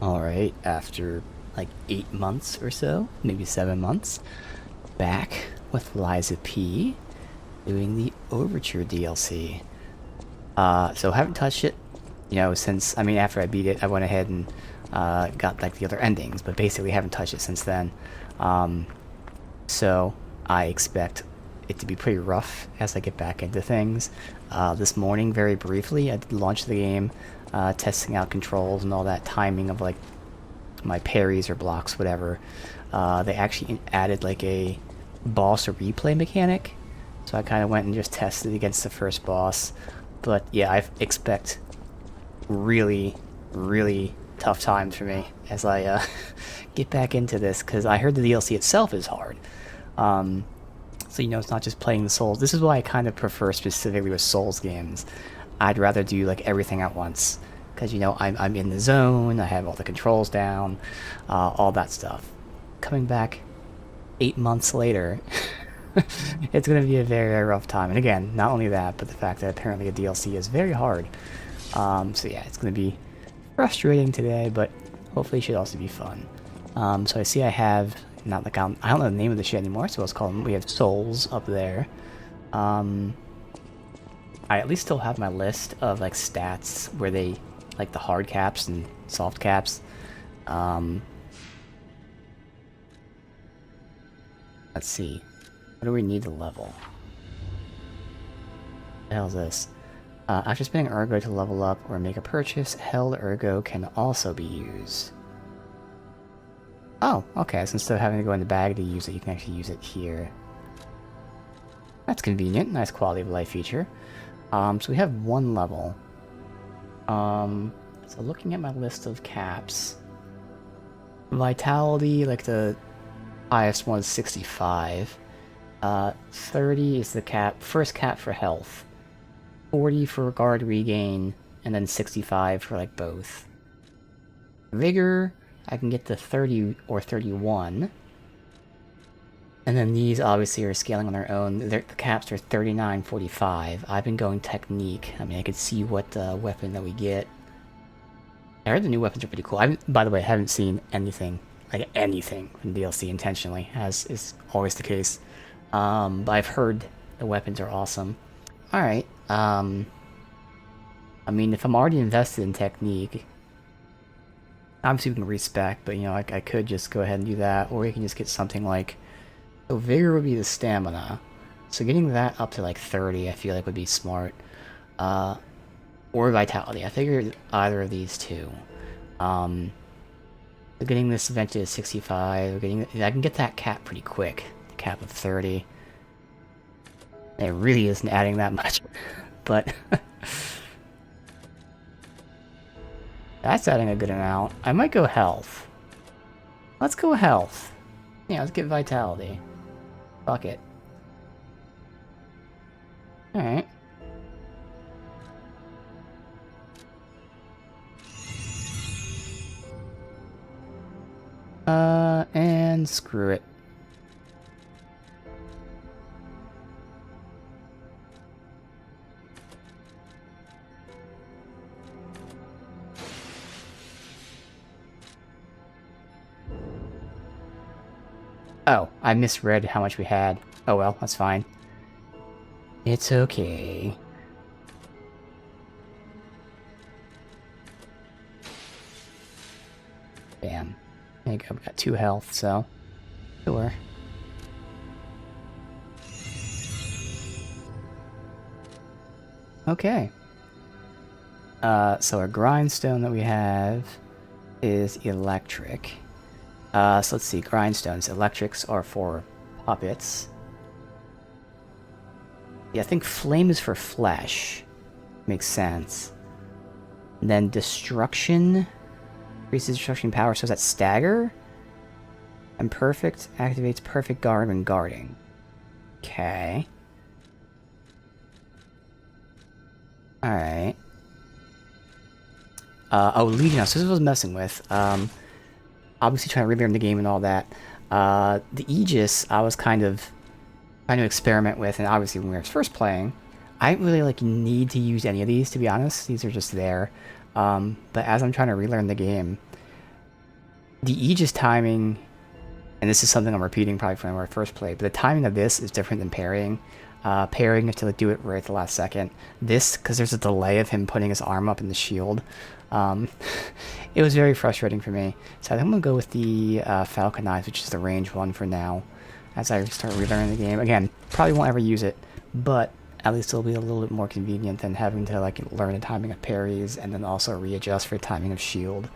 Alright, after like 8 months or so, maybe 7 months, back with Liza P doing the Overture DLC. So haven't touched it, since, after I beat it, I went ahead and got like the other endings, but basically haven't touched it since then. So I expect it to be pretty rough as I get back into things. This morning, very briefly, I did launch the game, testing out controls and all that timing of like my parries or blocks, whatever. They actually added like a boss or replay mechanic, so I kind of went and just tested against the first boss. But yeah, I expect really, really tough times for me as I get back into this, because I heard the DLC itself is hard. So it's not just playing the Souls. This is why I kind of prefer specifically with Souls games. I'd rather do like everything at once, because I'm in the zone. I have all the controls down, all that stuff. Coming back 8 months later, it's gonna be a very, very rough time. And again, not only that, but the fact that apparently a DLC is very hard. So yeah, it's gonna be frustrating today, but hopefully it should also be fun. So I see I have not like I don't know the name of the shit anymore, so let's call them. We have souls up there. I at least still have my list of like stats where they like the hard caps and soft caps. Let's see. What do we need to level? What the hell is this? After spending Ergo to level up or make a purchase, held Ergo can also be used. Oh, okay, so instead of having to go in the bag to use it, you can actually use it here. That's convenient, nice quality of life feature. So we have one level. So looking at my list of caps, Vitality, like the highest one is 65. 30 is the cap, first cap for health. 40 for guard regain, and then 65 for like both. Vigor, I can get to 30 or 31. And then these obviously are scaling on their own. The caps are 39, 45. I've been going technique. I could see what weapon that we get. I heard the new weapons are pretty cool. By the way, I haven't seen anything, like anything from DLC intentionally, as is always the case. But I've heard the weapons are awesome. Alright, if I'm already invested in technique, obviously we can respec, but I could just go ahead and do that, or you can just get something like, so Vigor would be the stamina, so getting that up to like 30 I feel like would be smart, or Vitality. I figured either of these two. Getting this eventually to 65, I can get that cap pretty quick, the cap of 30. It really isn't adding that much, but that's adding a good amount. I might go health. Let's go health. Yeah, let's get vitality. Fuck it. Alright. And screw it. Oh, I misread how much we had. Oh well, that's fine. It's okay. Bam. There you go, we got 2 health, so... Sure. Okay. So our grindstone that we have is electric. So let's see, grindstones. Electrics are for puppets. Yeah, I think flame is for flesh. Makes sense. And then destruction. Increases destruction power, so is that stagger? And perfect activates perfect guard when guarding. Okay. Alright. Oh, Legion, so this was messing with. Obviously trying to relearn the game and all that. The Aegis, I was kind of trying to experiment with, and obviously when we were first playing, I didn't really need to use any of these, to be honest. These are just there. But as I'm trying to relearn the game, The Aegis timing, and this is something I'm repeating probably from when I first played, but the timing of this is different than parrying. Parrying, you have to like, do it right at the last second. This, because there's a delay of him putting his arm up in the shield, it was very frustrating for me. So I think I'm going to go with the Falcon Eyes, which is the range one for now, as I start relearning the game. Again, probably won't ever use it, but at least it'll be a little bit more convenient than having to like learn the timing of parries and then also readjust for timing of shield.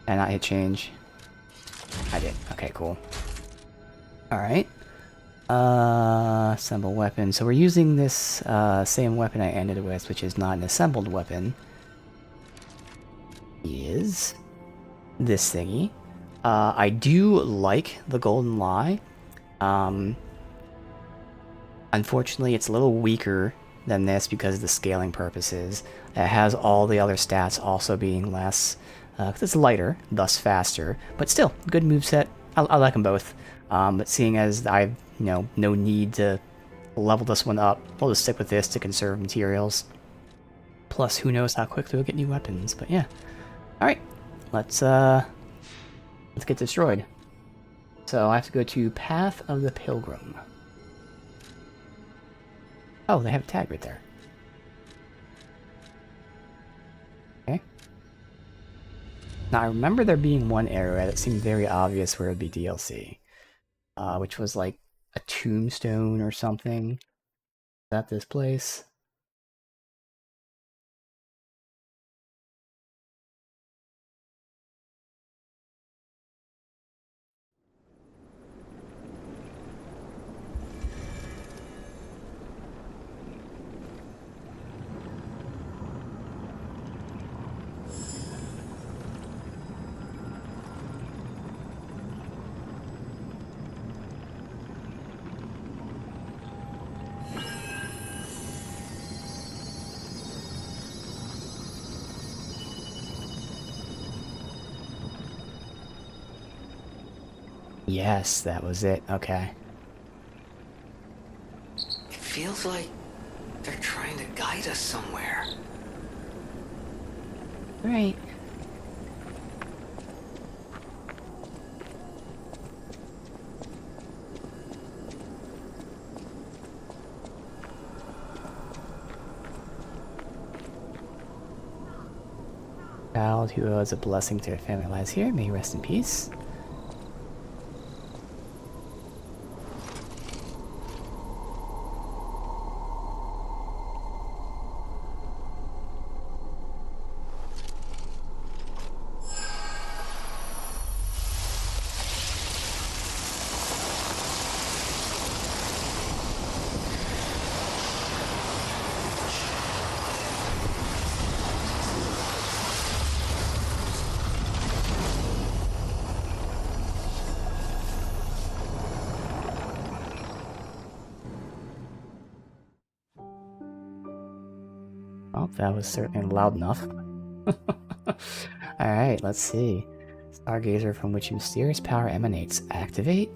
And not hit change. I did. Okay, cool. Alright. Assemble weapon. So we're using this same weapon I ended with, which is not an assembled weapon. Is this thingy. I do like the Golden Lie. Unfortunately, it's a little weaker than this because of the scaling purposes. It has all the other stats also being less, because it's lighter, thus faster. But still, good moveset. I like them both. But seeing as I've, no need to level this one up, we'll just stick with this to conserve materials. Plus, who knows how quickly we'll get new weapons. But yeah. Alright, let's get destroyed. So I have to go to Path of the Pilgrim. Oh, they have a tag right there. Okay. Now I remember there being one area that seemed very obvious where it would be DLC. Which was like a tombstone or something. Is that this place? Yes, that was it. Okay. It feels like they're trying to guide us somewhere. Right. Child who owes a blessing to her family lies here. May he rest in peace. Well, that was certainly loud enough. Alright, let's see. Stargazer from which mysterious power emanates. Activate?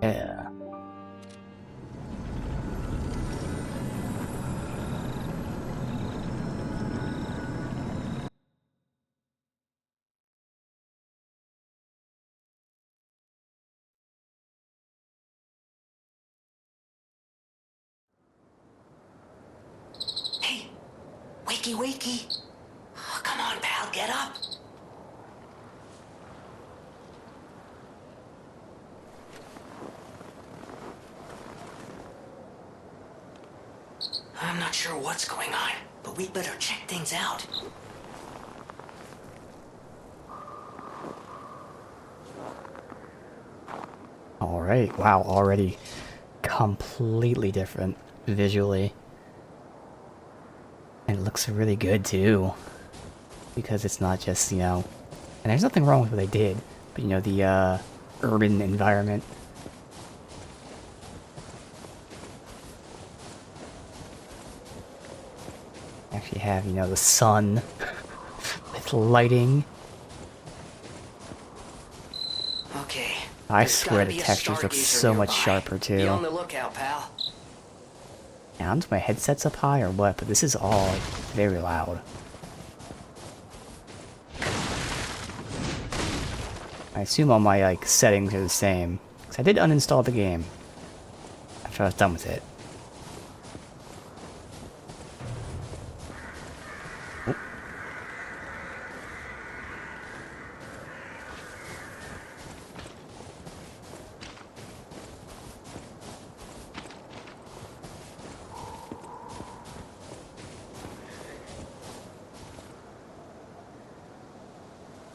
Yeah. Hey, wakey wakey. Oh, come on, pal, get up. I'm not sure what's going on, but we better check things out. Alright, wow, already completely different visually. And it looks really good too. Because it's not just, and there's nothing wrong with what they did, but the urban environment. Actually have, the sun with lighting. Okay. I swear the textures look so much sharper too. Be on the lookout, pal. Sounds my headset's up high or what, but this is all very loud. I assume all my like settings are the same. Because I did uninstall the game after I was done with it. Oh.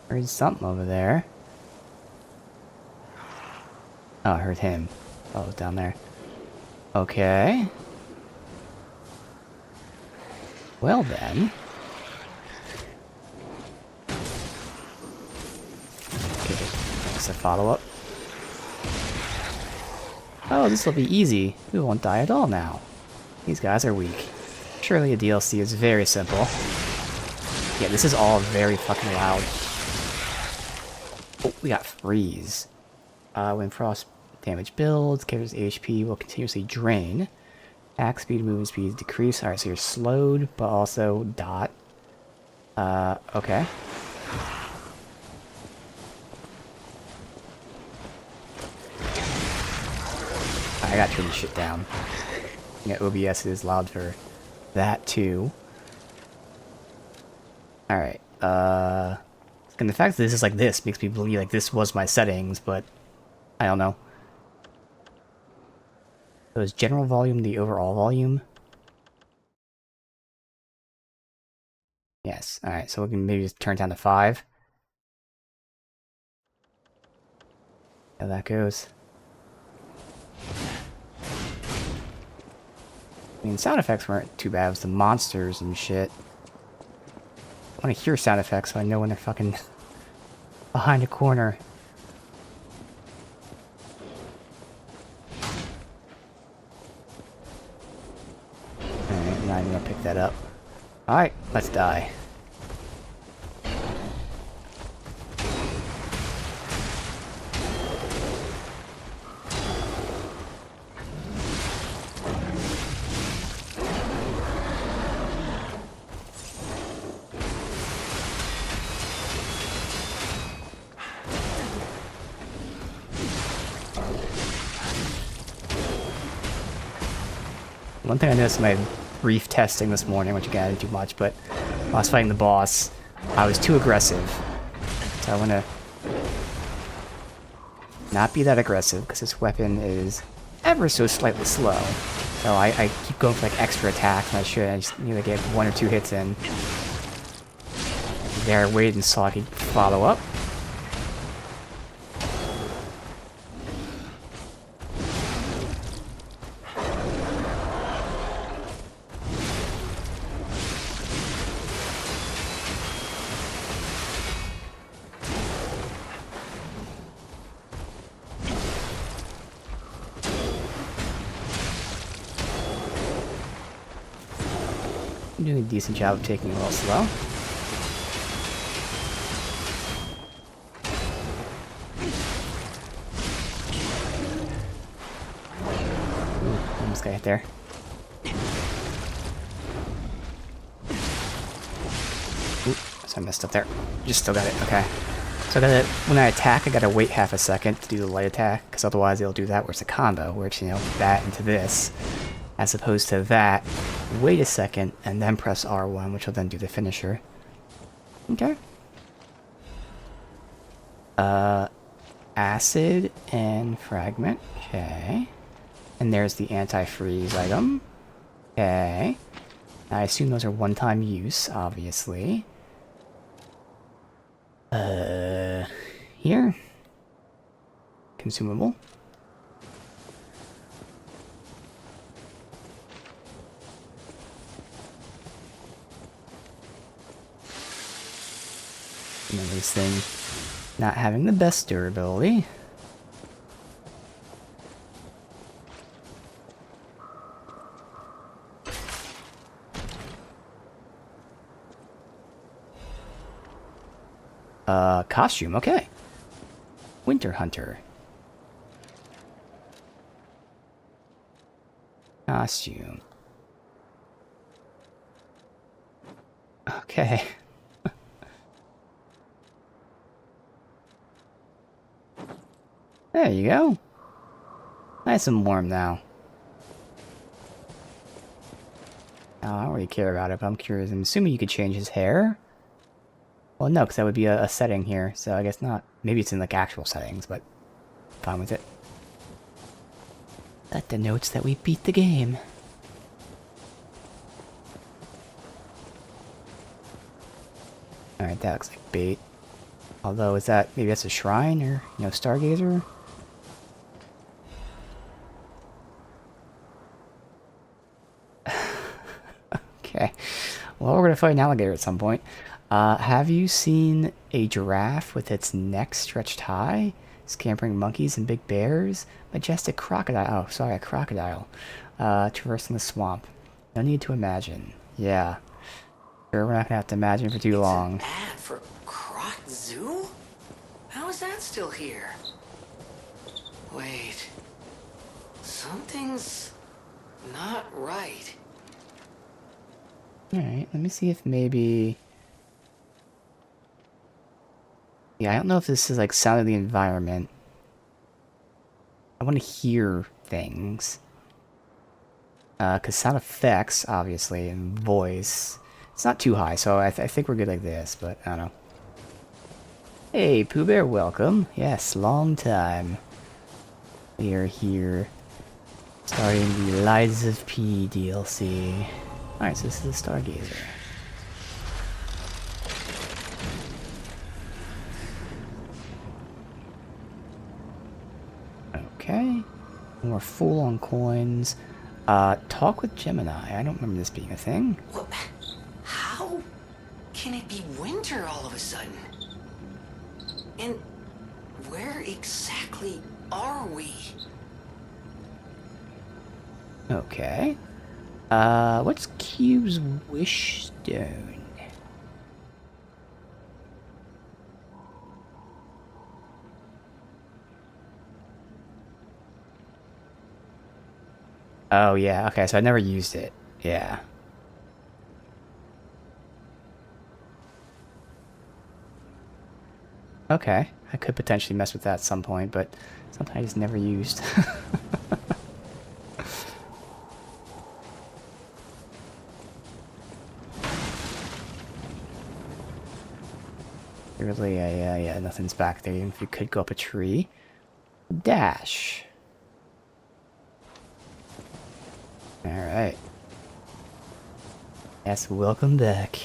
There's something over there. Oh, I heard him. Oh, it was down there. Okay. Well then. Okay, next a follow-up. Oh, this will be easy. We won't die at all now. These guys are weak. Surely a DLC is very simple. Yeah, this is all very fucking loud. Oh, we got freeze. When frost damage builds, character's HP will continuously drain. Attack speed, movement speed decrease. Alright, so you're slowed, but also dot. Okay. I gotta turn this shit down. Yeah, OBS is loud for that too. Alright, and the fact that this is like this makes me believe like this was my settings, but I don't know. So is general volume the overall volume? Yes. Alright, so we can maybe just turn it down to 5. How that goes. I mean, sound effects weren't too bad. It was the monsters and shit. I want to hear sound effects so I know when they're fucking behind a corner. Alright, not even gonna pick that up. Alright, let's die. One thing I noticed in my brief testing this morning, which again I didn't do much, but while I was fighting the boss, I was too aggressive. So I want to not be that aggressive, because this weapon is ever so slightly slow. So I keep going for like extra attacks when I should. I just need to get 1 or 2 hits in. There, I waited and saw I could follow up. I'm doing a decent job of taking it a little slow. Ooh, almost got hit there. Ooh, so I messed up there. Just still got it, okay. So I gotta, when I attack, I gotta wait half a second to do the light attack, because otherwise it'll do that where it's a combo, where it's, you know, that into this, as opposed to that, wait a second, and then press R1, which will then do the finisher. Okay. Acid and fragment, okay. And there's the anti-freeze item. Okay. I assume those are one-time use, obviously. Here. Consumable. Remember this thing not having the best durability. Costume, okay. Winter Hunter. Costume. Okay. There you go. Nice and warm now. Oh, I don't really care about it, but I'm curious. I'm assuming you could change his hair? Well, no, because that would be a setting here, so I guess not. Maybe it's in, like, actual settings, but fine with it. That denotes that we beat the game. Alright, that looks like bait. Although, is that... maybe that's a shrine, or, you know, Stargazer? Okay. Well, we're gonna fight an alligator at some point. Have you seen a giraffe with its neck stretched high? Scampering monkeys and big bears? Majestic crocodile. Oh, sorry, a crocodile. Traversing the swamp. No need to imagine. Yeah. Sure, we're not gonna have to imagine for too long. It's an ad for Croc Zoo? How is that still here? Wait. Something's not right. Alright, let me see if maybe... yeah, I don't know if this is like sound of the environment. I want to hear things. Because sound effects, obviously, and voice... it's not too high, so I think we're good like this, but I don't know. Hey, Pooh Bear, welcome. Yes, long time. We are here. Starting the Lies of P DLC. Alright, so this is a Stargazer. Okay. More full on coins. Talk with Gemini. I don't remember this being a thing. What? How can it be winter all of a sudden? And where exactly are we? Okay. What's Q's wish stone? Oh, yeah. Okay, so I never used it. Yeah. Okay. I could potentially mess with that at some point, but something I just never used. Really, yeah, nothing's back there, even if you could go up a tree. Dash. Alright. Yes, welcome back.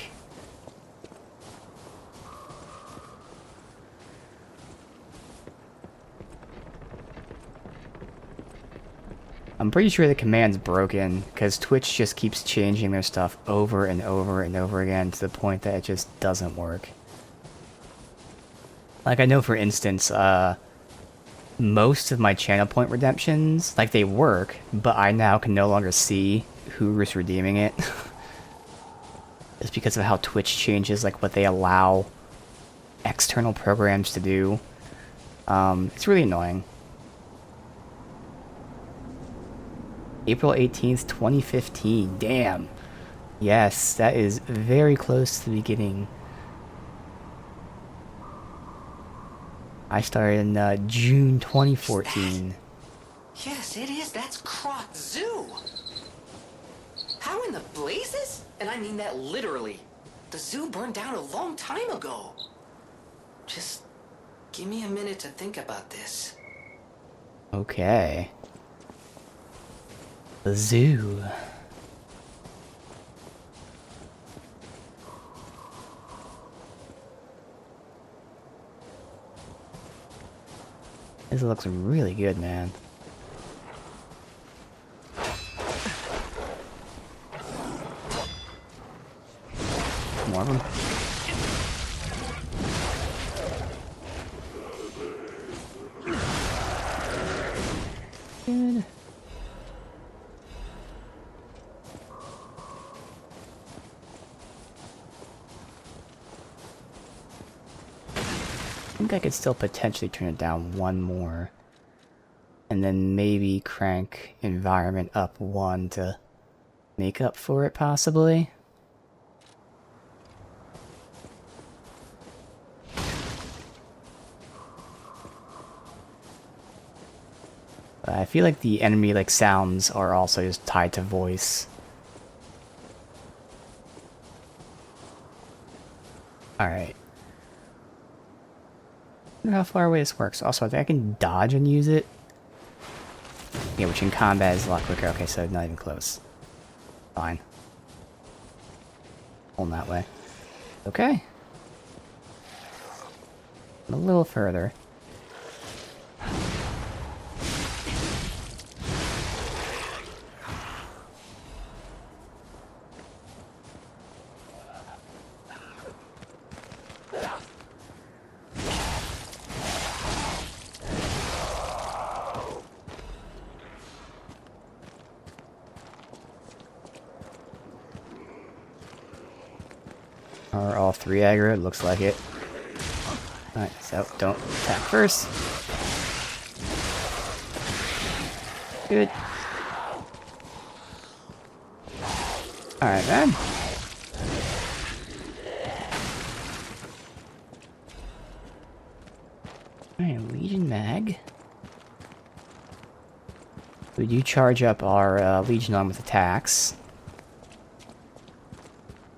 I'm pretty sure the command's broken, because Twitch just keeps changing their stuff over and over and over again to the point that it just doesn't work. Like, I know, for instance, most of my channel point redemptions, like, they work, but I now can no longer see who is redeeming it. Just because of how Twitch changes, like, what they allow external programs to do. It's really annoying. April 18th, 2015. Damn. Yes, that is very close to the beginning. I started in June 2014. Yes, it is. That's Croc Zoo. How in the blazes? And I mean that literally. The zoo burned down a long time ago. Just give me a minute to think about this. Okay. The zoo. This looks really good, man. More of them. Good. I think I could still potentially turn it down one more. And then maybe crank environment up one to make up for it, possibly. I feel like the enemy like sounds are also just tied to voice. Alright. I wonder how far away this works. Also, I think I can dodge and use it. Yeah, which in combat is a lot quicker. Okay, so not even close. Fine. Pulling that way. Okay. A little further. Are all three aggro? It looks like it. Alright, so don't attack first. Good. Alright, then. Alright, Legion Mag. We do charge up our Legion arm with attacks.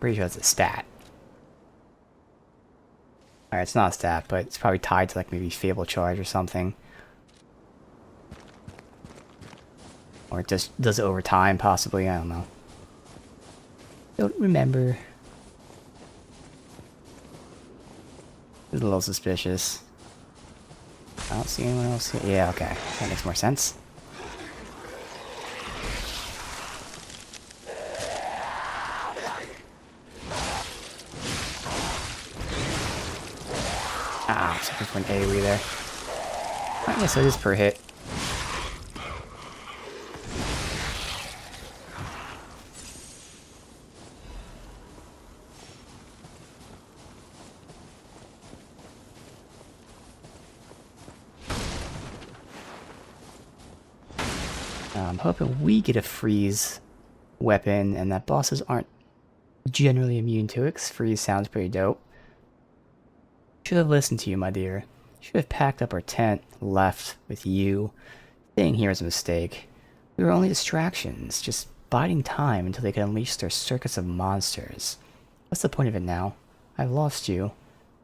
Pretty sure it's a stat. Alright, it's not a stat, but it's probably tied to like maybe Fable Charge or something. Or it just does it over time, possibly, I don't know. Don't remember. It's a little suspicious. I don't see anyone else here. Yeah, okay. That makes more sense. Ah, I'm looking for an AoE there. Oh, yeah, so it is per hit. I'm hoping we get a freeze weapon and that bosses aren't generally immune to it, 'cause freeze sounds pretty dope. Should have listened to you, my dear. Should have packed up our tent, left with you. Staying here is a mistake. We were only distractions, just biding time until they could unleash their circus of monsters. What's the point of it now? I've lost you.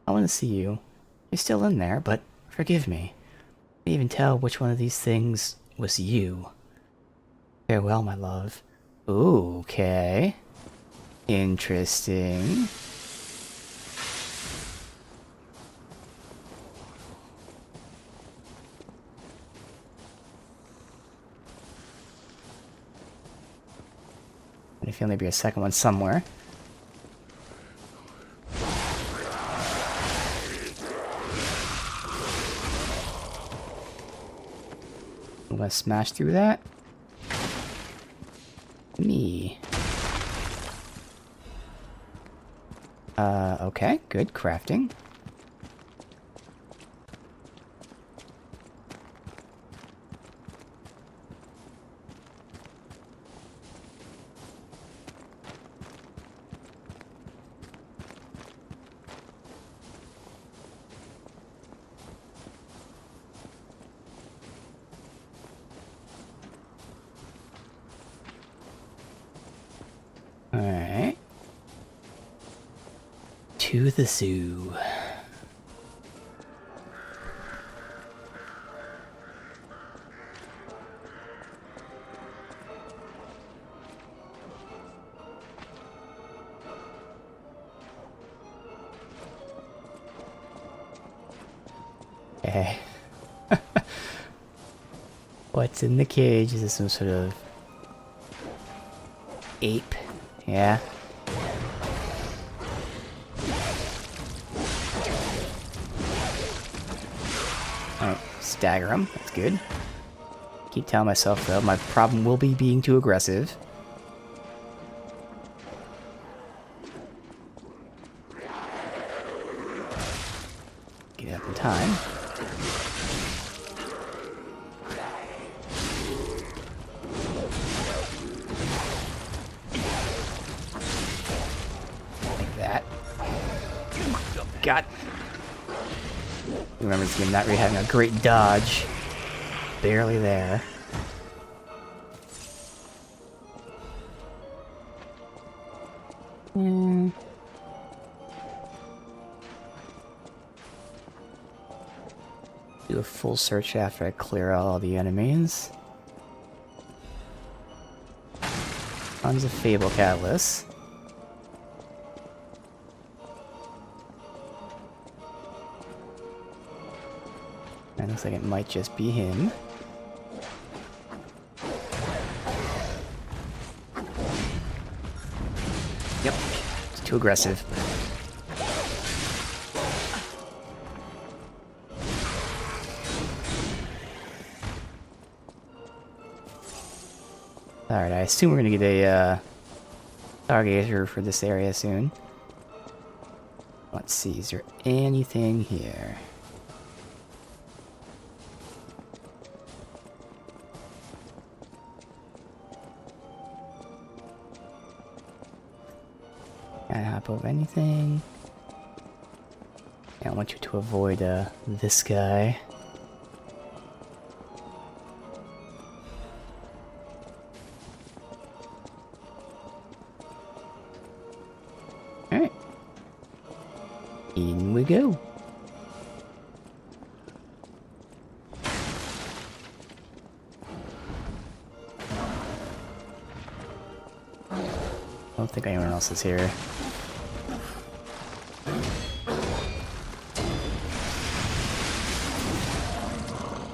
I want to see you. You're still in there, but forgive me. I can't even tell which one of these things was you. Farewell, my love. Ooh, okay. Interesting. I feel maybe a second one somewhere. I'm gonna smash through that. Me. Okay, good crafting. Alright. To the zoo. Okay. What's in the cage? Is this some sort of ape? Yeah. Alright, stagger him. That's good. Keep telling myself, though, my problem will be being too aggressive. Get up in time. Like that. Oh, God. Remember this game not really having a great dodge. Barely there. Do a full search after I clear out all the enemies. Tons of Fable Catalysts. And looks like it might just be him. Yep, it's too aggressive. Alright, I assume we're gonna get a Stargazer for this area soon. Let's see, is there anything here? Can I hop over anything? I want you to avoid this guy. Alright. In we go. I don't think anyone else is here.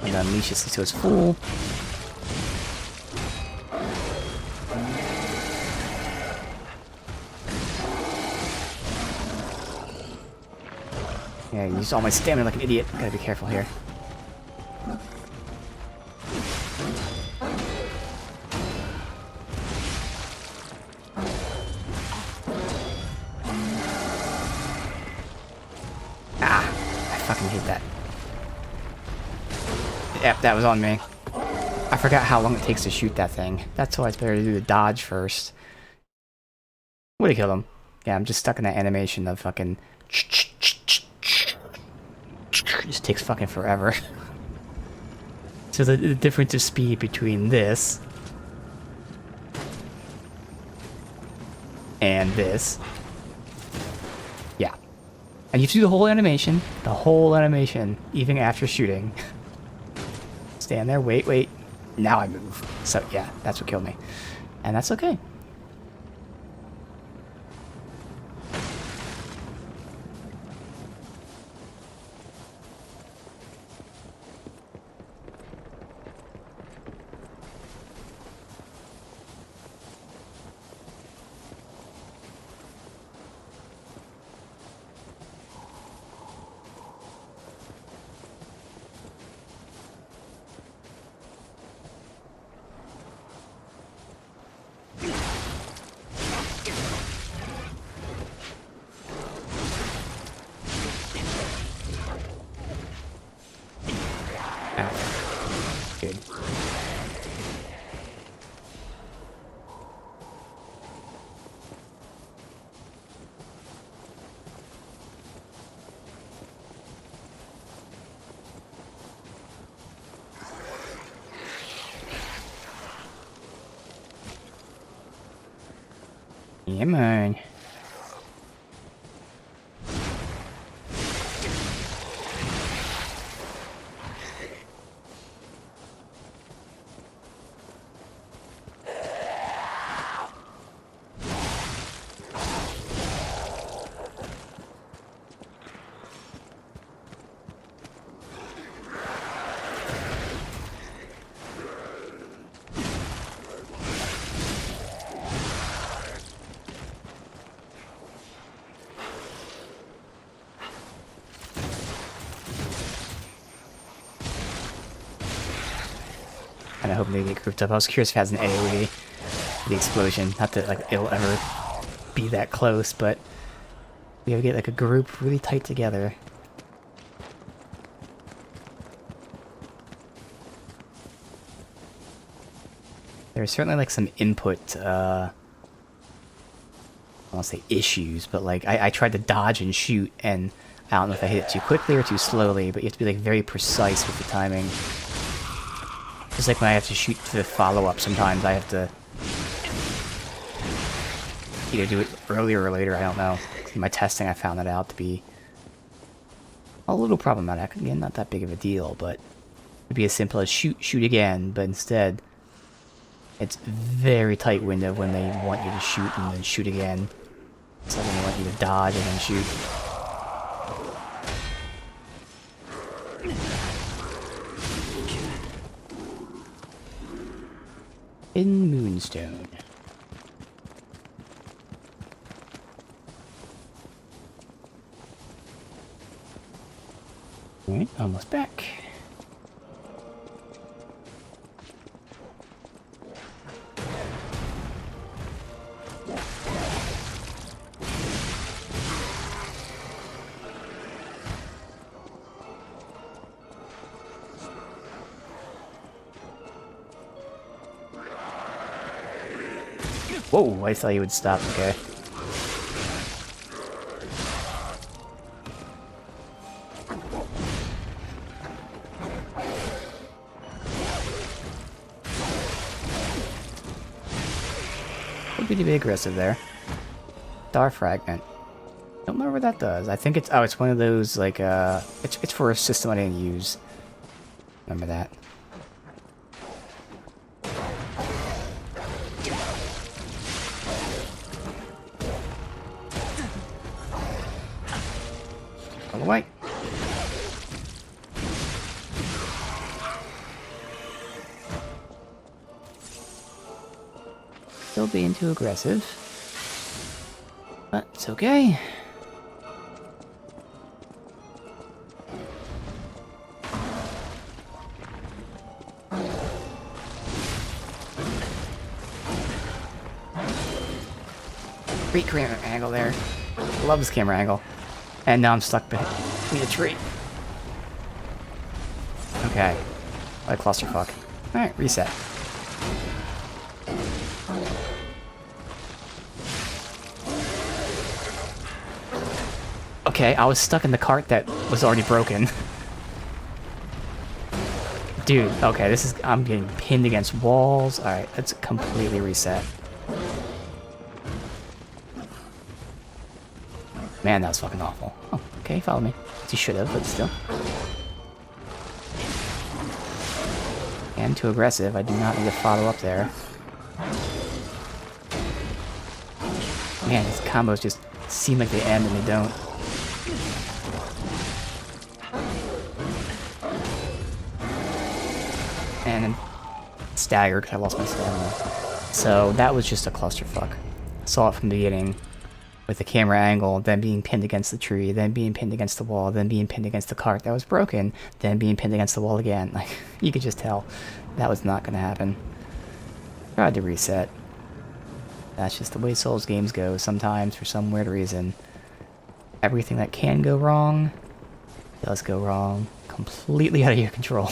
And unleash this to its full. Yeah, I used all my stamina like an idiot. Gotta be careful here. Ah! I fucking hate that. Yep, that was on me. I forgot how long it takes to shoot that thing. That's why it's better to do the dodge first. Would've killed him. Yeah, I'm just stuck in that animation of fucking... It just takes fucking forever. So the difference of speed between this and this, yeah, and you have to do the whole animation, even after shooting. Stand there, wait, now I move. So yeah, that's what killed me, and that's okay. Good. Yeah, man. And I hope they get grouped up. I was curious if it has an AoE, the explosion. Not that like it'll ever be that close, but we gotta get like a group really tight together. There's certainly like some input, I won't say issues, but like I tried to dodge and shoot, and I don't know if I hit it too quickly or too slowly, but you have to be like very precise with the timing. Just like when I have to shoot for the follow-up, sometimes I have to either do it earlier or later, I don't know. In my testing I found that out to be A little problematic. Again, not that big of a deal, but it'd be as simple as shoot, shoot again, but instead, it's very tight window when they want you to shoot and then shoot again. It's like when they want you to dodge and then shoot. In Moonstone. Alright, almost back. Whoa, I thought you would stop, okay. Would be to be aggressive there. Star Fragment. Don't know what that does. I think it's, oh, it's one of those, like, it's for a system I didn't use. Remember that. All the way. Still being too aggressive. But it's okay. Great camera angle there. Love this camera angle. And now I'm stuck between a tree. Okay. Like clusterfuck. Alright, reset. Okay, I was stuck in the cart that was already broken. Dude, okay, this is... I'm getting pinned against walls. Alright, let's completely reset. Man, that was fucking awful. Oh, okay, follow me. You should have, but still. And too aggressive. I do not need to follow up there. Man, these combos just seem like they end and they don't. And then staggered because I lost my stamina. So that was just a clusterfuck. Saw it from the beginning. With the camera angle, then being pinned against the tree, then being pinned against the wall, then being pinned against the cart that was broken, then being pinned against the wall again. Like, you could just tell that was not going to happen. Tried to reset. That's just the way Souls games go sometimes for some weird reason. Everything that can go wrong does go wrong. Completely out of your control.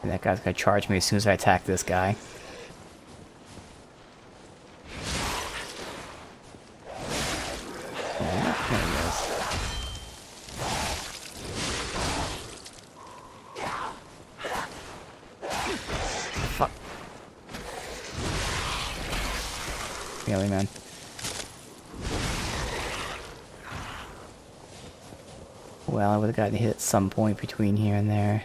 And that guy's gonna charge me as soon as I attack this guy. Yeah, there he is. Fuck. Really, man. Well, I would have gotten hit at some point between here and there.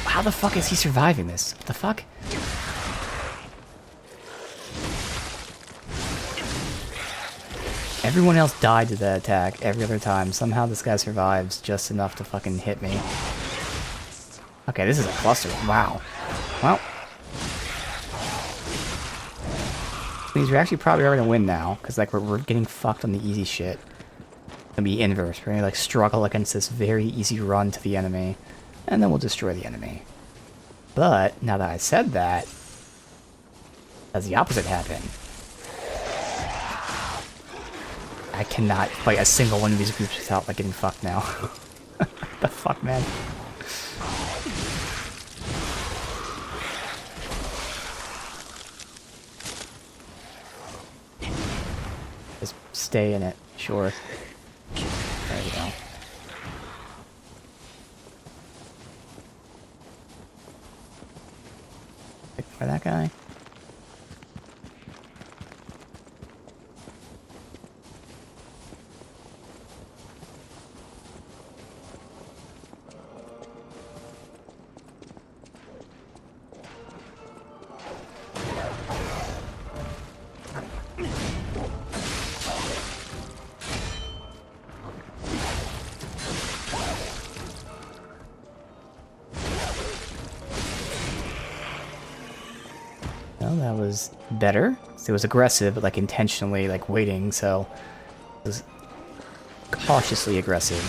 How the fuck is he surviving this? What the fuck? Everyone else died to that attack every other time. Somehow this guy survives just enough to fucking hit me. Okay, this is a cluster. Wow. Well. Means we actually probably are gonna win now, because like we're getting fucked on the easy shit. It's gonna be inverse. We're gonna like struggle against this very easy run to the enemy, and then we'll destroy the enemy. But now that I said that, does the opposite happen? I cannot fight a single one of these groups without like getting fucked now. The fuck, man. Just stay in it, sure. There you go. Pick for that guy. Well, that was better. So it was aggressive, but like intentionally like waiting, so it was cautiously aggressive.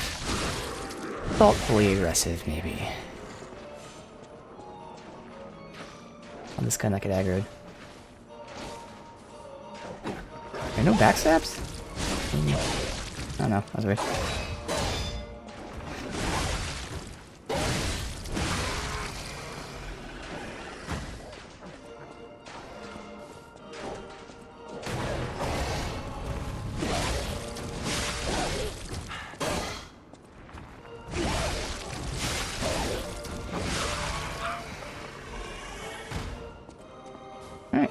Thoughtfully aggressive, maybe. Oh, this guy not get aggroed. There are no backstabs? I don't know, that was weird. Alright.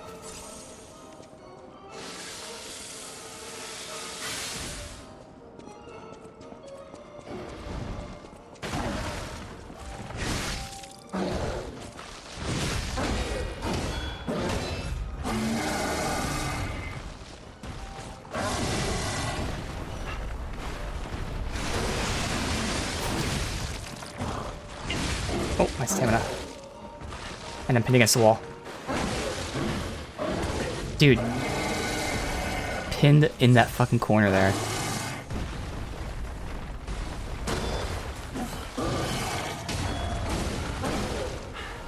Oh, my stamina. And I'm pinned against the wall. Dude. Pinned in that fucking corner there.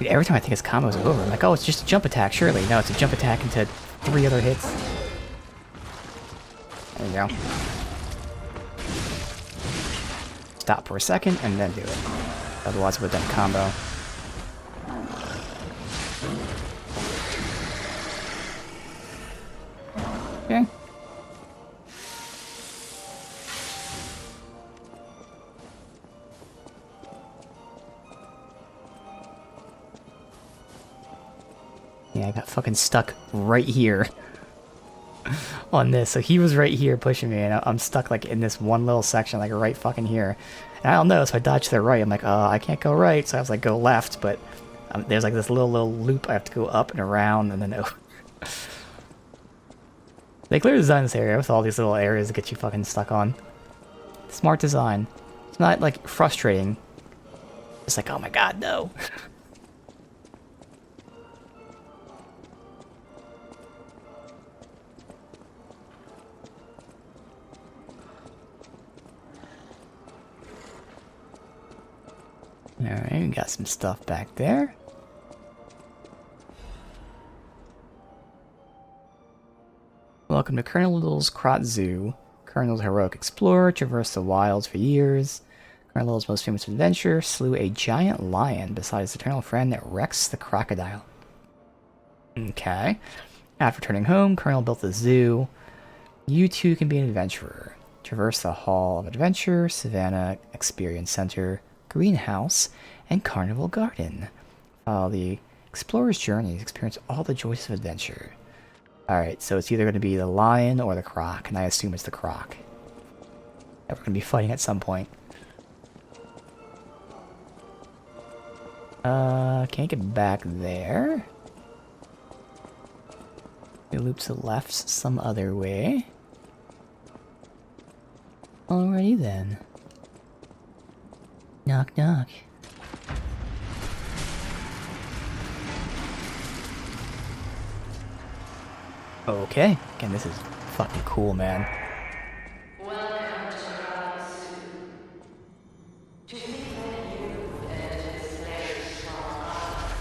Dude, every time I think his combo's over, I'm like, oh, it's just a jump attack, surely. No, it's a jump attack into 3 other hits. There you go. Stop for a second, and then do it. Otherwise, it would have done combo. Okay. Yeah, I got fucking stuck right here on this. So he was right here pushing me, and I'm stuck like in this one little section, like right fucking here. And I don't know, so I dodged to the right. I'm like, I can't go right, so I was like, go left, but there's like this little loop I have to go up and around, and then over. They clearly designed this area with all these little areas to get you fucking stuck on. Smart design. It's not like frustrating. It's like, oh my god, no. Alright, we got some stuff back there. Welcome to Colonel Little's Krot Zoo. Colonel's heroic explorer traversed the wilds for years. Colonel Little's most famous adventure slew a giant lion beside his eternal friend Rex the crocodile. Okay. After returning home, Colonel built a zoo. You too can be an adventurer. Traverse the Hall of Adventure, Savannah Experience Center, Greenhouse, and Carnival Garden. Follow the explorer's journeys, experience all the joys of adventure. Alright, so it's either going to be the lion or the croc, and I assume it's the croc that we're going to be fighting at some point. Can't get back there. It loops the left some other way. Alrighty then. Knock knock. Okay. Again, this is fucking cool, man. Welcome to Crowd Zoo. To think that you entered this pleasure small heart,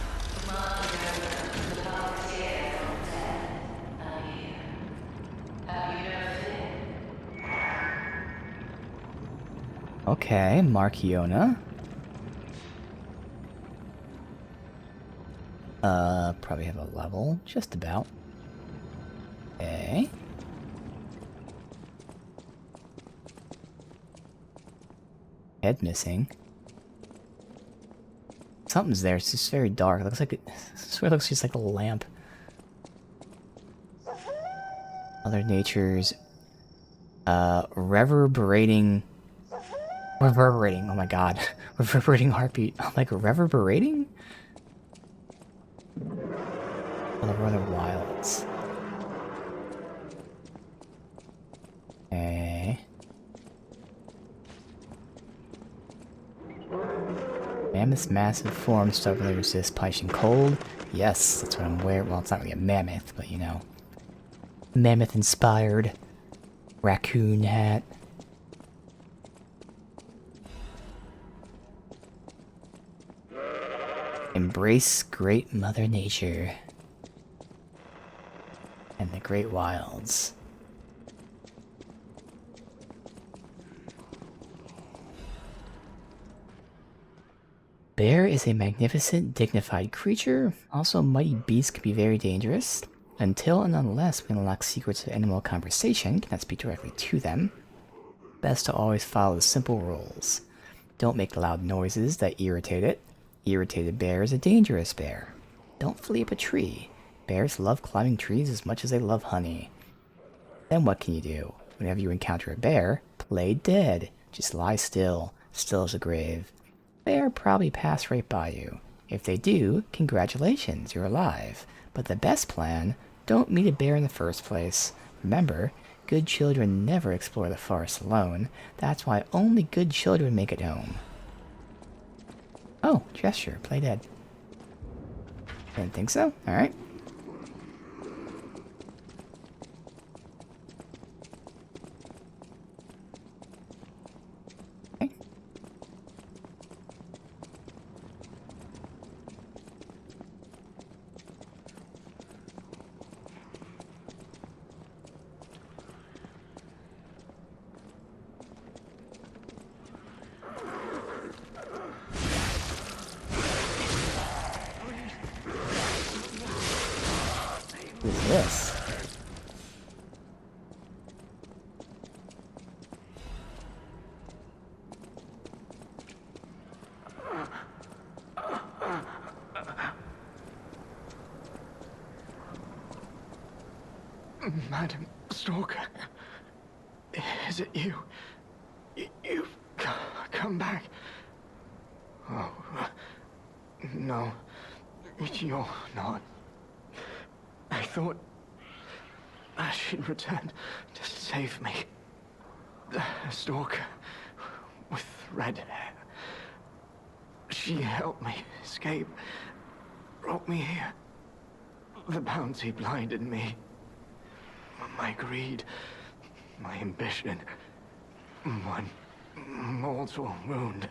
marking over the puppeteer from death, I'm here. Have you no fear? Okay, Markiona. Probably have a level. Just about. Okay. Head missing. Something's there. It's just very dark. It looks like it. I swear it looks just like a lamp. Other Nature's reverberating. Reverberating. Oh my god. Reverberating heartbeat. I'm like reverberating? Other wilds. Okay. Mammoth's massive form stubbornly resists punching cold. Yes, that's what I'm wearing. Well, it's not really a mammoth, but you know. Mammoth inspired raccoon hat. Embrace Great Mother Nature and the Great Wilds. Bear is a magnificent, dignified creature. Also, mighty beasts can be very dangerous. Until and unless we unlock secrets of animal conversation, cannot speak directly to them. Best to always follow the simple rules. Don't make loud noises that irritate it. Irritated bear is a dangerous bear. Don't flee up a tree. Bears love climbing trees as much as they love honey. Then what can you do? Whenever you encounter a bear, play dead. Just lie still, still as a grave. Bear probably pass right by you. If they do, congratulations, you're alive. But the best plan, don't meet a bear in the first place. Remember, good children never explore the forest alone. That's why only good children make it home. Oh, gesture, play dead. Didn't think so? Alright. Okay. What is this? Madam Stalker, is it you? You've come back. Oh, no, you're not. I thought she'd return to save me. The stalker with red hair. She helped me escape, brought me here. The bounty blinded me. My greed, my ambition, one mortal wound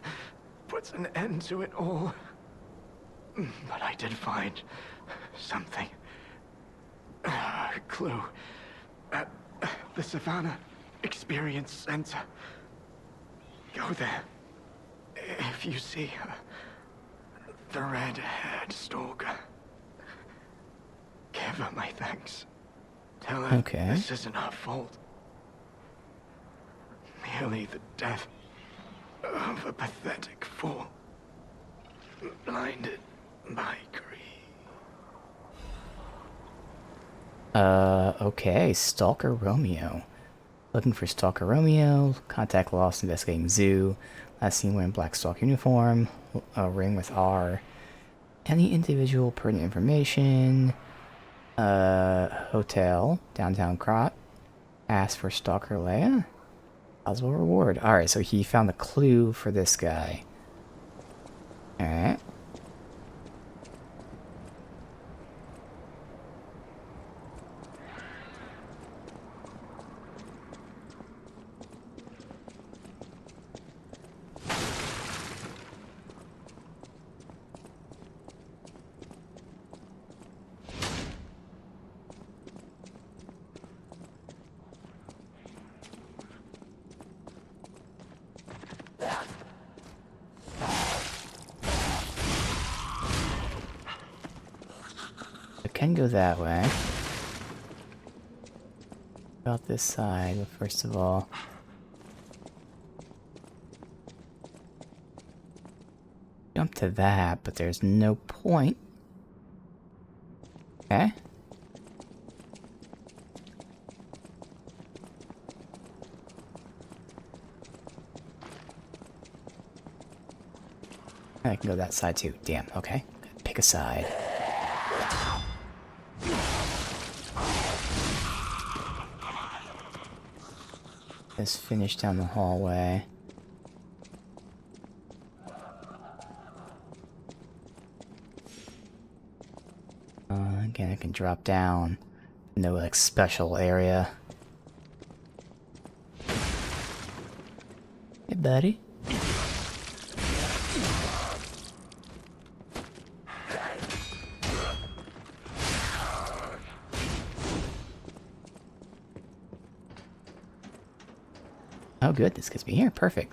puts an end to it all. But I did find something. A clue at the Savannah Experience Center. Go there. If you see the red-haired stalker, give her my thanks. Tell her this isn't her fault. Merely the death of a pathetic fool, blinded by greed. Okay, Stalker Romeo. Looking for Stalker Romeo, contact lost investigating zoo, last seen wearing black stalker uniform, a ring with R, any individual pertinent information, hotel, downtown Crot, ask for Stalker Leia, possible reward. Alright, so he found the clue for this guy. Alright. can go that way. About this side, but first of all... Jump to that, but there's no point. Okay. I can go that side too. Damn, okay. Pick a side. Let's finish down the hallway. Again, I can drop down. No, like, special area. Hey, buddy. Oh, good. This gets me here. Perfect.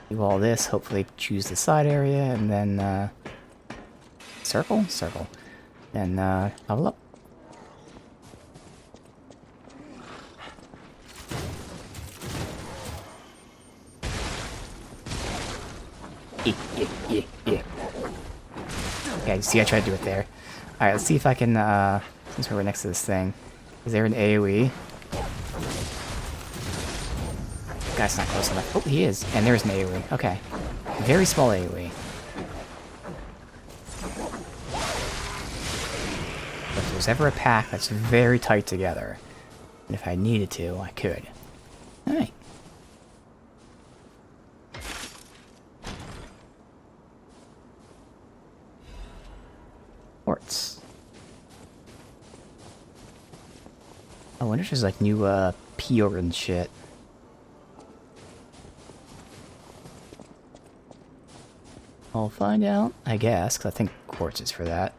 Do all this. Hopefully choose the side area, and then, circle? Circle. Then, level up. Yeah. Okay, see, I tried to do it there. Alright, let's see if I can, since we're next to this thing. Is there an AoE? Guy's not close enough. Oh, he is. And there's an AoE. Okay. Very small AoE. If there's ever a pack that's very tight together, and if I needed to, I could. Alright. Quartz. I wonder if there's like new P.O. and shit. I'll find out, I guess, because I think quartz is for that.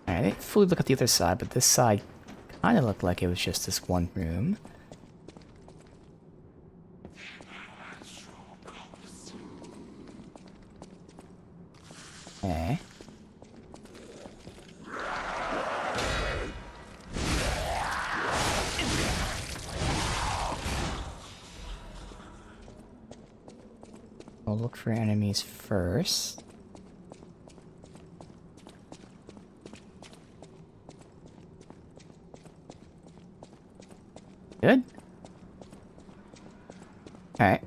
Alright, I didn't fully look at the other side, but this side kind of looked like it was just this one room. Okay. I'll look for enemies first. Good. Alright.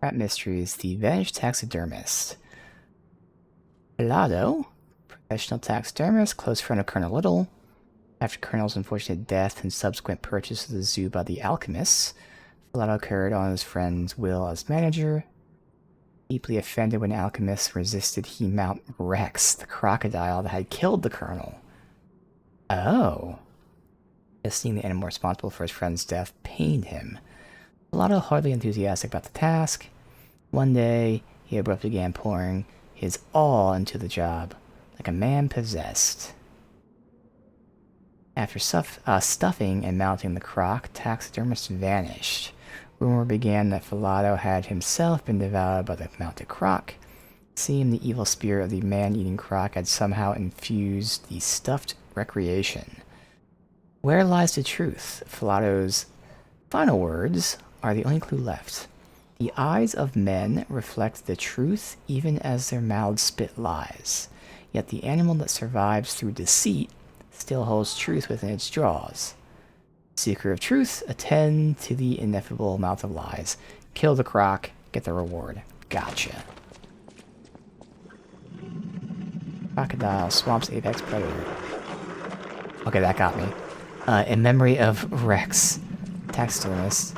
Rat Mysteries, the Vanished Taxidermist. Pelado, professional taxidermist, close friend of Colonel Little. After Colonel's unfortunate death and subsequent purchase of the zoo by the alchemists, Pelado carried on his friend's will as manager. Deeply offended when alchemists resisted, he mounted Rex, the crocodile that had killed the Colonel. Oh. Just seeing the animal responsible for his friend's death pained him. Pelado hardly enthusiastic about the task. One day, he abruptly began pouring his all into the job, like a man possessed. After stuffing and mounting the croc, taxidermist vanished. Rumor began that Pelado had himself been devoured by the mounted croc. It seemed the evil spirit of the man-eating croc had somehow infused the stuffed recreation. Where lies the truth? Pelado's final words are the only clue left. The eyes of men reflect the truth even as their mouths spit lies. Yet the animal that survives through deceit still holds truth within its jaws. Seeker of truth, attend to the ineffable mouth of lies. Kill the croc, get the reward. Gotcha. Crocodile, swamp's apex predator. Okay, that got me. In memory of Rex, taxidermist.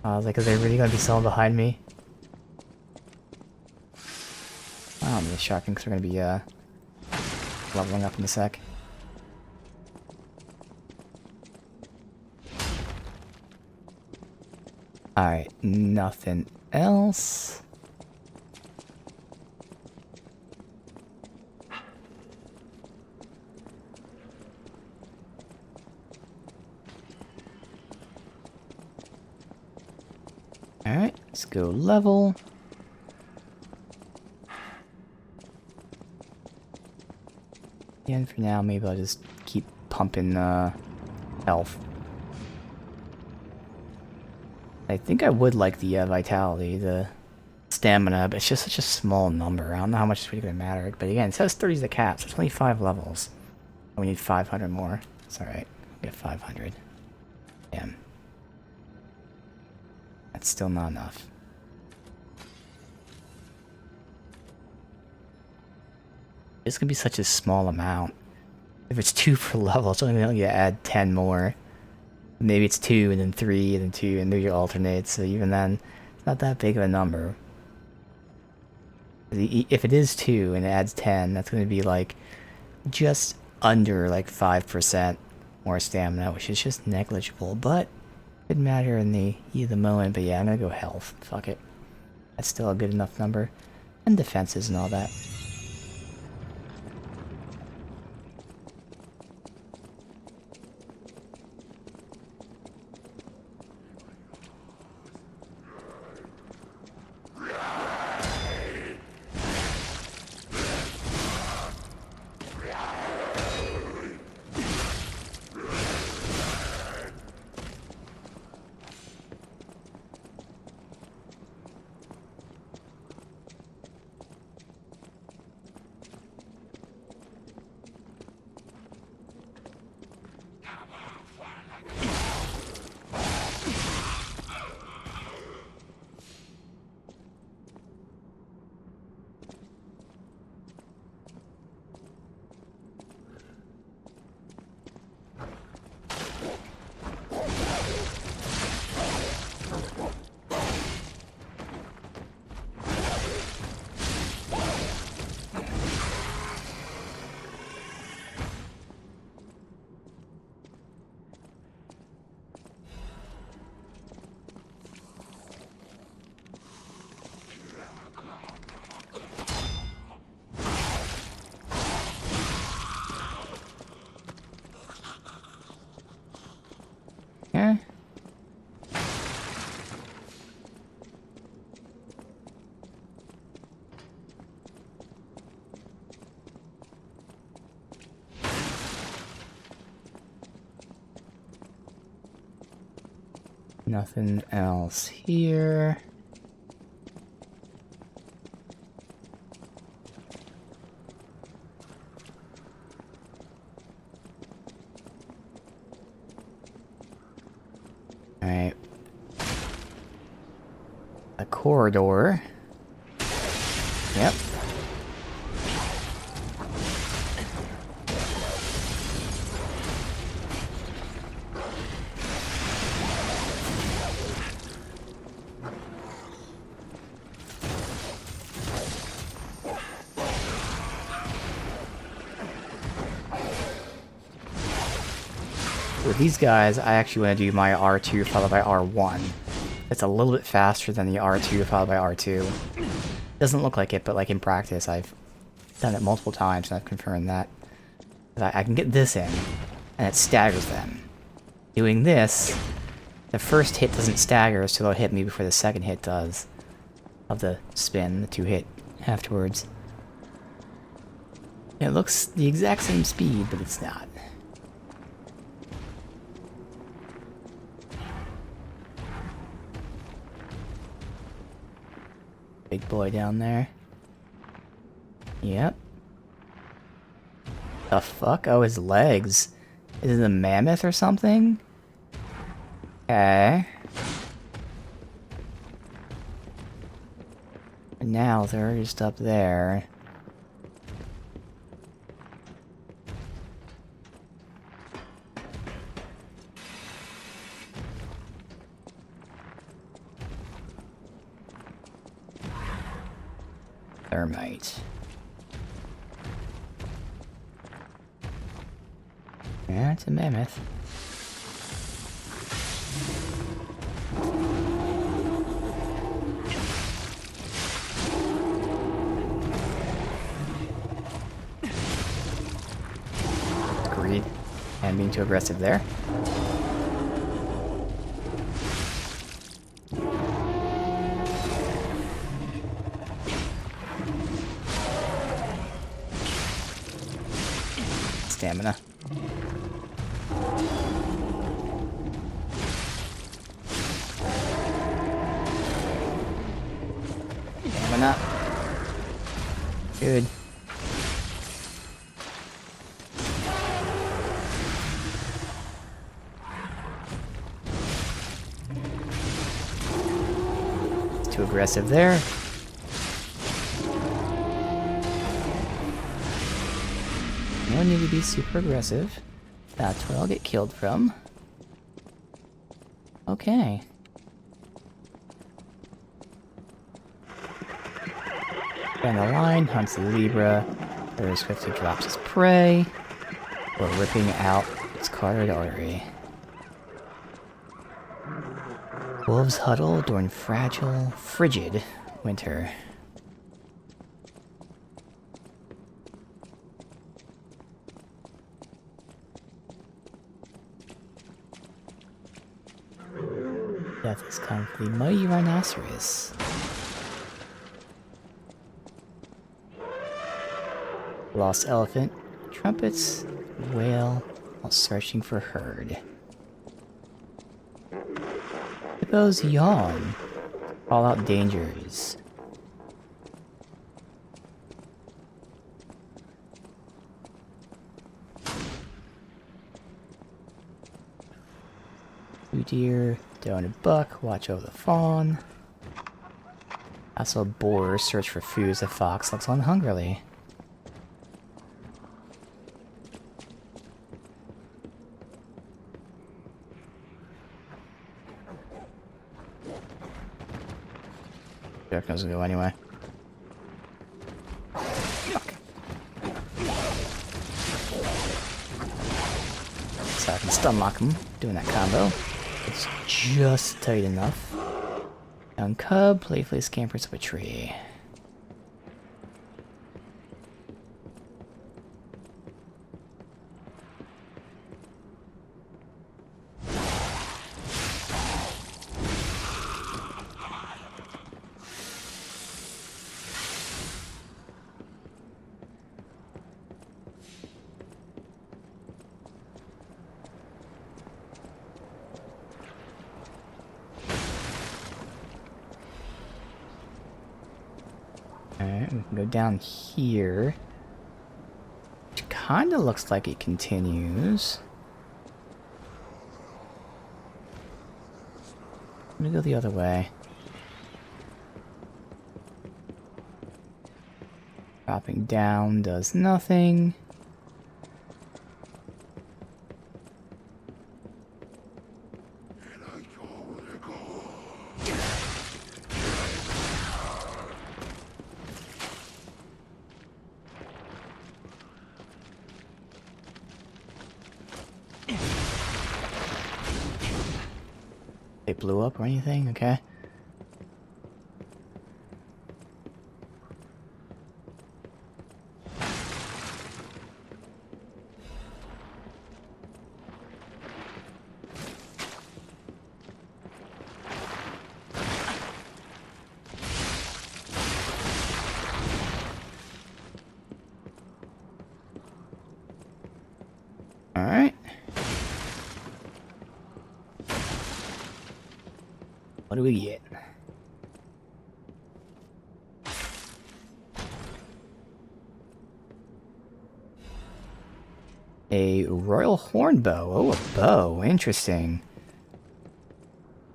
I was like, are they really gonna be someone behind me? I don't need a shotgun because we're gonna be leveling up in a sec. Alright, nothing else. Alright, let's go level. And for now, maybe I'll just keep pumping health. I think I would like the vitality, the stamina, but it's just such a small number. I don't know how much it's really going to matter. But again, it says 30 is the cap, so it's only 5 levels. We need 500 more. It's alright. We get 500. Damn. That's still not enough. It's gonna be such a small amount. If it's 2 per level, it's only gonna add 10 more. Maybe it's 2 and then 3 and then 2 and maybe you alternate, so even then, it's not that big of a number. If it is 2 and it adds 10, that's gonna be like just under like 5% more stamina, which is just negligible, but it didn't matter in the heat of the moment. But yeah, I'm gonna go health. Fuck it. That's still a good enough number. And defenses and all that. Yeah. Nothing else here. Alright. A corridor. Yep. With these guys, I actually want to do my R2 followed by R1. It's a little bit faster than the R2 followed by R2. Doesn't look like it, but like in practice, I've done it multiple times and I've confirmed that. I can get this in, and it staggers them. Doing this, the first hit doesn't stagger, so they'll hit me before the second hit does. Of the spin, the 2 hit afterwards. It looks the exact same speed, but it's not. Big boy down there. Yep. The fuck? Oh, his legs. Is it a mammoth or something? Okay. And now they're just up there. Thermite. Yeah, it's a mammoth. Greed. And being too aggressive there. stamina. Stamina. Good. Too aggressive there. No need to be super aggressive. That's where I'll get killed from. Okay. Down the line, hunts the Libra. Very swiftly drops his prey. Or ripping out its carotid artery. Wolves huddle during fragile, frigid winter. Death has come for the mighty rhinoceros. Lost elephant. Trumpets wail while searching for herd. Hippos yawn. Call out dangers. Two deer, doe and a buck, watch over the fawn. I saw a boar search for food as the fox looks on hungrily. Jack doesn't go anyway. Fuck. So I can stun lock him, doing that combo. It's just tight enough. Young cub playfully scampers up a tree. Alright, we can go down here. Which kinda looks like it continues. Let me go the other way. Dropping down does nothing. They blew up or anything? Okay. Alright. What do we get? A royal horn bow. Oh, a bow. Interesting.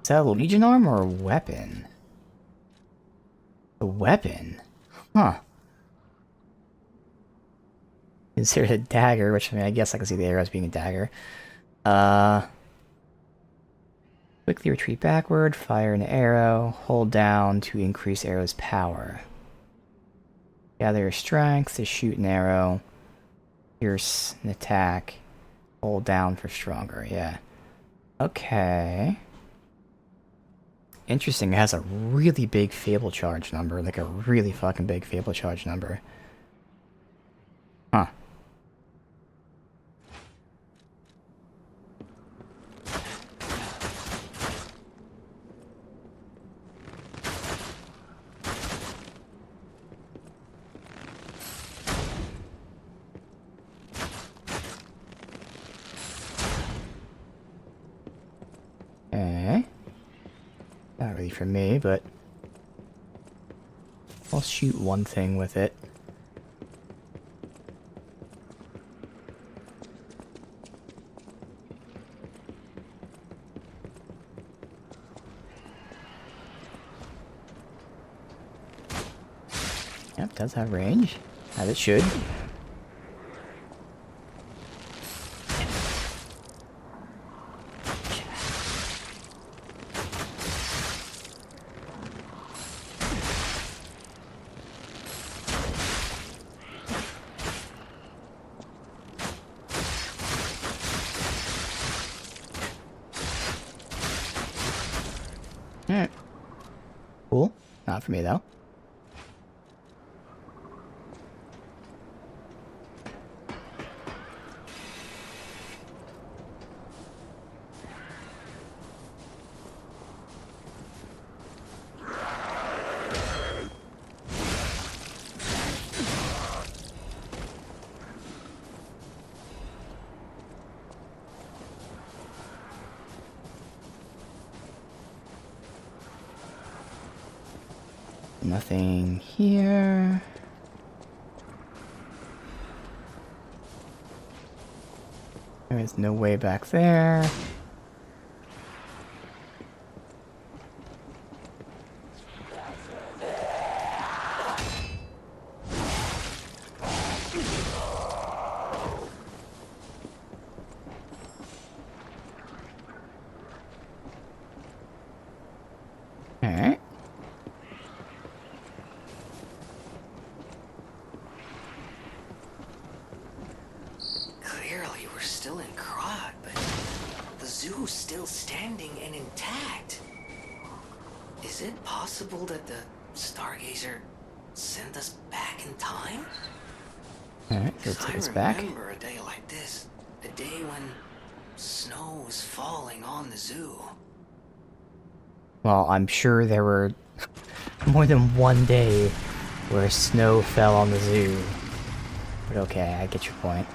Is that a legion arm or a weapon? A weapon? Huh. Considered a dagger, which I mean, I guess I can see the arrow as being a dagger. Quickly retreat backward, fire an arrow, hold down to increase arrow's power. Gather your strength to shoot an arrow. Pierce an attack. Hold down for stronger, yeah. Okay. Interesting, it has a really big Fable charge number, like a really fucking big Fable charge number. Huh. really for me, but I'll shoot one thing with it. Yep, does have range, as it should. Alright. Cool. Not for me, though. Nothing here. There is no way back there. Alright. Clearly, we're still in Krog, but the zoo's still standing and intact. Is it possible that the Stargazer sent us back in time? Alright, go 'Cause take us I back. remember a day like this. A day when snow was falling on the zoo. Well, I'm sure there were more than one day where snow fell on the zoo. But okay, I get your point.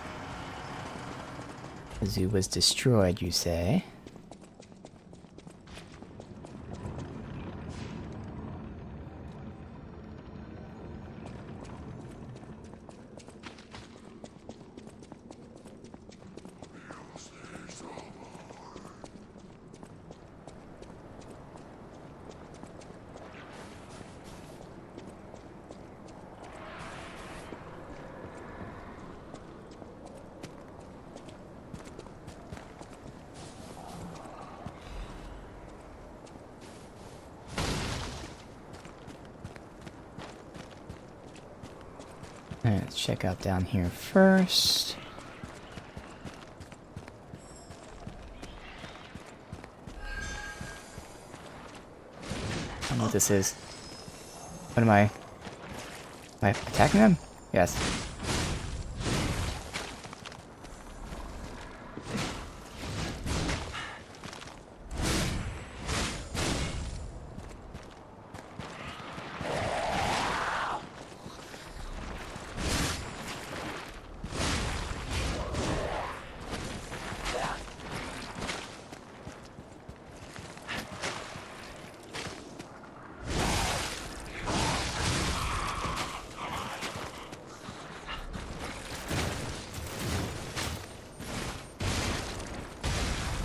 The zoo was destroyed, you say? Alright, let's check out down here first. I don't know what this is. What am I? Am I attacking them? Yes.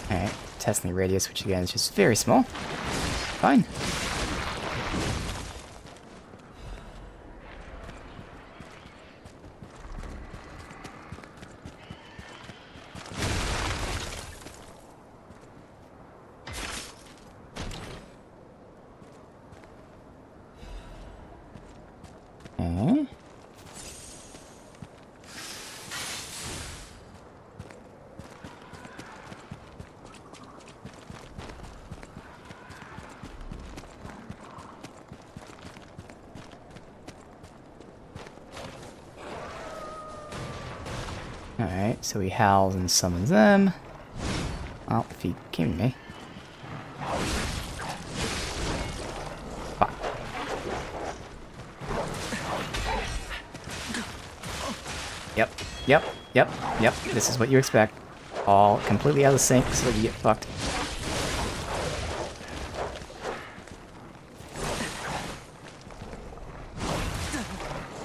Alright, testing the radius, which again is just very small. Fine. Okay. Alright, so he howls and summons them. Well, if he came to me. Fuck. Yep. This is what you expect. All completely out of sync so that you get fucked.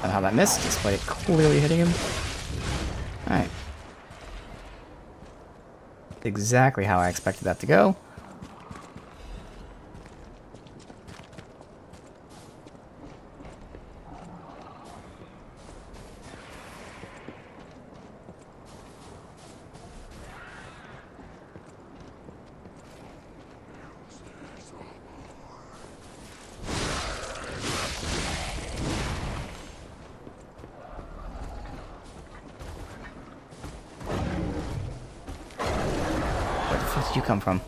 I don't know how that missed, despite it clearly hitting him. Alright. Exactly how I expected that to go. Where the fuck did you come from?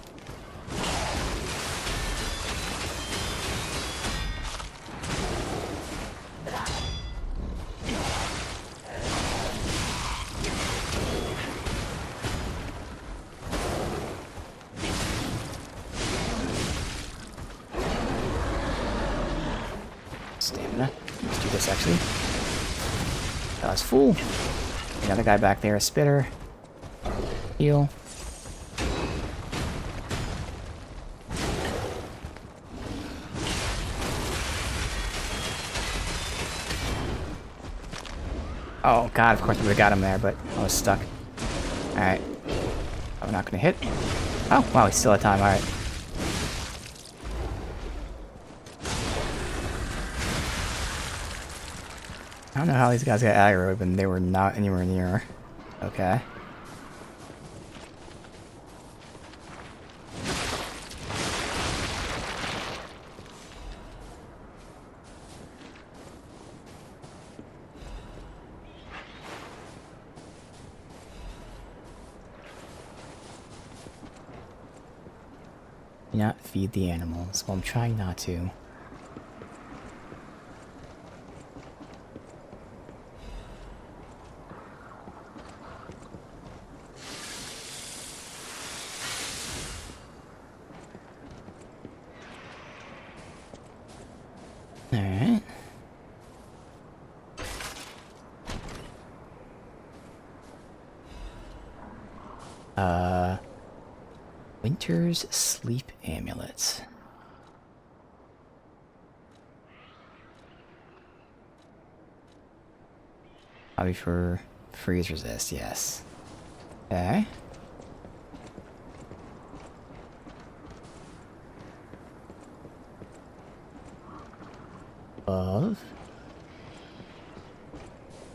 Stamina. Let's do this actually. That was full. Another guy back there, a spitter. Heal. Oh god, of course I would have got him there, but I was stuck. Alright. I'm not gonna hit. Oh, wow, he's still at time, alright. I don't know how these guys got aggroed when they were not anywhere near. Okay. Do not feed the animals. Well, I'm trying not to. Alright. Winter's Sleep Amulets. Probably for freeze resist, yes. Okay. Above.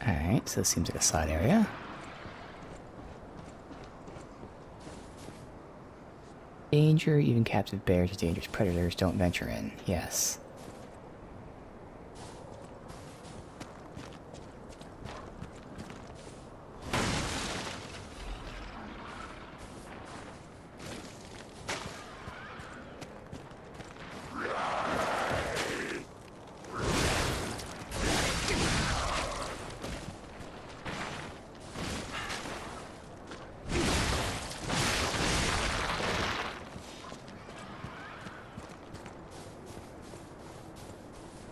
Alright, so this seems like a side area. Danger, even captive bears or dangerous predators don't venture in. Yes.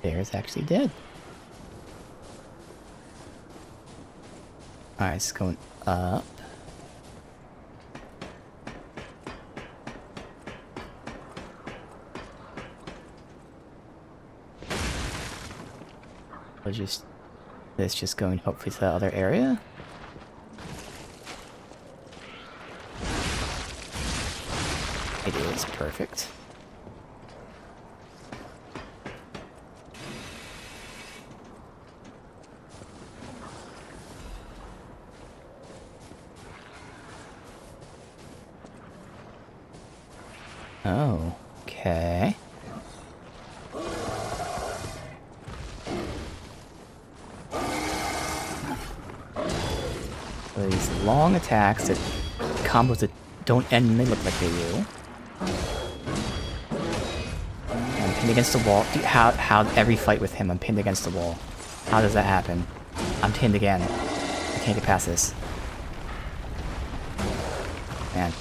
Bear's actually dead. Alright, it's going up. It's just going hopefully to the other area. It is perfect. Oh, okay. So these long attacks that combos that don't end mid look like they do. I'm pinned against the wall. Dude, how every fight with him I'm pinned against the wall. How does that happen? I'm pinned again. I can't get past this. Man.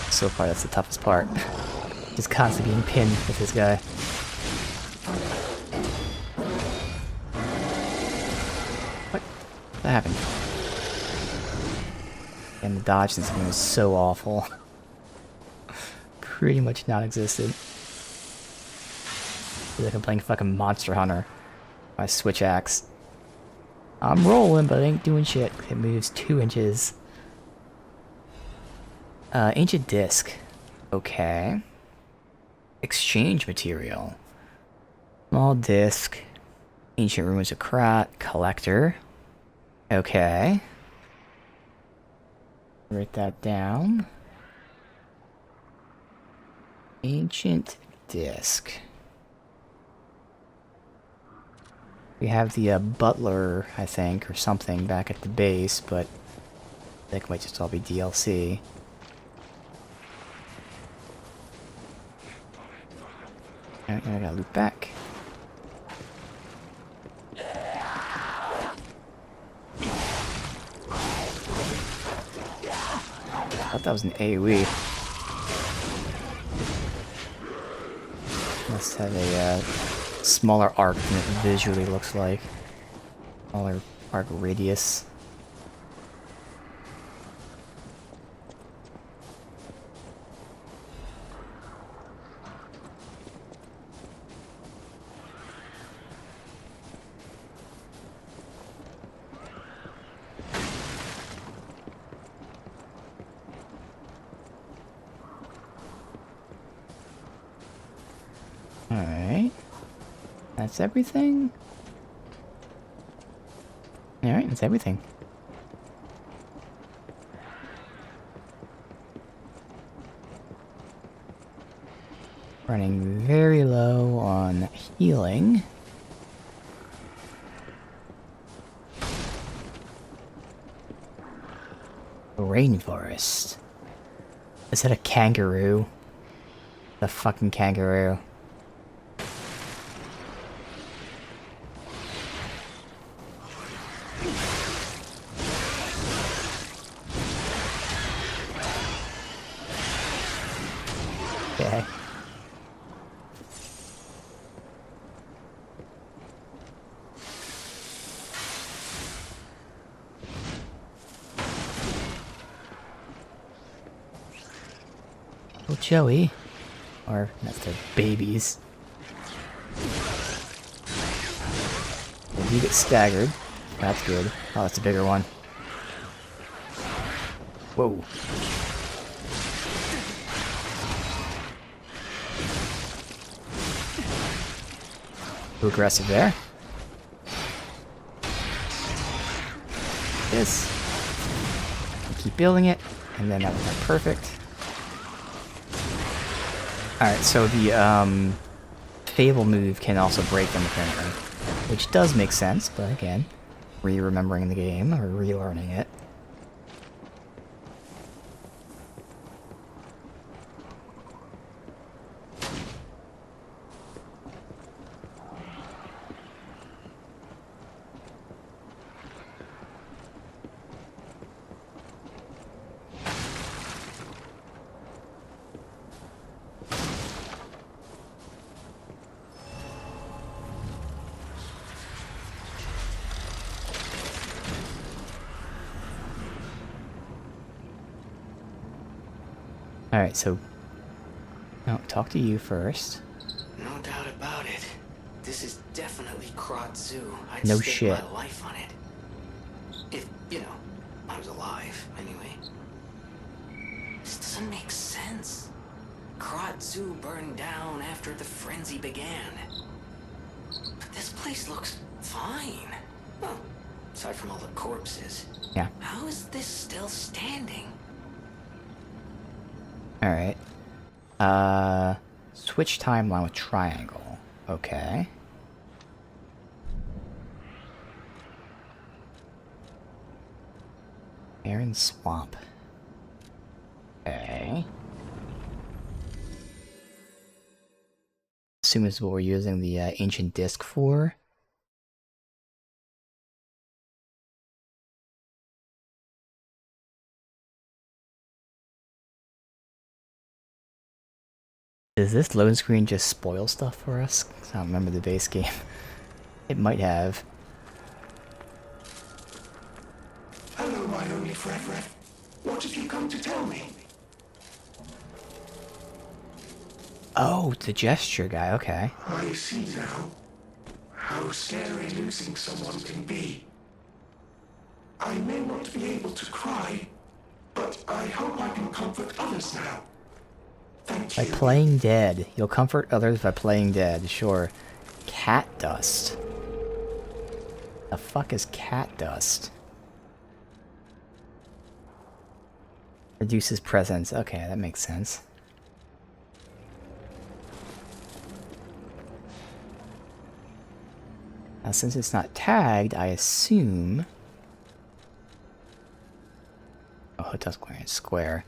So far, that's the toughest part. Just constantly being pinned with this guy. What happened? And the dodge in this game is so awful. Pretty much non-existent. Feel like I'm playing fucking Monster Hunter. My switch axe. I'm rolling, but it ain't doing shit. It moves 2 inches. Ancient disc. Okay. Exchange material. Small disc. Ancient ruins of Krat. Collector. Okay. Write that down. Ancient disc. We have the butler, I think, or something back at the base, but that might just all be DLC. Alright, I gotta loop back. I thought that was an AoE. Must have a smaller arc than it visually looks like. Smaller arc radius. Alright. That's everything? Alright, that's everything. Running very low on healing. Rainforest. Is that a kangaroo? The fucking kangaroo. Okay. Oh, Joey. Or, that's their babies. They do get staggered. That's good. Oh, that's a bigger one. Whoa. Too aggressive there. This. Keep building it, and then that was perfect. Alright, so the Fable move can also break them apparently. Which does make sense, but again, re-remembering the game, or relearning it. Alright, so... I'll talk to you first. No doubt about it. This is definitely Krat Zoo. I'd No stake shit. my life on it. If, you know, I was alive, anyway. This doesn't make sense. Krat Zoo burned down after the frenzy began. But this place looks fine. Well, aside from all the corpses. Yeah. How is this still standing? Alright. Switch timeline with triangle. Okay. Barren Swamp. Okay. Assume this is what we're using the ancient disc for. Does this load screen just spoil stuff for us? 'Cause I don't remember the base game. It might have. Hello, my only friend. What have you come to tell me? Oh, the gesture guy, okay. I see now how scary losing someone can be. I may not be able to cry, but I hope I can comfort others now. Thank By you. playing dead. You'll comfort others by playing dead, sure. Cat dust. The fuck is cat dust? Reduces presence. Okay, that makes sense. Now, since it's not tagged, I assume... Oh, it does square.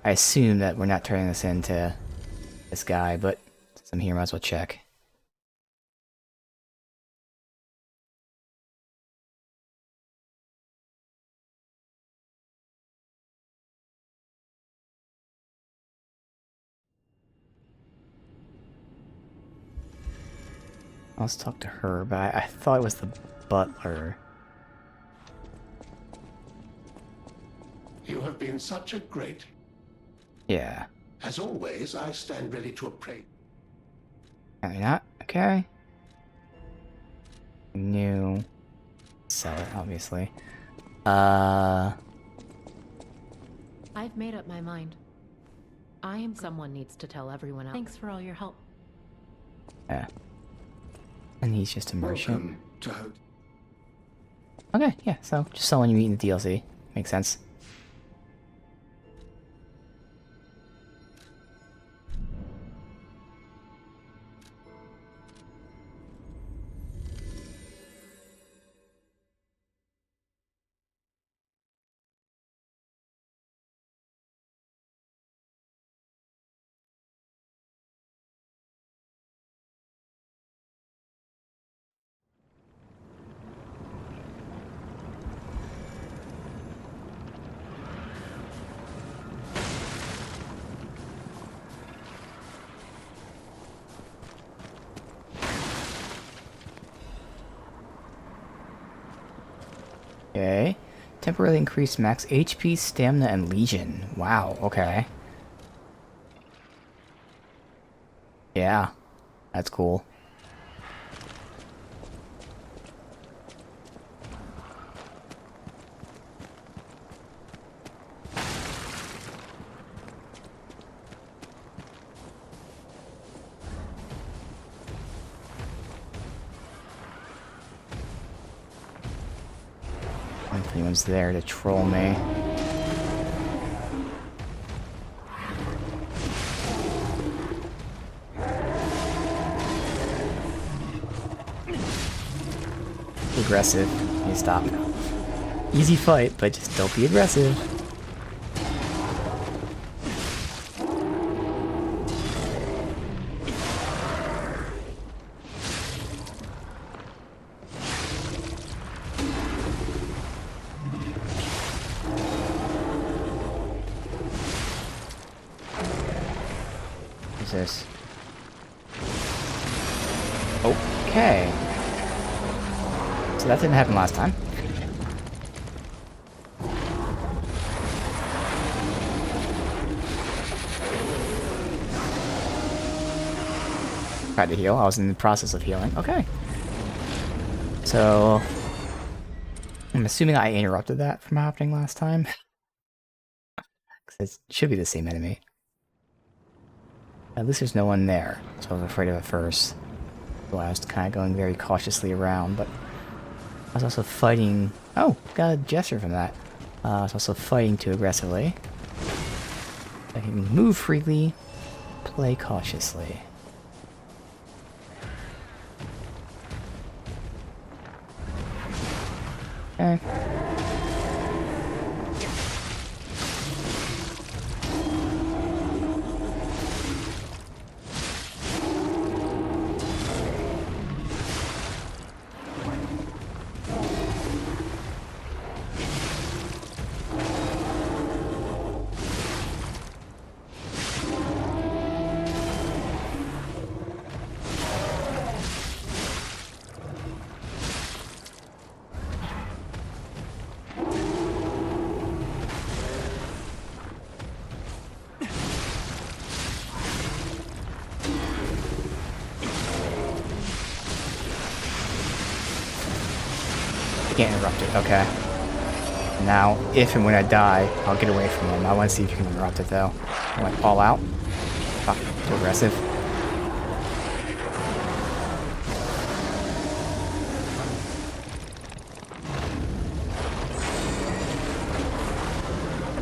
I assume that we're not turning this into this guy, but since I'm here, might as well check. Let's talk to her, but I thought it was the butler. You have been such a great... Yeah. As always, I stand ready to appraise. Apparently not. Okay. New. Sell it, obviously. I've made up my mind. I am someone needs to tell everyone else. Thanks for all your help. Yeah. And he's just a merchant. Welcome to Hope. Okay, yeah, so just someone you meet in the DLC. Makes sense. Okay. Temporarily increase max HP, stamina, and legion. Wow, okay. Yeah. That's cool. If anyone's there to troll me. Aggressive. You stop. Easy fight, but just don't be aggressive. What's this? Okay. So that didn't happen last time. Tried to heal. I was in the process of healing. Okay. So I'm assuming I interrupted that from happening last time. Because it should be the same enemy. At least there's no one there, so I was afraid of it first. So I was kind of going very cautiously around, but I was also fighting... Oh, got a gesture from that. I was also fighting too aggressively. I can move freely, play cautiously. Okay. Can't interrupt it, okay. Now, if and when I die, I'll get away from him. I want to see if you can interrupt it, though. I went all out. Fuck, too aggressive.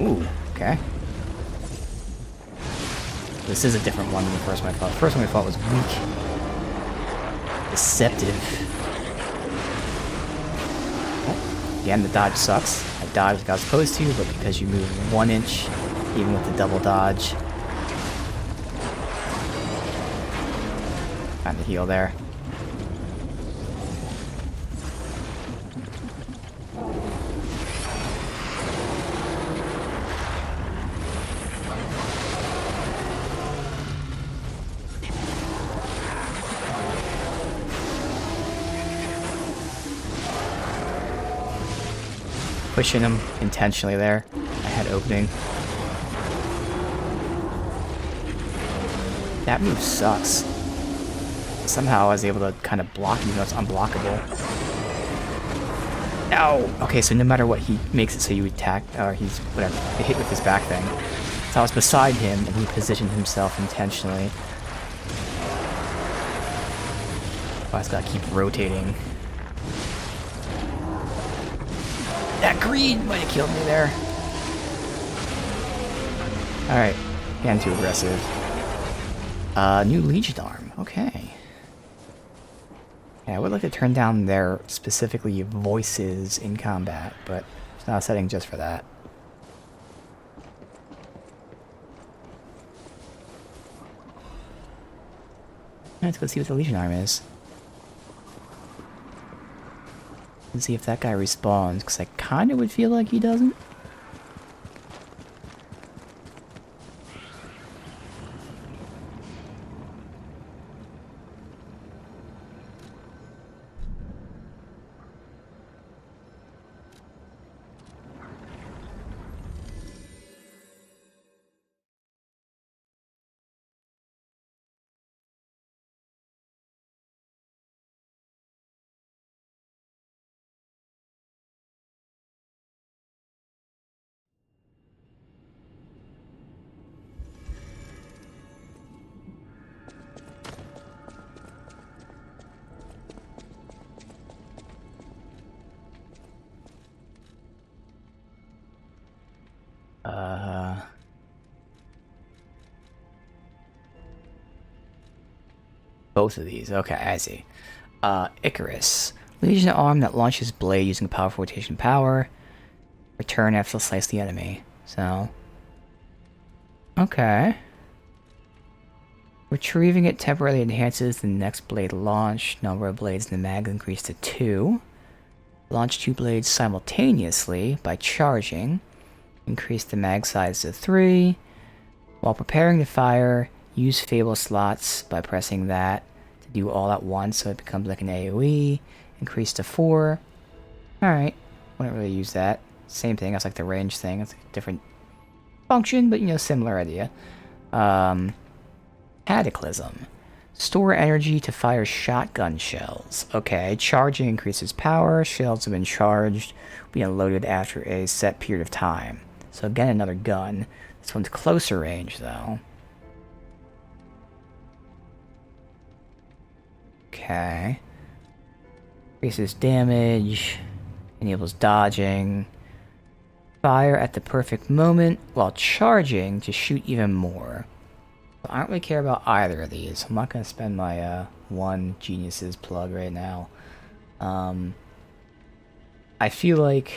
Ooh, okay. This is a different one than the first one I fought. The first one I fought was weak. Deceptive. Oh, again, the dodge sucks. I dodged like I was supposed to, but because you move 1 inch, even with the double dodge. Time to heal there. Pushing him intentionally there. I had opening. That move sucks. Somehow I was able to kind of block even though it's unblockable. Ow! Okay, so no matter what, he makes it so you attack, or he's, whatever, hit with his back thing. So I was beside him, and he positioned himself intentionally. I just gotta keep rotating. That greed might have killed me there. Alright, again, too aggressive. New Legion arm, okay. Yeah, I would like to turn down their specifically voices in combat, but it's not a setting just for that. Let's go see what the Legion arm is. Let's see if that guy respawns, because I kind of would feel like he doesn't. Both of these. Okay, I see. Icarus. Legion arm that launches blade using powerful rotation power. Return after slice the enemy. So. Okay. Retrieving it temporarily enhances the next blade launch. Number of blades in the mag increased to 2. Launch 2 blades simultaneously by charging. Increase the mag size to 3. While preparing to fire, use Fable slots by pressing that to do all at once so it becomes like an AoE. Increase to 4. Alright. Wouldn't really use that. Same thing, that's like the range thing. It's a different function, but you know, similar idea. Cataclysm. Store energy to fire shotgun shells. Okay, charging increases power. Shells have been charged, be unloaded after a set period of time. So again, another gun. This one's closer range, though. Okay. Increases damage. Enables dodging. Fire at the perfect moment while charging to shoot even more. I don't really care about either of these. I'm not going to spend my one Geniuses plug right now. I feel like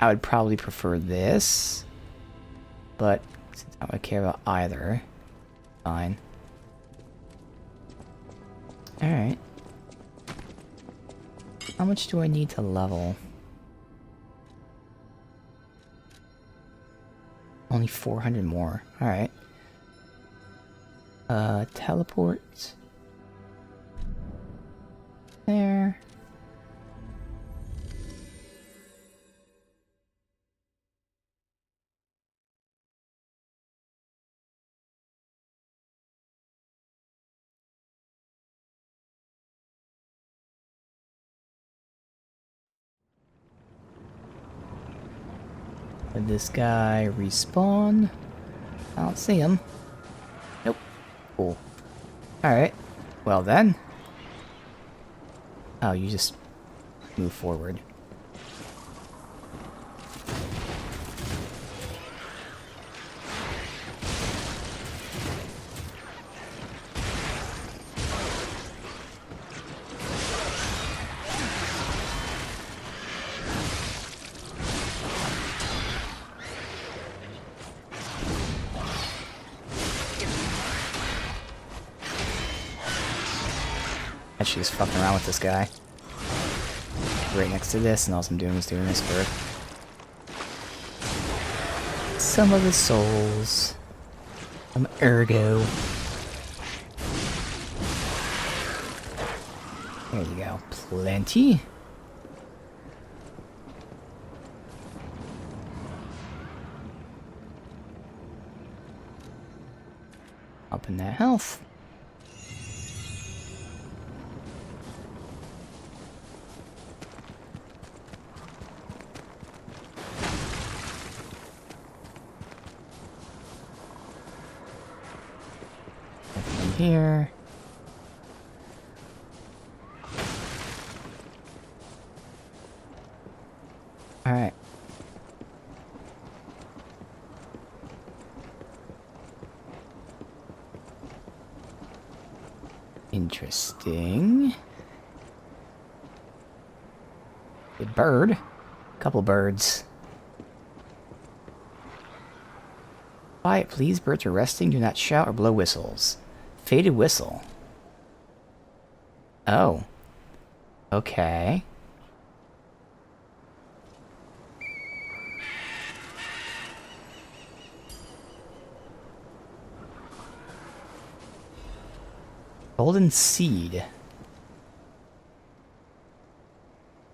I would probably prefer this, but since I don't really care about either, fine. Alright. How much do I need to level? Only 400 more. Alright. Teleport. There. Did this guy respawn? I don't see him. Nope. Cool. Alright. Well then. Oh, you just move forward. Actually, just fucking around with this guy. Right next to this, and all I'm doing is doing this for some of the souls. Some ergo. There you go. Plenty. Up in that health. Here. Alright. Interesting. A bird. Couple birds. Quiet, please. Birds are resting. Do not shout or blow whistles. Faded whistle. Oh. Okay. Golden seed.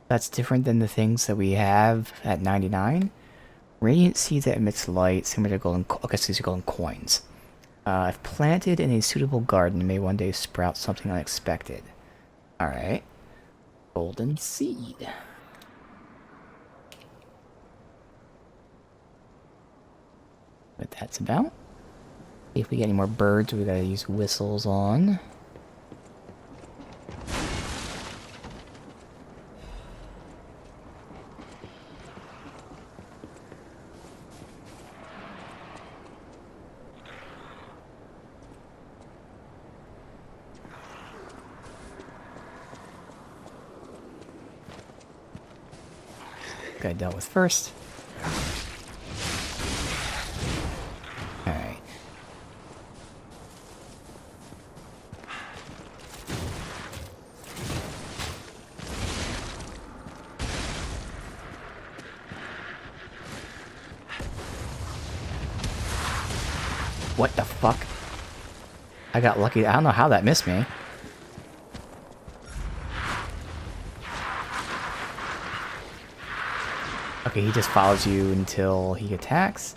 That's different than the things that we have at 99. Radiant seed that emits light, similar to golden. Okay, so these are golden coins. If planted in a suitable garden, may one day sprout something unexpected. Alright. Golden seed. What that's about. See if we get any more birds, we gotta use whistles on. Guy dealt with first. Alright. What the fuck? I got lucky. I don't know how that missed me. Okay, he just follows you until he attacks.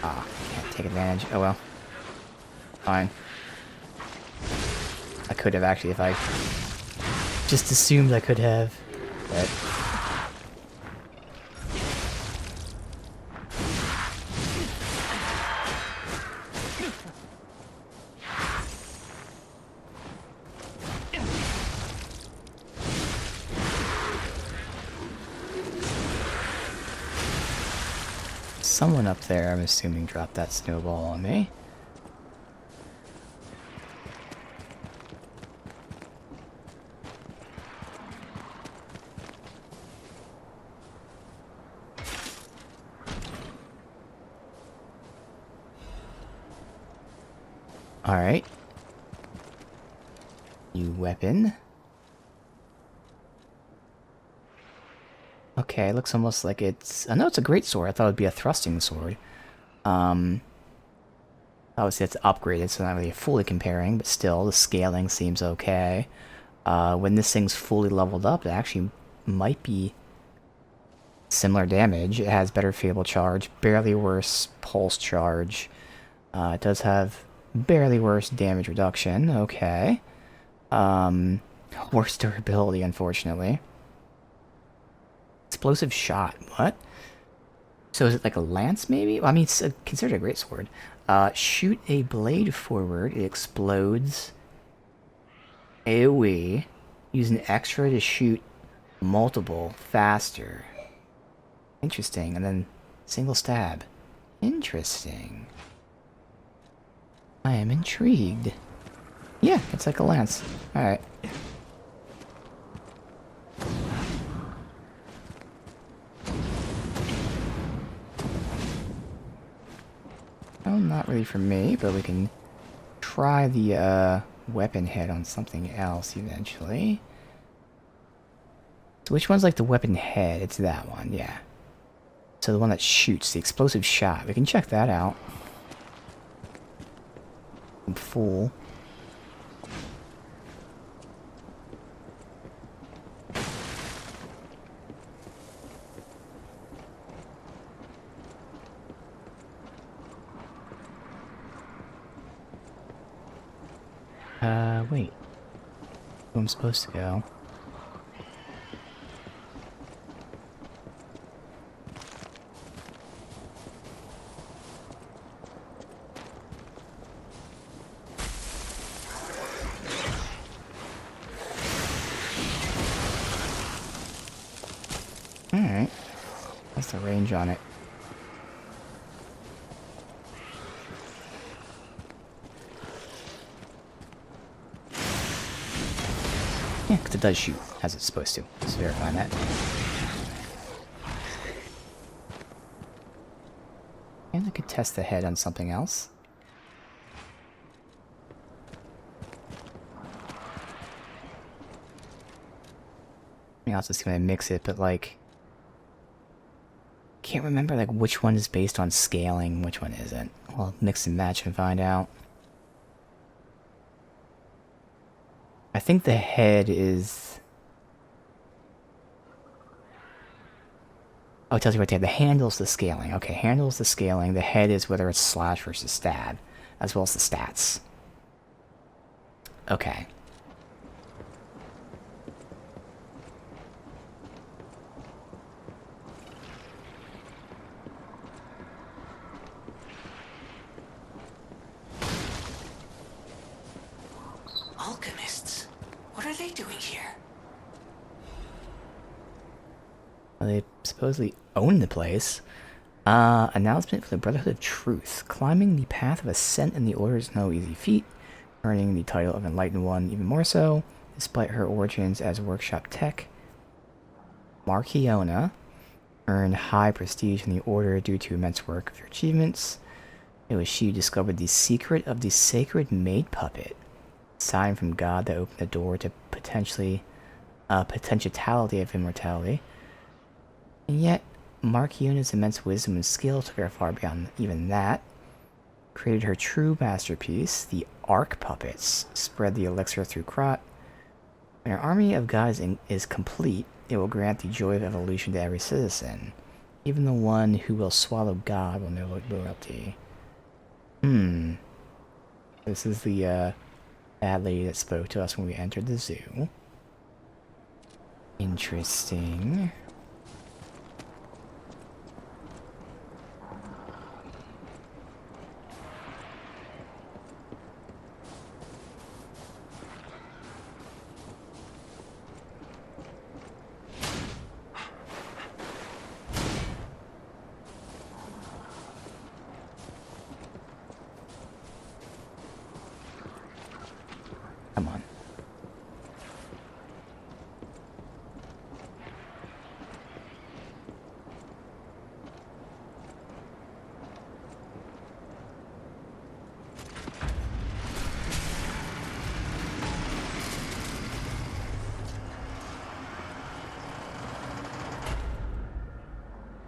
Ah, can't take advantage. Oh well. Fine. I could have actually if I just assumed I could have. But someone up there, I'm assuming, dropped that snowball on me. Alright. New weapon. Okay, it looks almost like it's... I know it's a great sword. I thought it would be a thrusting sword. Obviously it's upgraded, so not really fully comparing, but still, the scaling seems okay. When this thing's fully leveled up, it actually might be similar damage. It has better fatal charge, barely worse pulse charge. It does have barely worse damage reduction. Okay. Worse durability, unfortunately. It's Explosive shot. What? So is it like a lance, maybe? Well, I mean, it's considered a great sword. Shoot a blade forward. It explodes. AoE. Use an extra to shoot multiple faster. Interesting. And then single stab. Interesting. I am intrigued. Yeah, it's like a lance. Alright. Oh, not really for me, but we can try the weapon head on something else eventually. So which one's like the weapon head? It's that one, yeah. So the one that shoots, the explosive shot. We can check that out. I'm full. Wait. Where I'm supposed to go? Alright. That's the range on it. Yeah, because it does shoot as it's supposed to. Let's verify that. And I could test the head on something else. I mean, I was just gonna mix it, but like... Can't remember like which one is based on scaling, which one isn't. Well, mix and match and find out. I think the head is... Oh, it tells you right there. The handle's the scaling. Okay, handle's the scaling. The head is whether it's slash versus stab, as well as the stats. Okay. Alchemists? What are they doing here? Well, they supposedly own the place. Announcement for the Brotherhood of Truth. Climbing the path of ascent in the Order is no easy feat. Earning the title of Enlightened One even more so, despite her origins as workshop tech. Marchiona earned high prestige in the Order due to immense work of her achievements. It was she who discovered the secret of the sacred maid puppet, a sign from God that opened the door to potentiality of immortality. And yet, Marchiona's immense wisdom and skill took her far beyond even that. Created her true masterpiece, the Arc Puppets, spread the elixir through Krot. When her army of gods is complete, it will grant the joy of evolution to every citizen. Even the one who will swallow God will know loyalty. This is the bad lady that spoke to us when we entered the zoo. Interesting. Come on.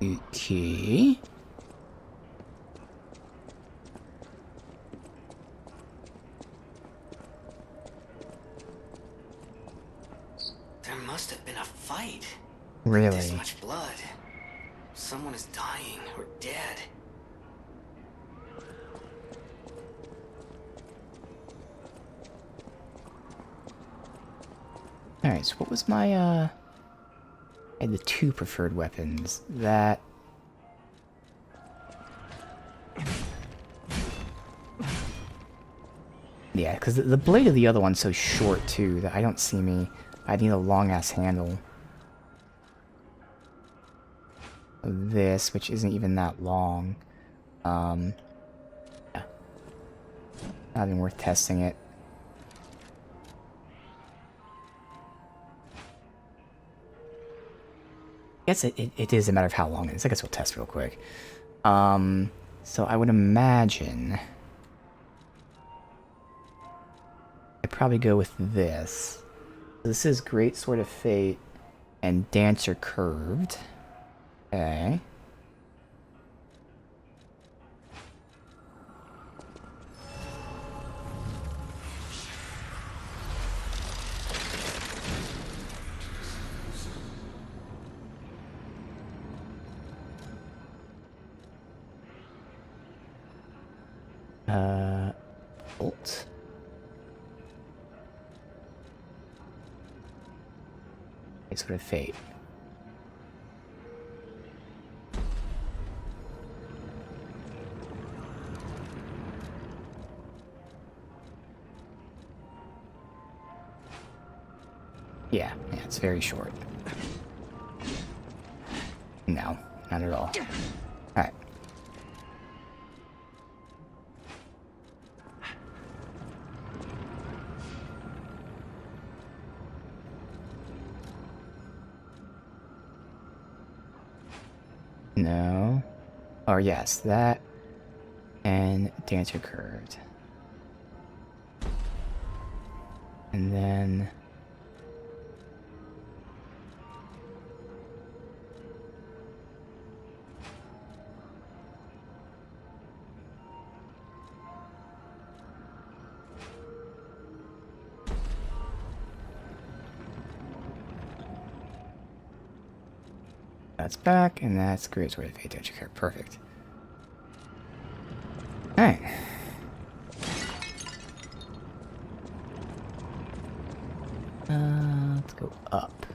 Okay. There must have been a fight. Really? This much blood. Someone is dying or dead. Alright, so what was my, I had the two preferred weapons. That... Yeah, because the blade of the other one's so short, too, that I don't see me. I need a long-ass handle. Of this, which isn't even that long. Yeah. Not even worth testing it. I guess it is a matter of how long it is. I guess we'll test real quick. So I would imagine... I'd probably go with this. This is Great Sword of Fate and Dancer Curved. Okay. Bolt. Great Sword of Fate. Yeah, it's very short. No, not at all. Alright. No. Oh, yes, that. And Dancer Curved. And then... That's back, and that's Great Sword of Fate, Dancer Curved. Perfect. Alright. Let's go up.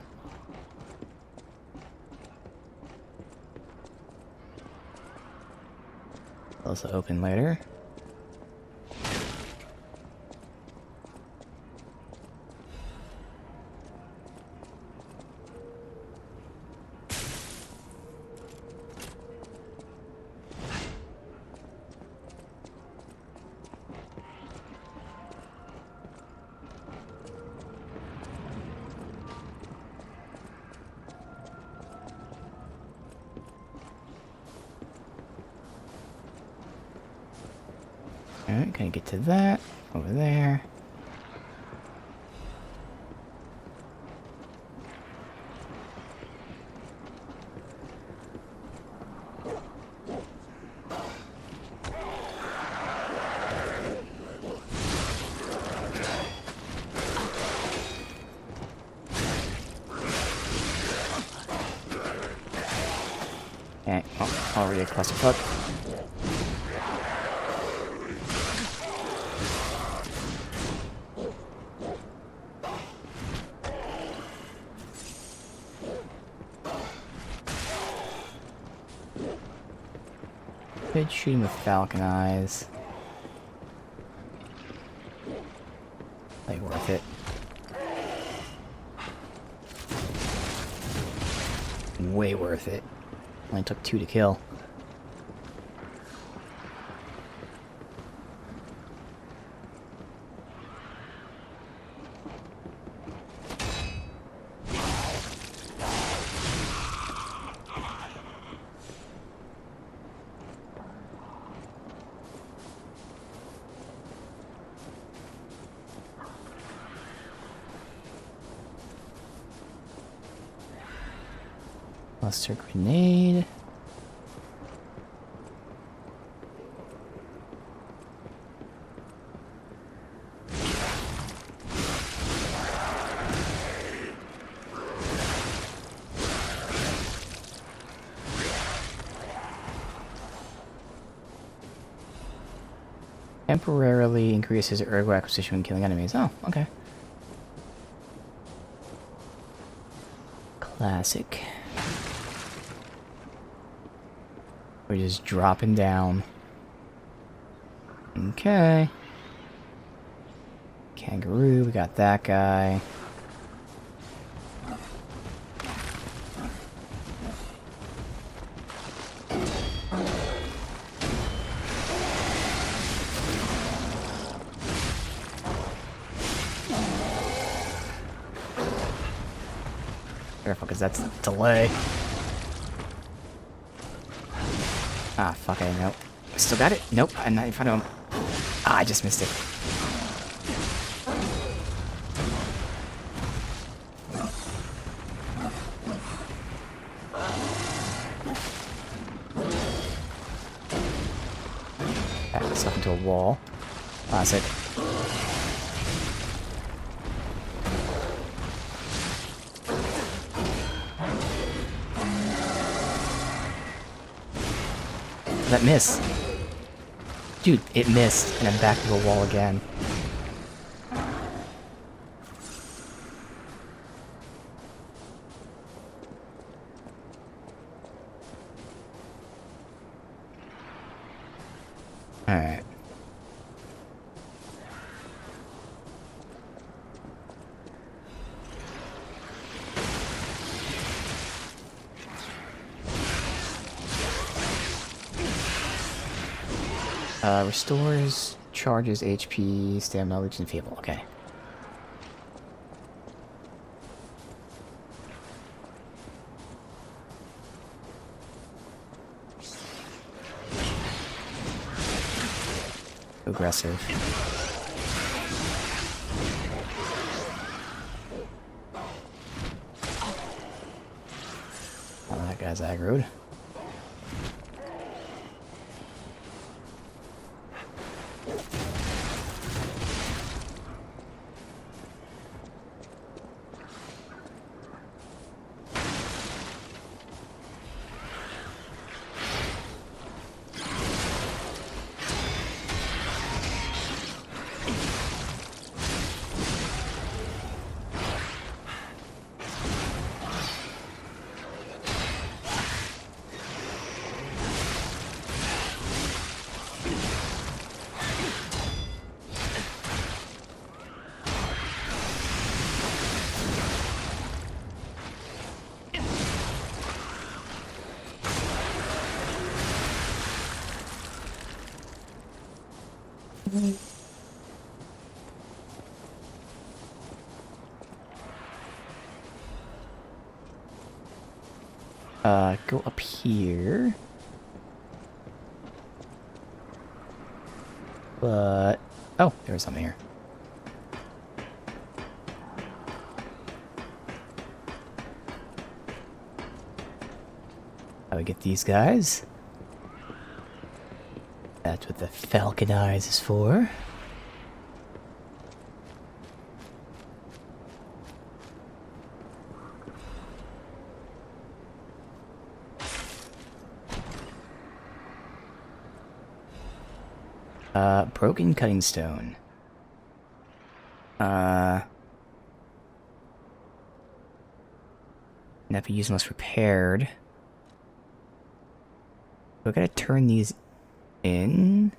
Also open later. Alright, gonna get to that. Over there. Okay, oh, already a clusterfuck. Could shoot him with Falcon Eyes. Like worth it. Way worth it. Only took 2 to kill. Cluster grenade. Temporarily increases ergo acquisition when killing enemies. Oh, okay. Classic. We're just dropping down. Okay. Kangaroo, we got that guy. Careful, because that's delay. Ah, fuck, I know. Still got it? Nope, I'm not in front of him. Ah, I just missed it. Back myself into a wall. Classic. That miss. Dude, it missed, and I'm back to the wall again. Alright. Restores, charges HP, stamina, leech, and feeble. Okay. Aggressive. Oh, that guy's aggroed. Go up here. But... oh, there's something here. How do we get these guys? That's what the Falcon Eyes is for. Broken cutting stone. Never use unless repaired. So I gotta turn these in.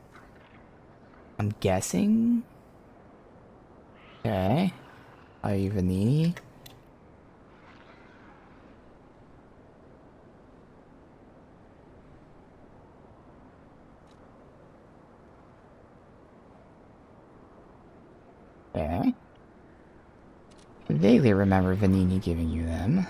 I'm guessing. Okay. Vanini. Okay. I vaguely remember Vanini giving you them.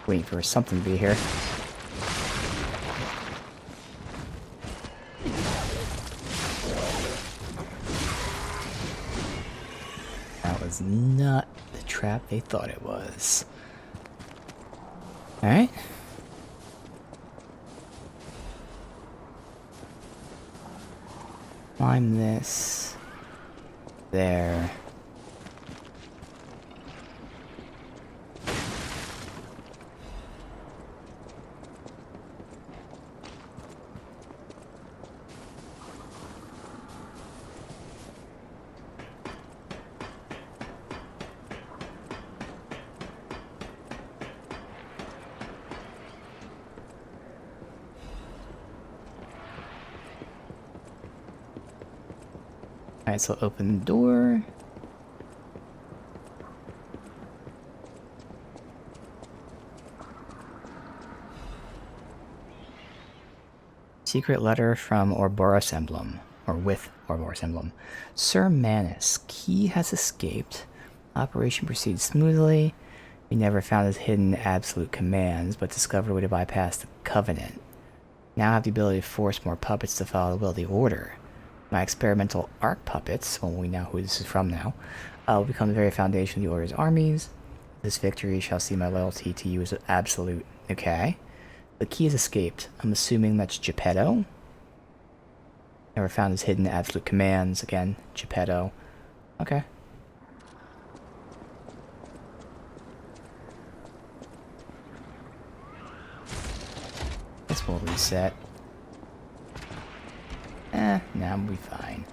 Waiting for something to be here. That was not the trap they thought it was. Alright. Climb this. There. Alright, so open the door. Secret letter from Ouroboros Emblem. Or with Ouroboros Emblem. Sir Manus, Key has escaped. Operation proceeds smoothly. We never found his hidden absolute commands, but discovered a way to bypass the Covenant. Now I have the ability to force more puppets to follow the will of the Order. My experimental arc puppets, well, we know who this is from now, will become the very foundation of the Order's armies. This victory shall see my loyalty to you as absolute. Okay. The Key has escaped. I'm assuming that's Geppetto. Never found his hidden absolute commands. Again, Geppetto. Okay. Guess we'll reset. Nah, we'll be fine.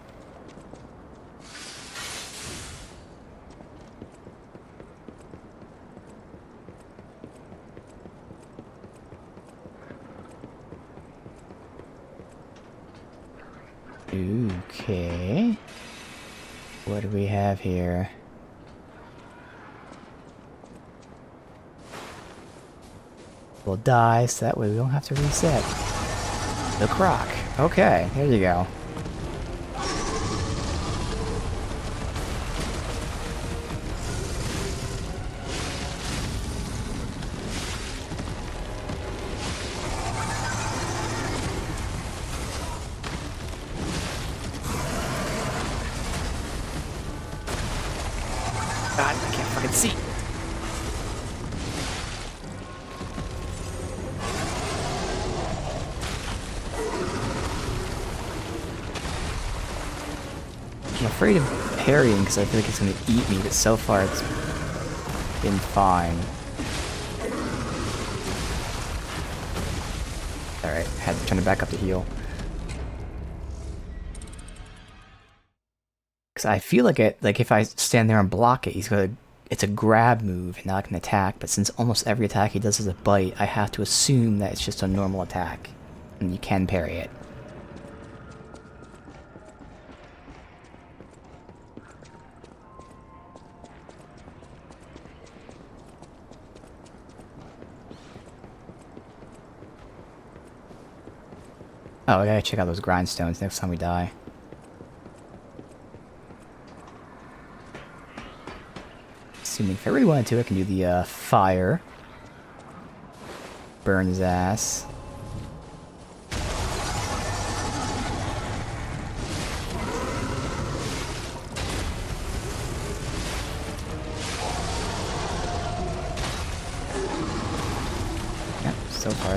Okay. What do we have here? We'll die, so that way we don't have to reset. The croc. Okay, there you go. God, I can't fucking see. I'm afraid of parrying because I feel like it's going to eat me, but so far it's been fine. Alright, had to turn it back up to heal. Because I feel like if I stand there and block it, it's a grab move and not an attack, but since almost every attack he does is a bite, I have to assume that it's just a normal attack. And you can parry it. Oh, I gotta check out those grindstones next time we die. Assuming if I really wanted to, I can do the fire. Burn his ass. Yep, so far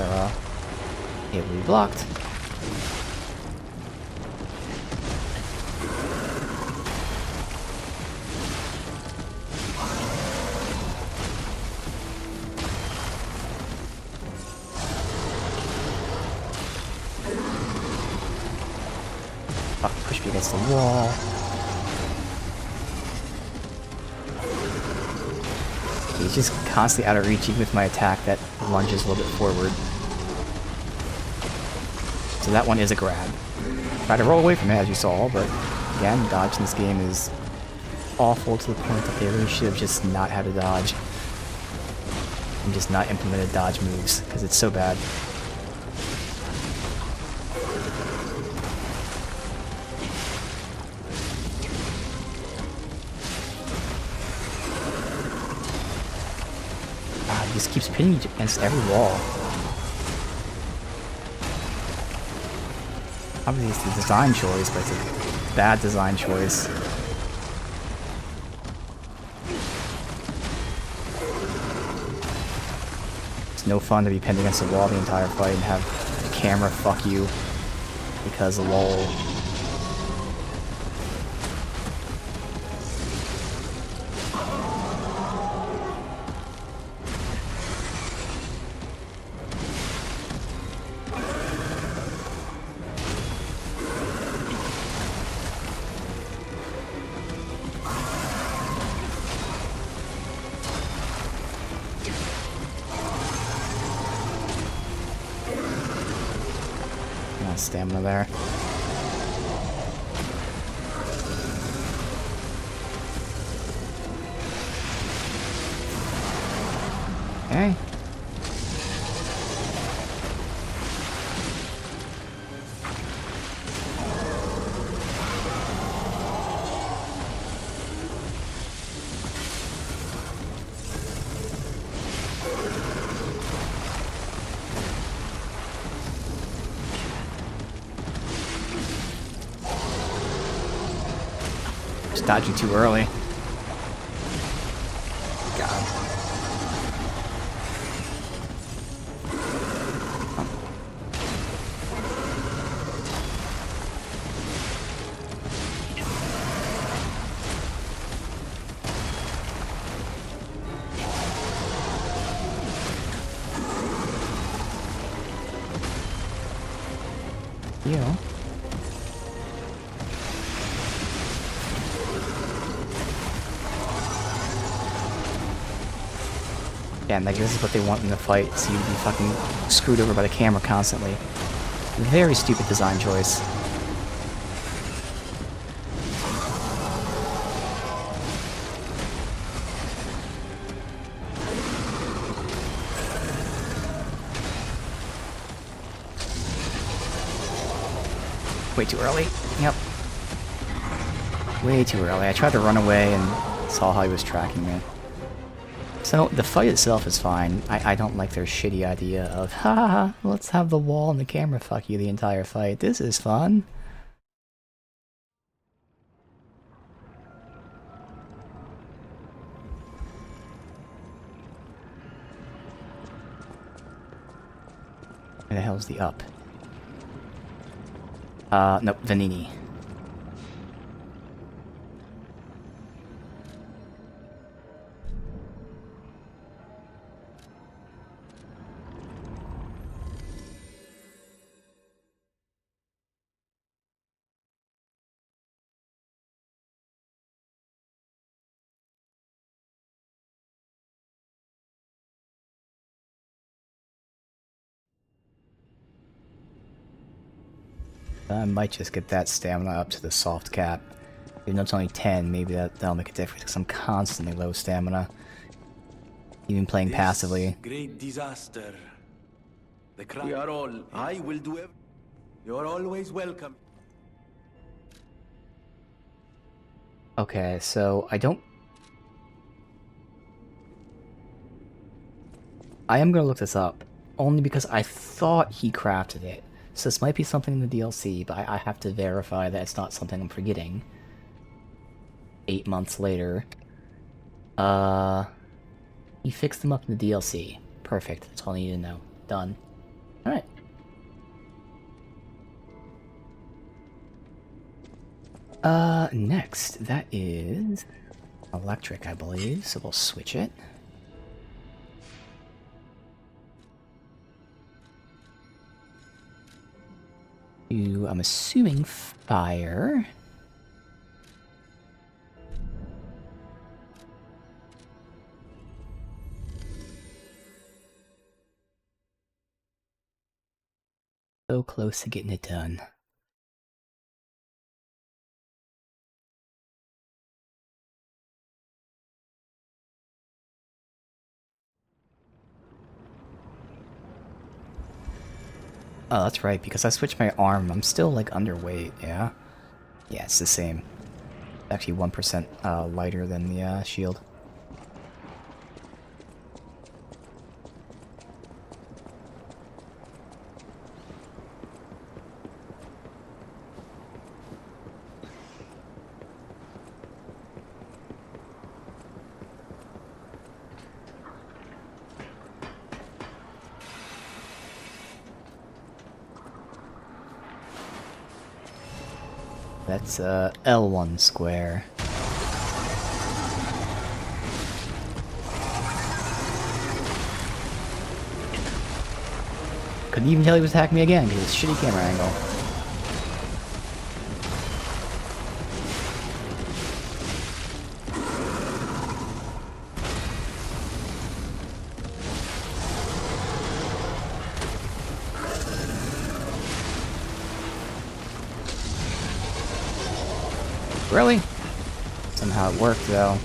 it will be blocked. Push me against the wall. He's just constantly out of reach even with my attack that lunges a little bit forward. So that one is a grab. Try to roll away from it as you saw, but again, dodge in this game is awful to the point that they really should have just not had a dodge. And just not implemented dodge moves, because it's so bad. He just keeps pinning you against every wall. Obviously it's a design choice, but it's a bad design choice. Just no fun to be pinned against the wall the entire fight and have the camera fuck you because lol. Stamina there. Okay. Just dodging too early. God. You. Yeah, and like this is what they want in the fight, so you'd be fucking screwed over by the camera constantly. Very stupid design choice. Way too early. Yep. Way too early. I tried to run away and saw how he was tracking me. So, the fight itself is fine. I don't like their shitty idea of, ha, let's have the wall and the camera fuck you the entire fight. This is fun. Where the hell's the up? Nope, Vanini. I might just get that stamina up to the soft cap. Even though it's only 10, maybe that'll make a difference because I'm constantly low stamina. Even playing passively. Great disaster. We are all. I will do everything. You are always welcome. Okay, so I don't... I am gonna look this up, only because I thought he crafted it. So this might be something in the DLC, but I have to verify that it's not something I'm forgetting. 8 months later. He fixed them up in the DLC. Perfect, that's all I need to know. Done. Alright. Next, that is electric, I believe, so we'll switch it. To, I'm assuming, fire. So close to getting it done. Oh, that's right, because I switched my arm, I'm still, like, underweight, yeah? Yeah, it's the same. Actually 1% lighter than the shield. That's L1 square. Couldn't even tell he was attacking me again because of his shitty camera angle. Really? Somehow it worked though.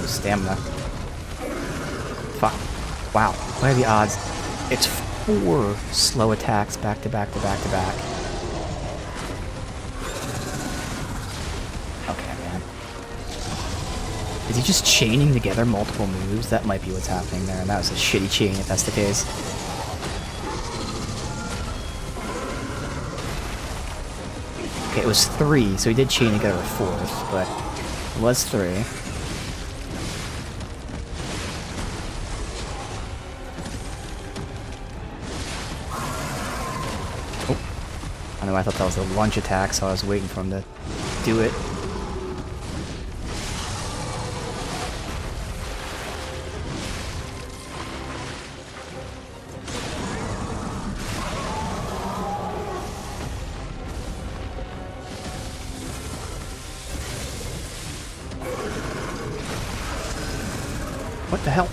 Stamina. Fuck. Wow. What are the odds? It's 4 slow attacks back to back to back to back. Okay, man. Is he just chaining together multiple moves? That might be what's happening there, and that was a shitty chain if that's the case. Okay, it was 3, so he did chain together a 4th, but it was 3. I know, I thought that was a lunge attack, so I was waiting for him to do it. What the hell?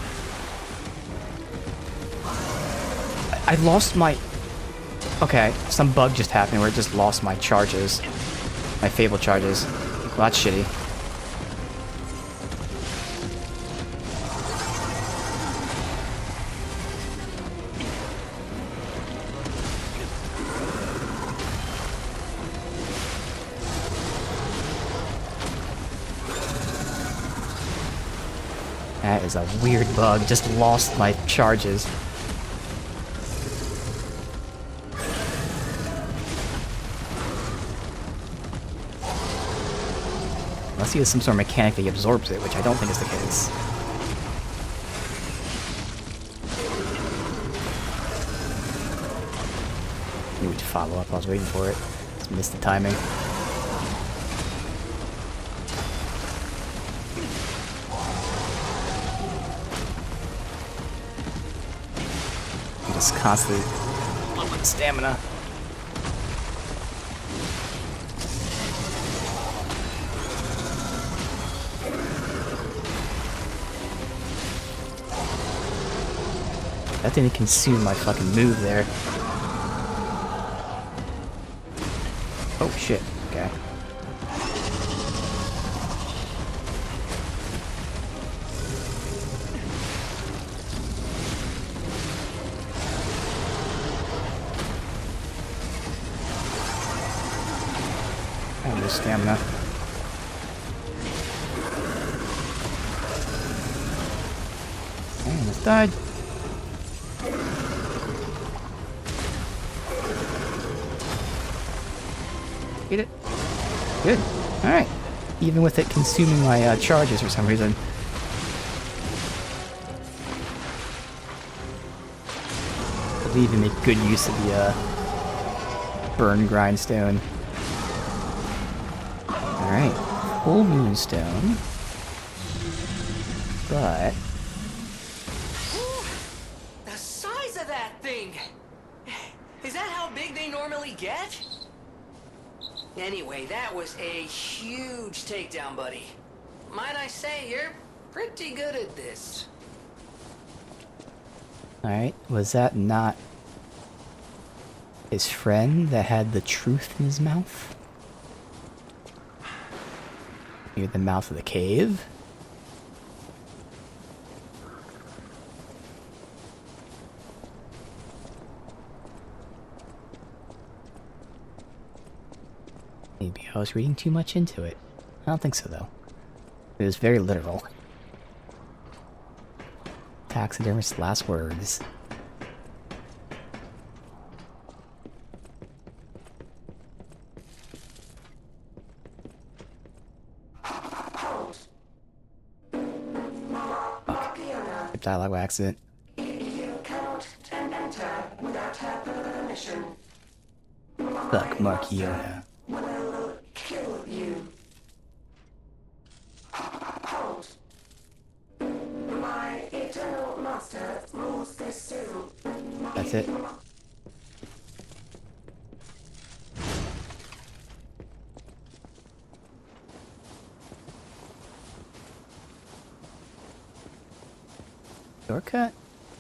I lost my... Okay, some bug just happened where it just lost my charges. My Fable charges. Well, that's shitty. That is a weird bug. Just lost my charges. Unless he has some sort of mechanic that he absorbs it, which I don't think is the case. Need to follow up. I was waiting for it. Just missed the timing. I'm just constantly blowing stamina. That didn't consume my fucking move there. Oh shit, okay. I have no stamina. And it's died. Get it? Good. Alright. Even with it consuming my charges for some reason. I believe you make good use of the burn grindstone. Alright. Full moonstone. But... The size of that thing! Is that how big they normally get? Anyway, that was a huge takedown, buddy. Might I say, you're pretty good at this. Alright, was that not his friend that had the truth in his mouth? Near the mouth of the cave? Maybe I was reading too much into it. I don't think so, though. It was very literal. Taxidermist's last words. skip dialogue by accident. You cannot enter without her permission. Fuck Markiona. Will kill you. Hold. My eternal master rules this zoo. That's it. Shortcut?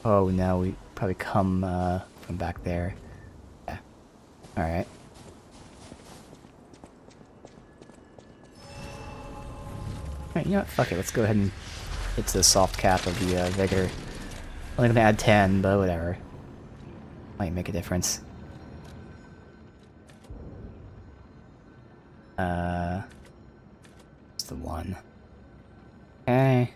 Oh, now we probably come from back there. Yeah. Alright. Alright, you know what? Fuck it. Let's go ahead and get to the soft cap of the Vigor. Only gonna add 10, but whatever. Might make a difference. It's the one. Okay.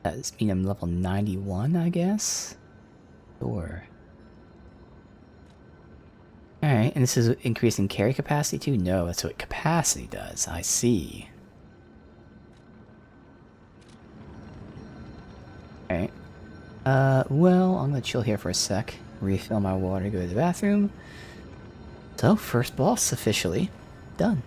That does mean I'm level 91, I guess? Sure. Alright, and this is increasing carry capacity too? No, that's what capacity does. I see. Alright. Well, I'm gonna chill here for a sec. Refill my water, go to the bathroom. So, first boss officially done.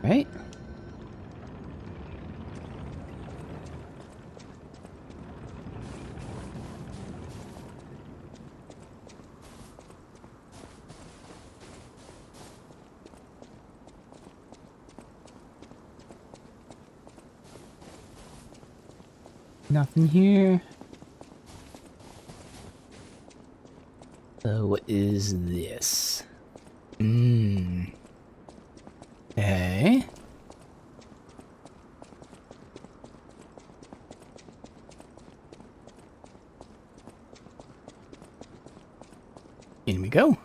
Right? Nothing here. So what is this? Okay. In we go.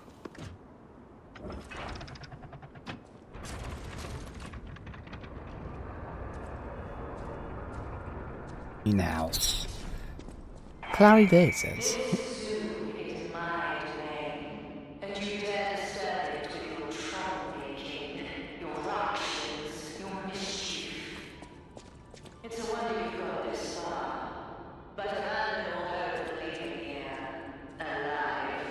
Now. Cloudy day, it says. This zoo is my domain, and you dare disturb it with your troublemaking, your ructions, your mischief. It's a wonder you've got this far, but abandon all hope of leaving here alive.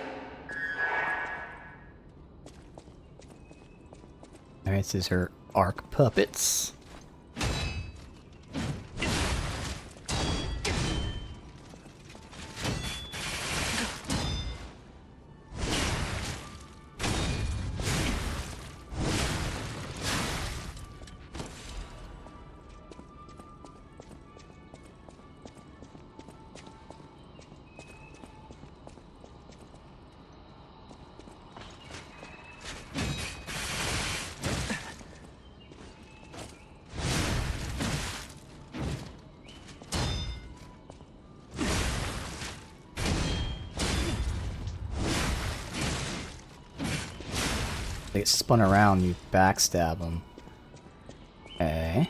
Alright, this is her arc puppets. They get spun around, you backstab them. Okay.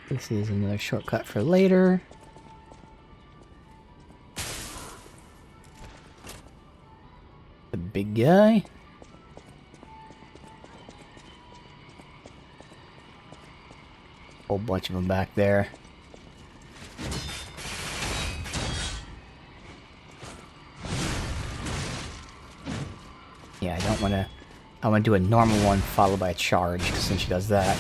This is another shortcut for later. The big guy. Whole bunch of them back there. Yeah, I don't want to... I want to do a normal one followed by a charge, because then she does that.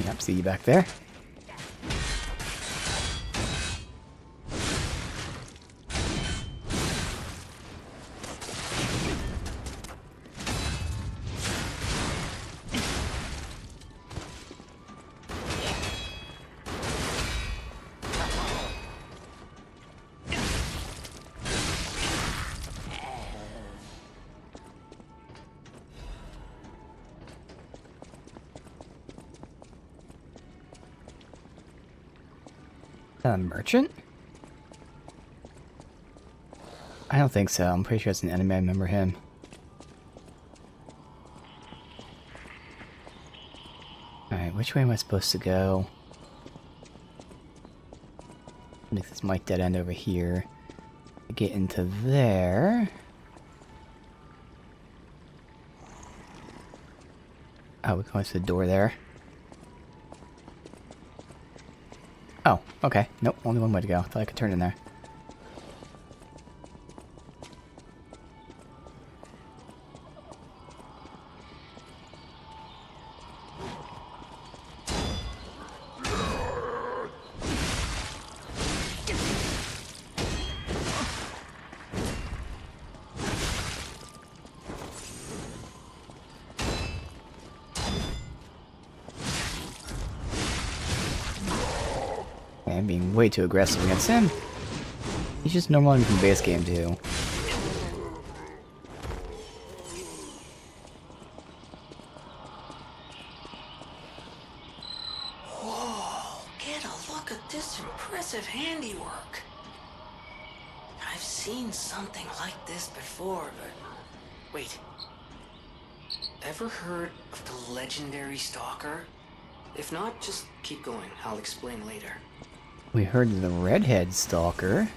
Yep, see you back there. Merchant? I don't think so. I'm pretty sure it's an enemy. I remember him. Alright, which way am I supposed to go? I think this might dead end over here. Get into there. Oh, we go into the door there. Oh, okay. Nope, only one way to go. Thought I could turn in there. I'm being way too aggressive against him. He's just normal in the base game too. Whoa, get a look at this impressive handiwork. I've seen something like this before, but... Wait. Ever heard of the legendary stalker? If not, just keep going. I'll explain later. We heard the redhead stalker.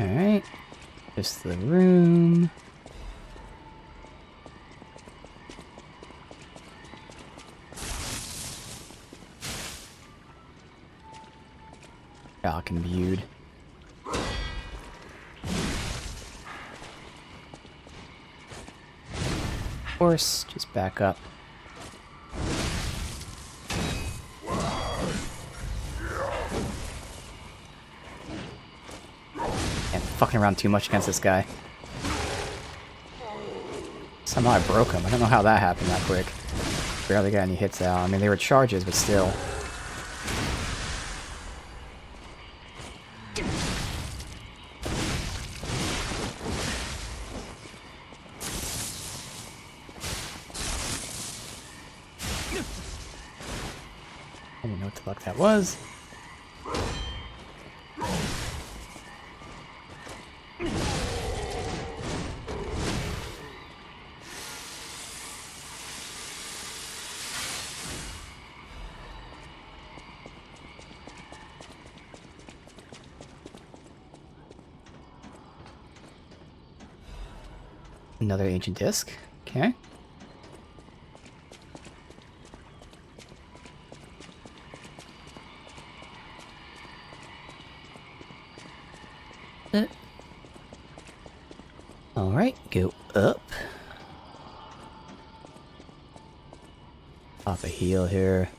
Alright. Just the room. Dock and viewed. Of course, just back up. And fucking around too much against this guy. Somehow I broke him. I don't know how that happened that quick. Barely got any hits out. I mean, they were charges, but still. I didn't know what the fuck that was. Another ancient disc. Okay. Alright, go up. Pop a heal here.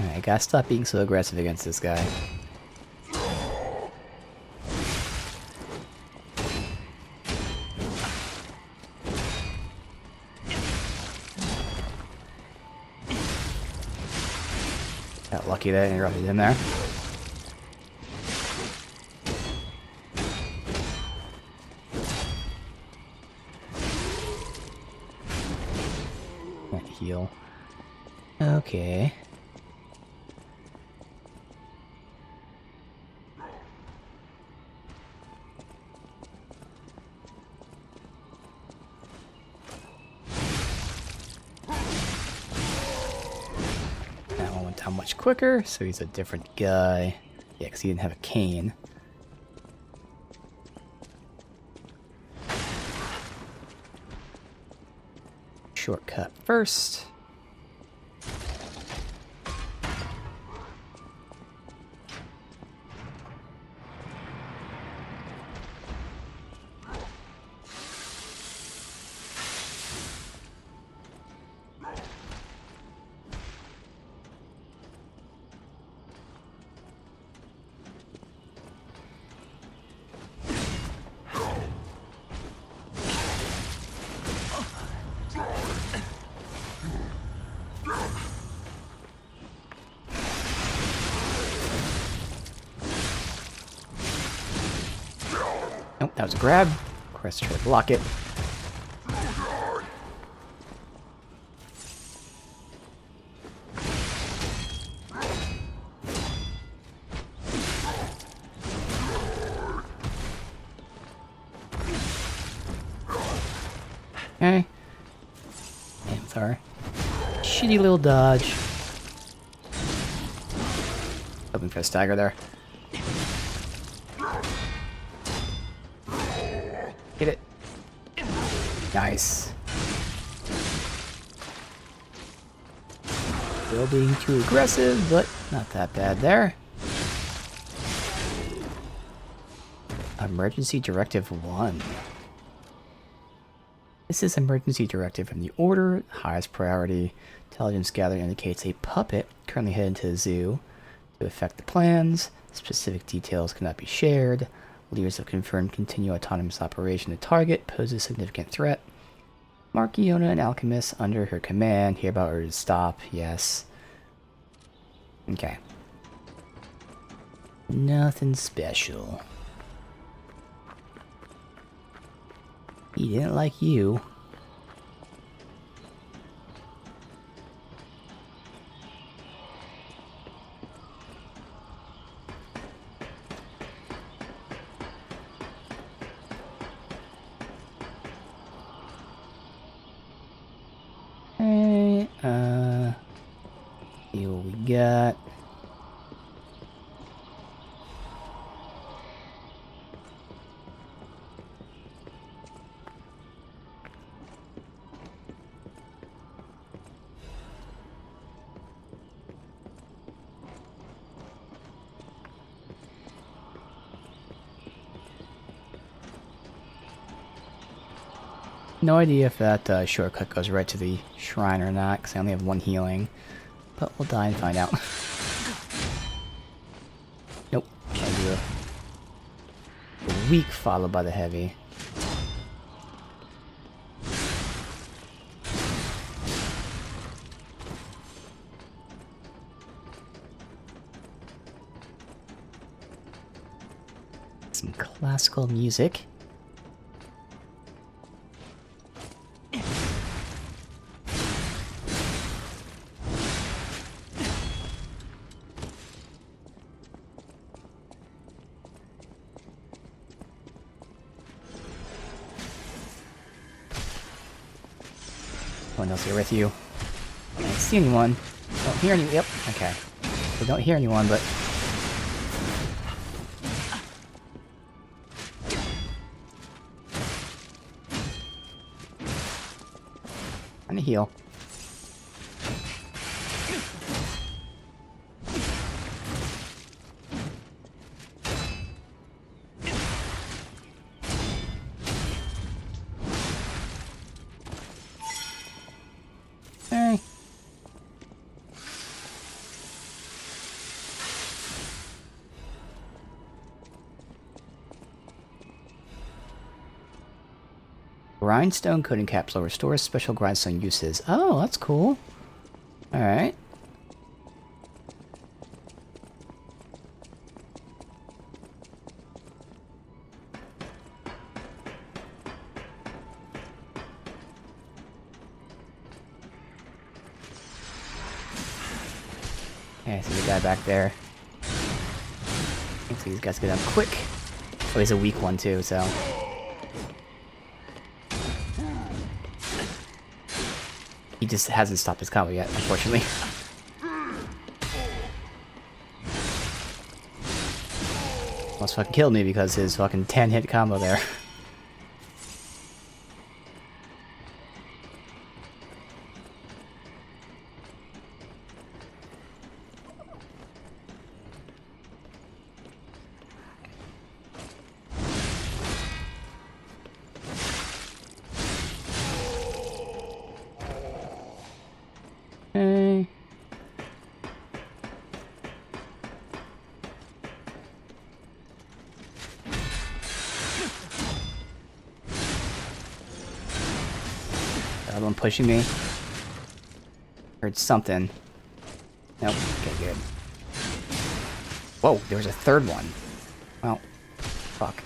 Alright, gotta stop being so aggressive against this guy. Got lucky that I interrupted him there. Can't heal. Okay. That one went down much quicker, so he's a different guy. Yeah, because he didn't have a cane. Shortcut first. Nope, that was a grab. Of course, try to block it. Okay. And with our shitty little dodge. Hoping for a stagger there. Get it. Nice. Still being too aggressive, but not that bad there. Emergency Directive 1. This is Emergency Directive from the Order. Highest priority. Intelligence gathering indicates a puppet currently headed to the zoo. to affect the plans. Specific details cannot be shared. Leaders have confirmed continue autonomous operation to target. Poses a significant threat. Markiona and Alchemist under her command. Hereby ordered to stop. Yes. Okay. Nothing special. He didn't like you. Hey, see what we got. No idea if that shortcut goes right to the shrine or not, because I only have one healing. But we'll die and find out. Nope. I'll do a weak followed by the heavy. Some classical music. No one else here with you. I don't see anyone. Don't hear any. Yep. Okay. We don't hear anyone, but I'm gonna heal. Hey. Grindstone coating capsule restores special grindstone uses. Oh, that's cool. Alright. Okay, I see the guy back there. Hopefully these guys get done quick. Oh, he's a weak one too, so. He just hasn't stopped his combo yet, unfortunately. Almost fucking killed me because his fucking 10-hit combo there. Hey. Another one pushing me. Heard something. Nope. Okay, good. Whoa, there was a third one. Well, fuck.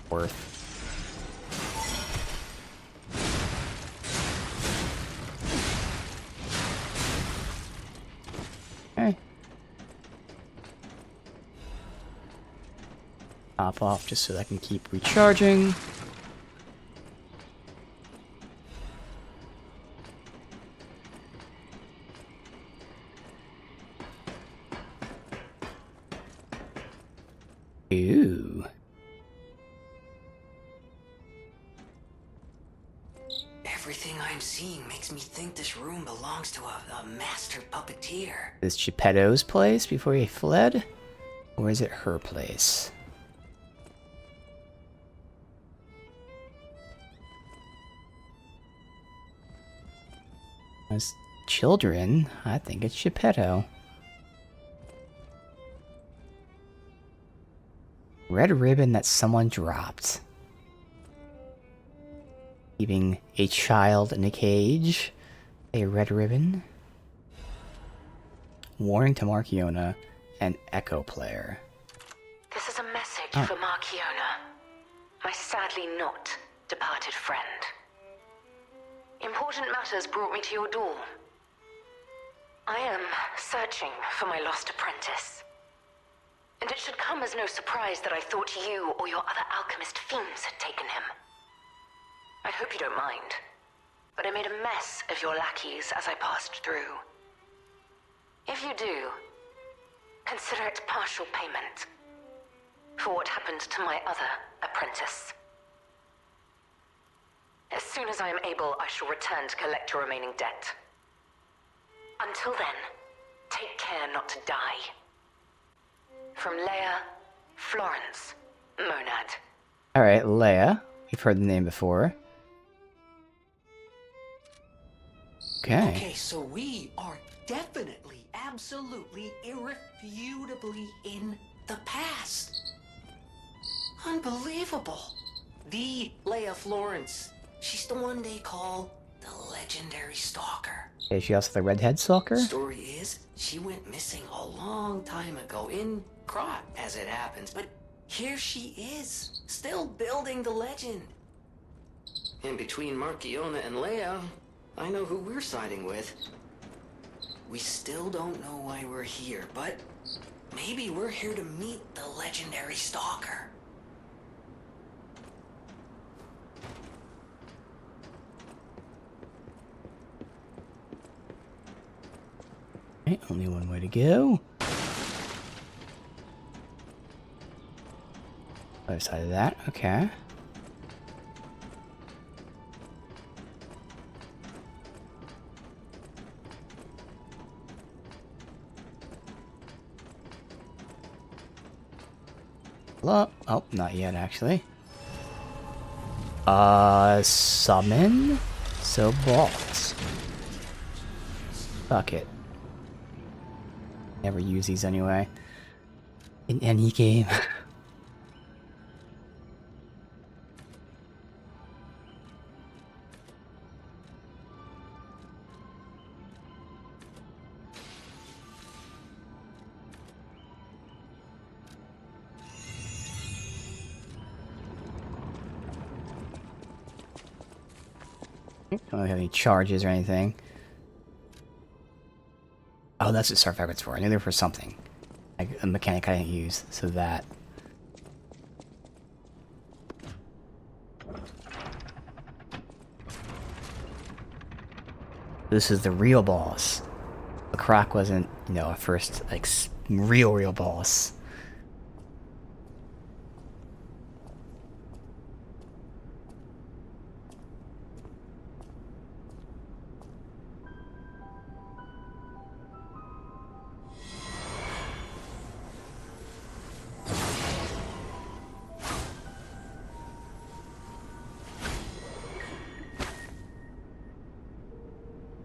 Worth. Hey. Hop off just so that I can keep recharging. Ooh. Everything I'm seeing makes me think this room belongs to a master puppeteer. Is Geppetto's place before he fled? Or is it her place? As children, I think it's Geppetto. Red ribbon that someone dropped. Keeping a child in a cage. A red ribbon. Warning to Markiona. An echo player. This is a message for Markiona, my sadly not departed friend. Important matters brought me to your door. I am searching for my lost apprentice. And it should come as no surprise that I thought you or your other alchemist fiends had taken him. I hope you don't mind, but I made a mess of your lackeys as I passed through. If you do, consider it partial payment for what happened to my other apprentice. As soon as I am able, I shall return to collect your remaining debt. Until then, take care not to die. From Leia, Florence, Monad. Alright, Leia. We've heard the name before. Okay. Okay, so we are definitely, absolutely, irrefutably in the past. Unbelievable. The Leia Florence. She's the one they call the legendary stalker. Is she also the redhead stalker? Story is, she went missing a long time ago in Krot, as it happens, but here she is, still building the legend. And between Markiona and Leia, I know who we're siding with. We still don't know why we're here, but maybe we're here to meet the legendary stalker. Okay, only one way to go. Other side of that, okay. Hello? Oh, not yet, actually. Summon? So balls. Fuck it. Never use these anyway. In any game. Don't have any charges or anything. Oh, that's what star fragments were. I knew they were for something. Like a mechanic I didn't use, so that. This is the real boss. The Croc wasn't, you know, a first, like, real boss.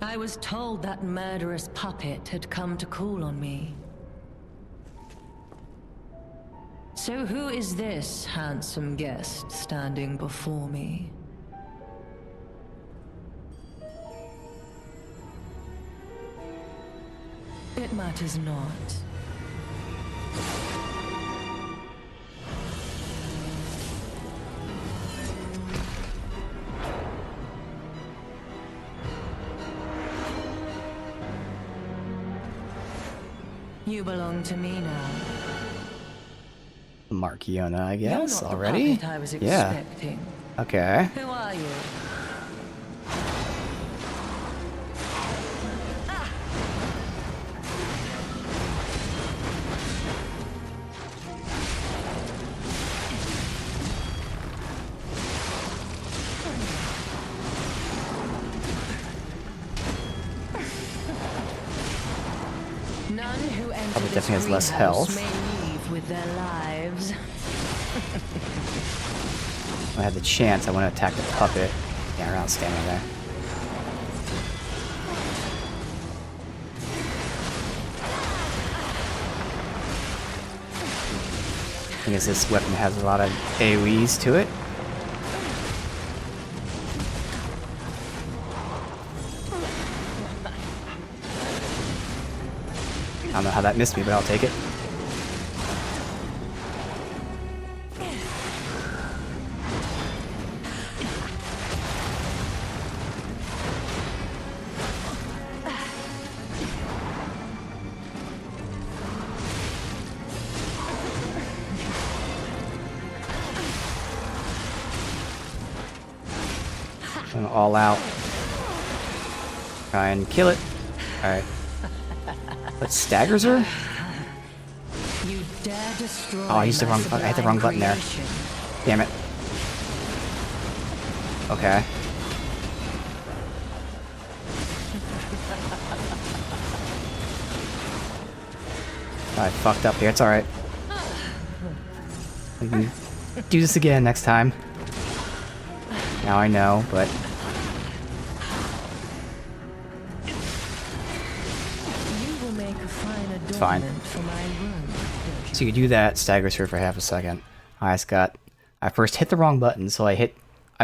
I was told that murderous puppet had come to call on me. So who is this handsome guest standing before me? It matters not. You belong to me now. Markiona, I You're guess, not already? the puppet I was Yeah. expecting. Okay. Who are you? None who enter Probably this definitely has less greenhouse health. may leave with their lives. When I had the chance, I want to attack the puppet. Yeah, around standing there. thing is this weapon has a lot of AoEs to it. I don't know how that missed me, but I'll take it. I'm all out. Try and kill it. Alright. That staggers her? You dare destroy Oh, I used the wrong my button. I hit the wrong button there. creation. Damn it. Okay. I fucked up here. It's alright. We can do this again next time. Now I know, but... You will make a fine fine. adornment for my room, don't you? So you do that, staggers her for half a second. I first hit the wrong button, so I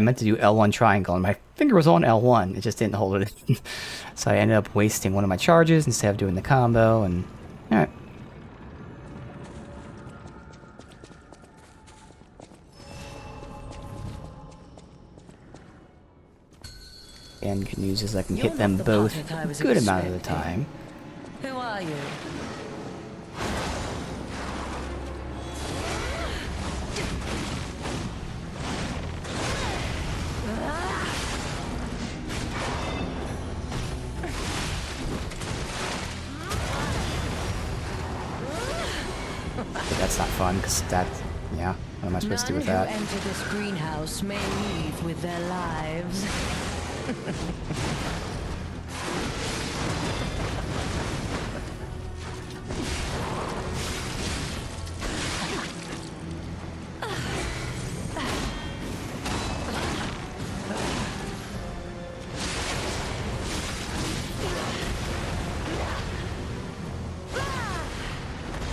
meant to do L1 triangle, and my finger was on L1, it just didn't hold it in. So I ended up wasting one of my charges instead of doing the combo, and... Alright. And good news is I can You're hit them not the both puppet I a was good amount of the expecting. time. Who are you? But that's not fun, because that... Yeah, what am I supposed to do with None that? who enter this greenhouse may leave with their lives.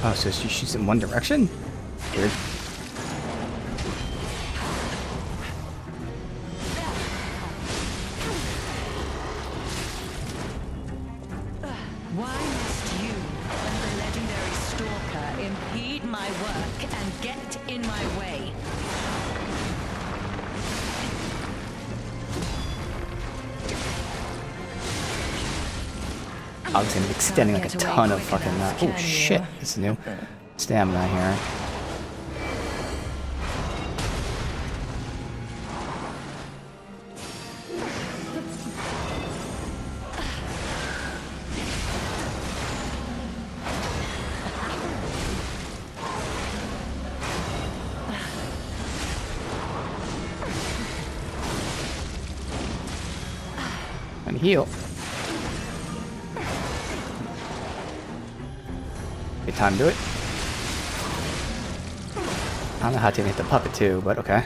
Oh, so she shoots in one direction? Weird. Why must you and the legendary stalker impede my work and get in my way? Obviously, I'm extending like a Can't get away ton of quick fucking... enough, oh can shit, you? this is new. Stamina here. And heal. Good time to do it. I don't know how to hit the puppet too, but okay.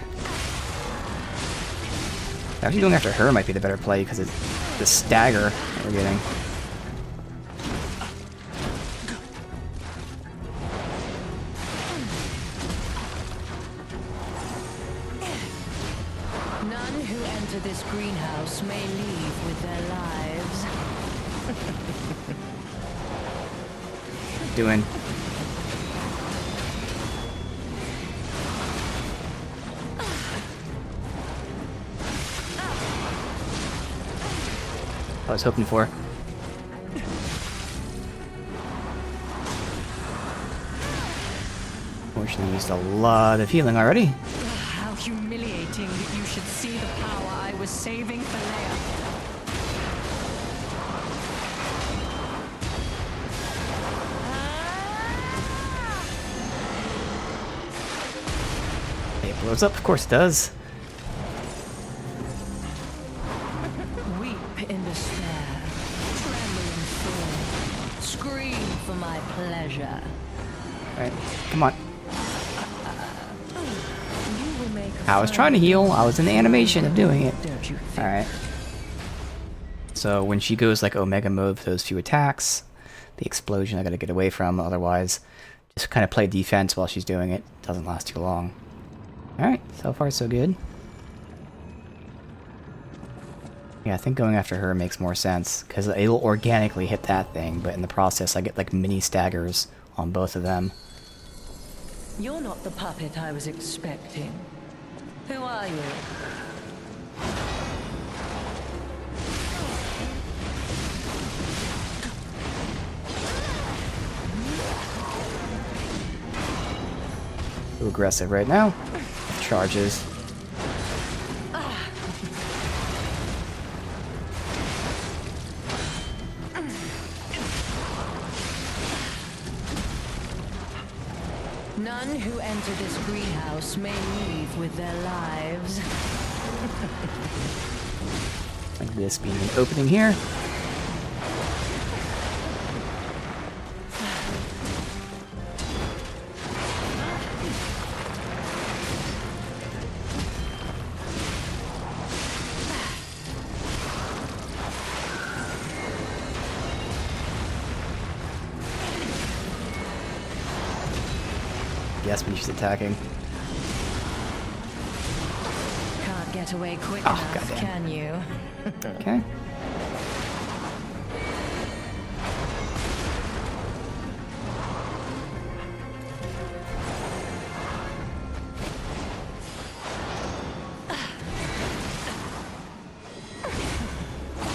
Actually going after her might be the better play because it's the stagger that we're getting. None who enter this greenhouse may leave with their lives. Doing. I was hoping for. Fortunately, I used a lot of healing already. How humiliating that you should see the power I was saving for Leia. It blows up, of course it does. Weep in despair, tremble in fear, scream for my pleasure. Alright, come on. You will make a I was trying to heal. I was in the animation of doing it. Don't you think? Alright. So when she goes like Omega mode for those few attacks, the explosion I gotta get away from, otherwise Just kind of play defense while she's doing it. Doesn't last too long. Alright, so far so good. Yeah, I think going after her makes more sense, because it'll organically hit that thing, but in the process I get like mini staggers on both of them. You're not the puppet I was expecting. Who are you? Too aggressive right now. Charges. None who enter this greenhouse may leave with their lives. Like this being an opening here. Yes, when she's attacking. Can't get away quick Oh, enough, goddamn. can you? Okay.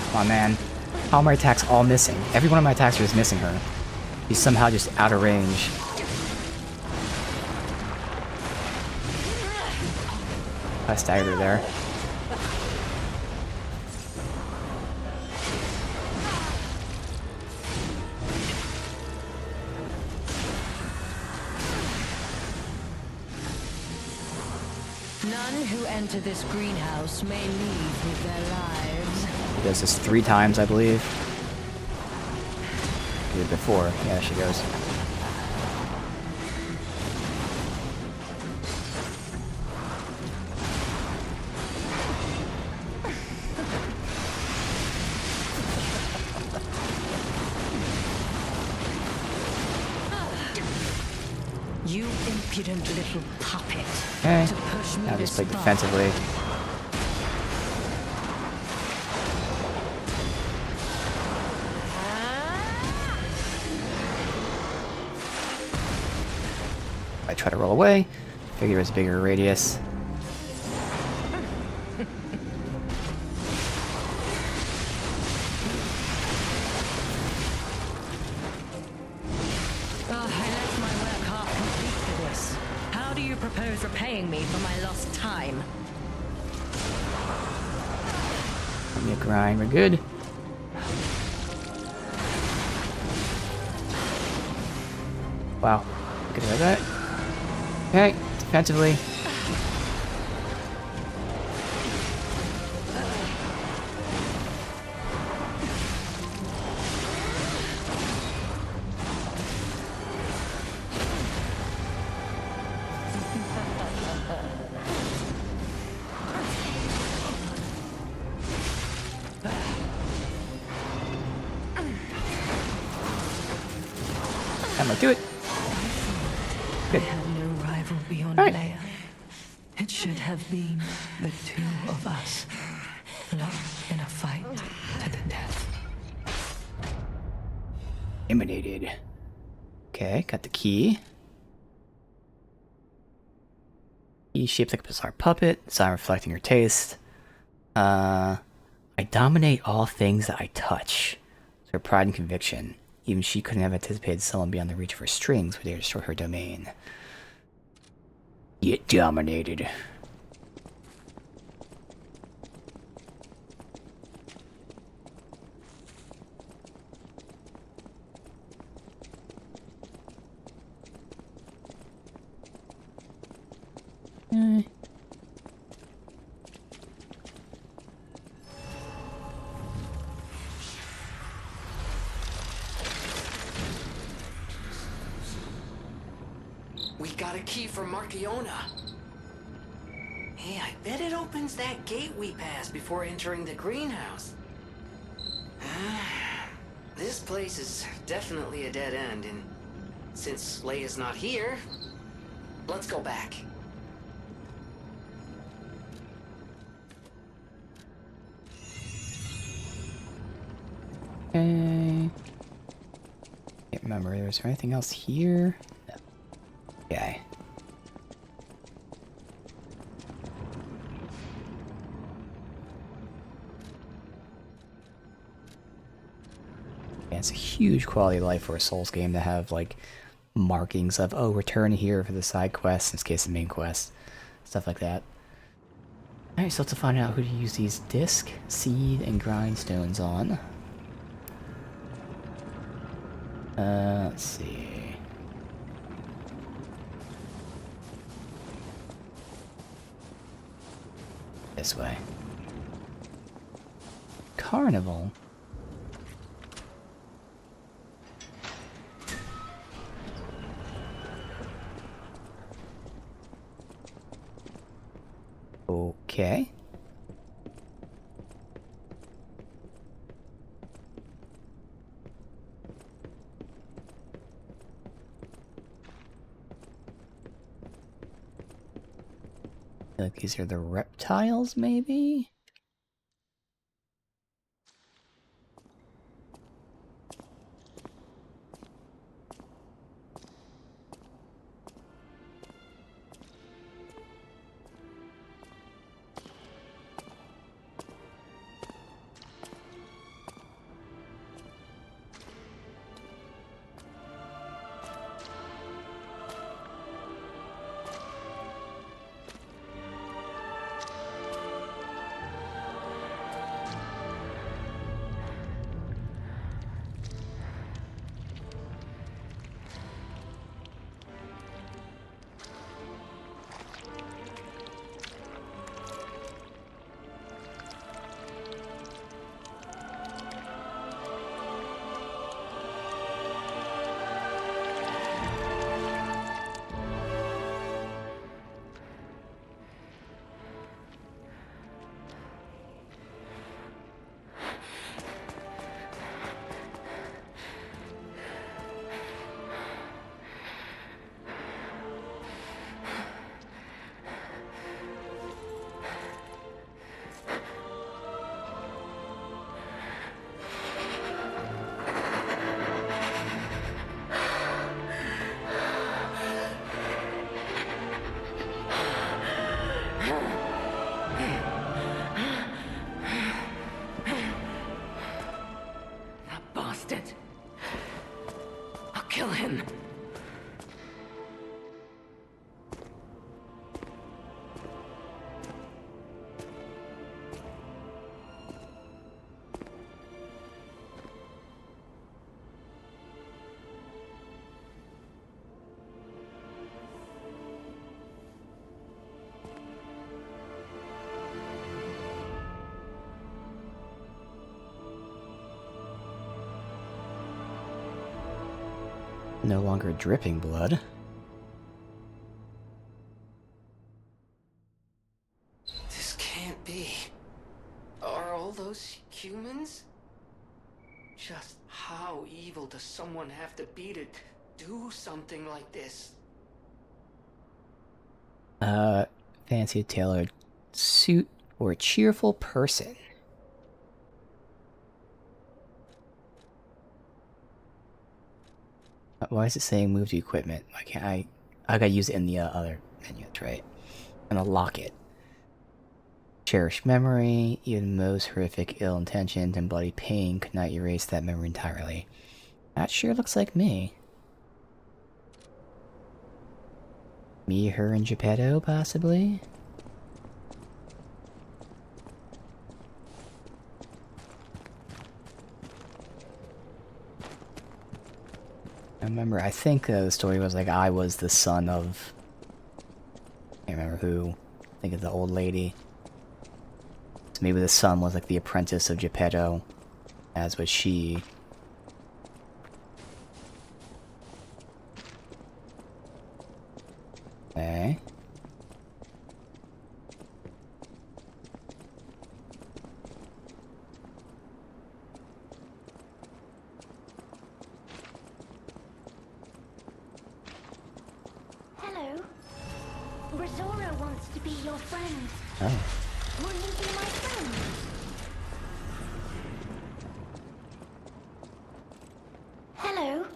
Come on, man. How are my attacks all missing? Every one of my attacks is missing her. She's somehow just out of range. I staggered her there. None who enter this greenhouse may leave with their lives. She does this 3 times, I believe. Did it before. Yeah, there she goes. You impudent little puppet. Okay. To push me Now just this play far. defensively. I try to roll away. Figure it's a bigger radius. I left my work half complete for this. How do you propose repaying me for my lost time? Give me a grind. We're good. Wow. Good like that. Okay. Defensively. That might do it. I had no rival beyond All right. Leia. It should have been the two of us, locked in a fight to the death. Emanated. Okay, got the key. Key shaped like a bizarre puppet, design reflecting her taste. I dominate all things that I touch. It's her pride and conviction. Even she couldn't have anticipated someone beyond the reach of her strings would dare destroy her domain. Get dominated. We got a key from Marciona. Hey, I bet it opens that gate we passed before entering the greenhouse. This place is definitely a dead end, and Since Leia's not here, let's go back. Okay. Can't remember. Is there anything else here? No. Okay. Yeah, it's a huge quality of life for a Souls game to have like markings of, oh, return here for the side quests in case of the main quest, stuff like that. Alright, so to find out who to use these disc, seed, and grindstones on. Let's see. This way. Carnival? Okay. Like these are the reptiles, maybe? That bastard. I'll kill him. No longer dripping blood. This can't be. Are all those humans? Just how evil does someone have to be to do something like this? Fancy a tailored suit or a cheerful person. Why is it saying move to equipment? Why can't I gotta use it in the other menu, that's right. I'm gonna lock it. Cherished memory, even the most horrific ill intentions and bloody pain could not erase that memory entirely. That sure looks like me. Me, her, and Geppetto, possibly? I remember, I think the story was like I was the son of... I can't remember who. I think it's the old lady. So maybe the son was like the apprentice of Geppetto, as was she. Okay. Rosora wants to be your friend. Oh. Will you be my friend? Hello.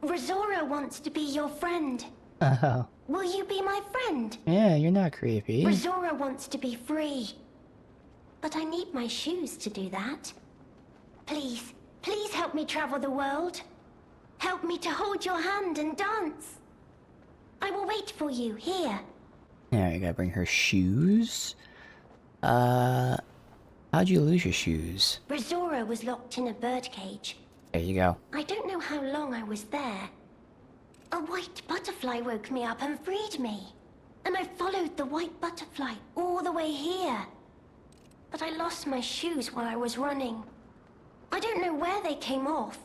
Rosora wants to be your friend. Oh. Will you be my friend? Yeah, you're not creepy. Rosora wants to be free. But I need my shoes to do that. Please, please help me travel the world. Help me to hold your hand and dance. I will wait for you here. Yeah, you gotta bring her shoes. How'd you lose your shoes? Rosora was locked in a birdcage. There you go. I don't know how long I was there. A white butterfly woke me up and freed me. And I followed the white butterfly all the way here. But I lost my shoes while I was running. I don't know where they came off.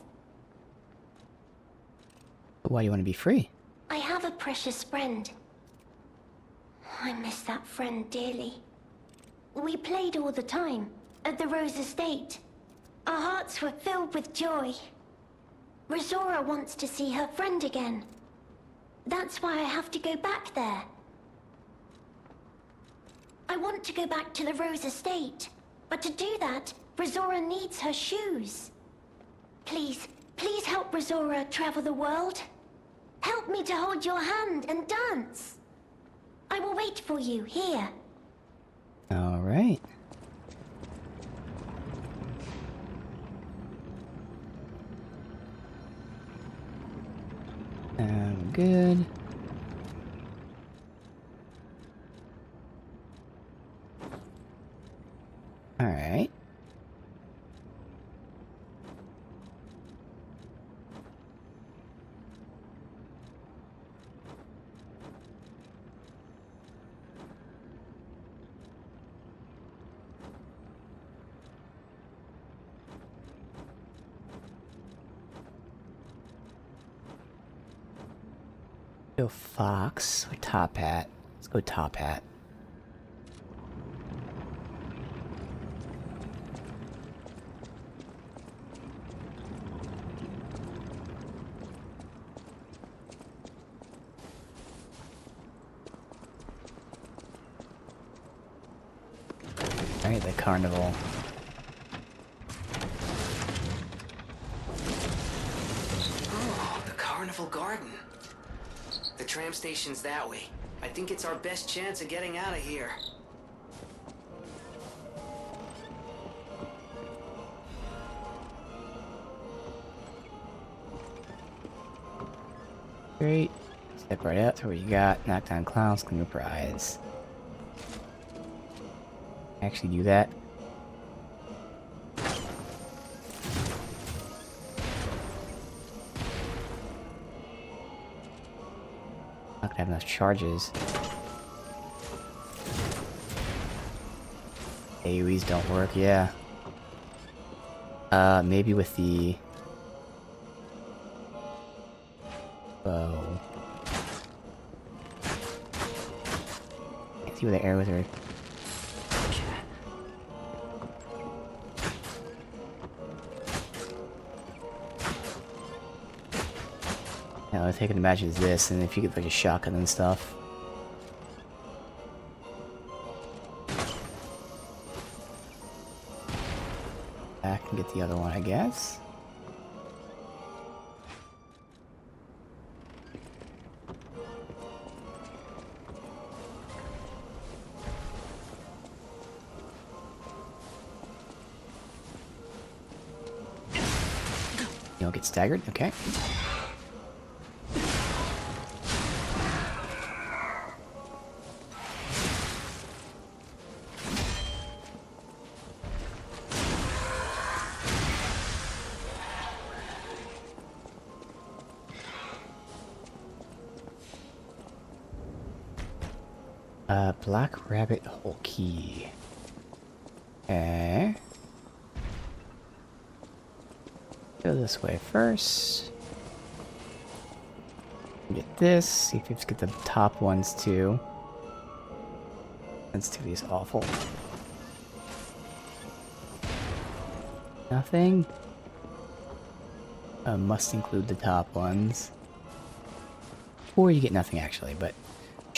But why do you want to be free? I have a precious friend. I miss that friend dearly. We played all the time at the Rose Estate. Our hearts were filled with joy. Rosora wants to see her friend again. That's why I have to go back there. I want to go back to the Rose Estate. But to do that, Rosora needs her shoes. Please, please help Rosora travel the world. Help me to hold your hand and dance. I will wait for you here. Alright. Good. Alright. Go Fox or Top Hat. Let's go Top Hat. Alright, the carnival. Oh, the Carnival Garden. The tram station's that way. I think it's our best chance of getting out of here. Great. Step right up to what you got. Knock down clowns, claim a prize. Actually do that. Not gonna have enough charges. AoEs don't work, yeah. Maybe with the bow. Can't see where the arrow with her. Yeah, I think I can imagine is this, and if you get like a shotgun and stuff. Back and get the other one, I guess. You don't get staggered, okay. Black Rabbit Hole Key. Okay. Go this way first. Get this. See if we have to get the top ones too. Sensitivity is awful. Nothing? Must include the top ones. Or you get nothing actually, but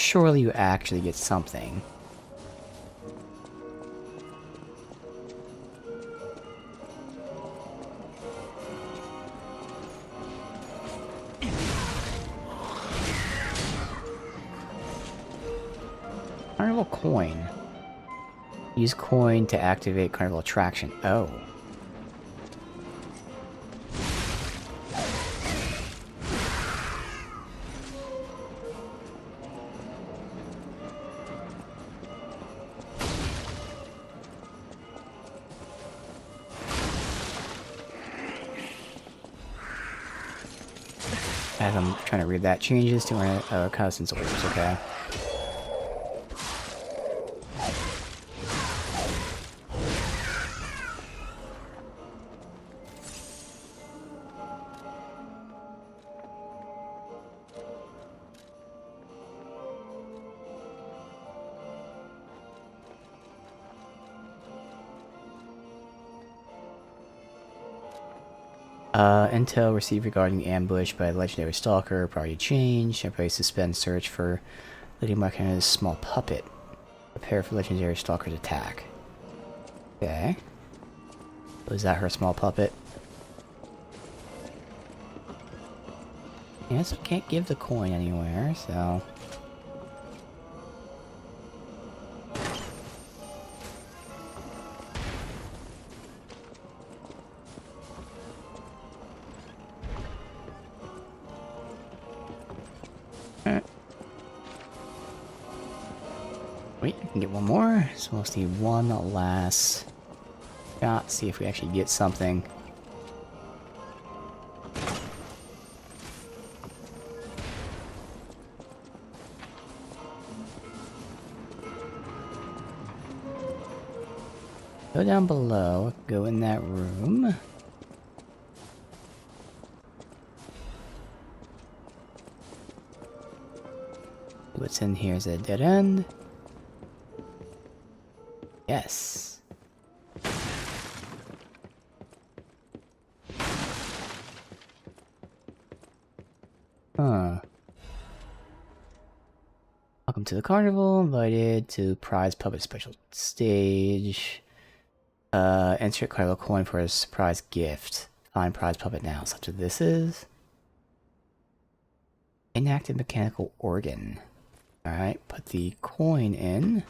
surely you actually get something. Carnival coin. Use coin to activate carnival attraction. Oh. As I'm trying to read that, changes to our cousin's orders, okay? Intel received regarding ambush by legendary stalker, priority change, temporary suspend search for leading Mark small puppet. Prepare for legendary stalker's attack. Okay. Was that her small puppet? Yes, we can't give the coin anywhere, so... Wait, we can get one more. So we'll see one last shot, see if we actually get something. Go down below, go in that room. What's in here is a dead end. Yes. Huh. Welcome to the carnival. Invited to prize puppet special stage. Insert carnival coin for a surprise gift. Find prize puppet now. So this is inactive mechanical organ. Alright, put the coin in.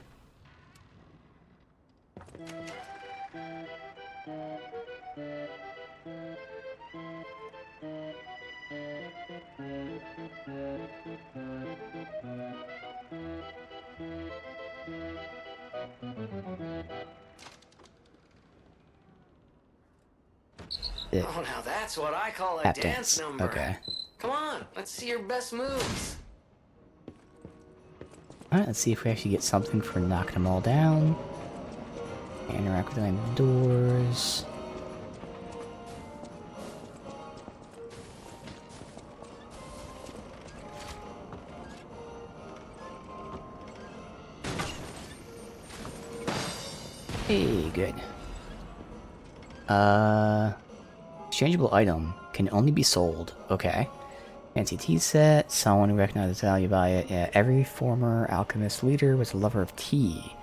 Oh, now that's what I call a Tap dance number. Okay. Come on, let's see your best moves. Alright, let's see if we actually get something for knocking them all down. Interact with them doors. Hey, good. Exchangeable item can only be sold. Okay. Fancy tea set. Someone who recognizes value by it. Yeah, every former alchemist leader was a lover of tea.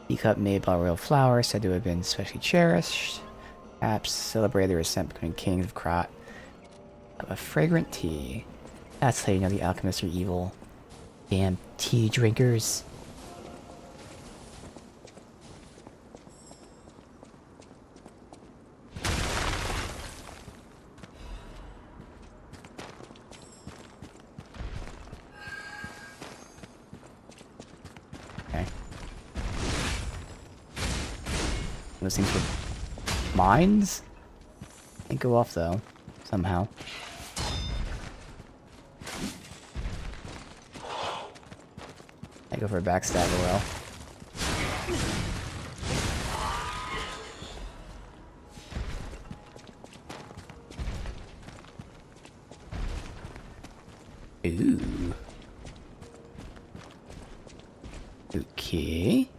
Teacup made by royal flowers, said to have been especially cherished. Perhaps celebrate the ascent between kings of Krat. A fragrant tea. That's how you know the alchemists are evil. Damn tea drinkers. Those things were mines? They go off though, somehow. I go for a backstab as well. Ooh. Okay.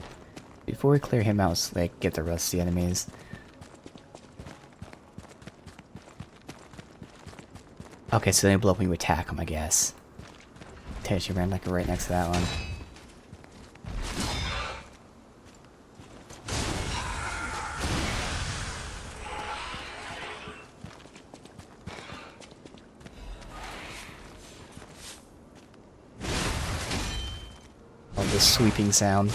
Before we clear him out, let's like get the rest of the enemies. Okay, so they blow up when you attack them, I guess. She ran like right next to that one. Oh, this sweeping sound.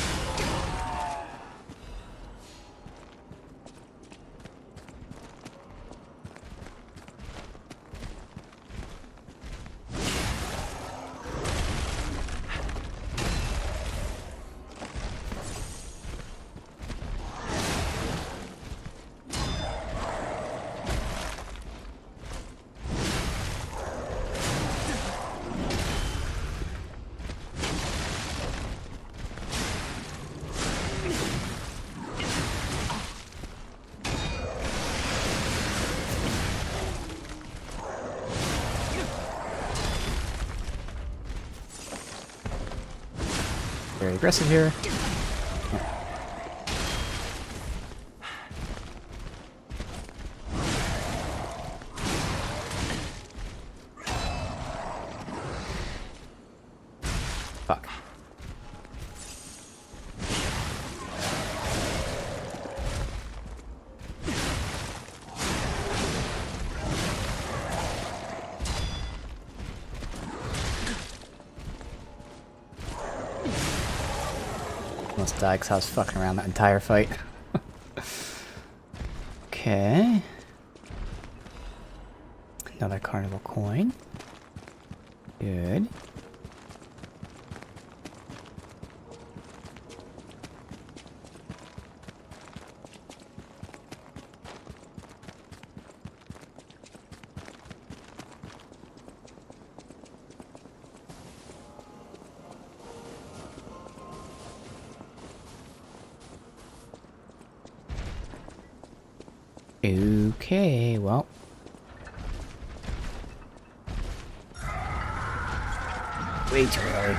Very aggressive here. Fuck. Almost died because I was fucking around that entire fight. Okay. Another carnival coin. Good. Okay, well. Way too early.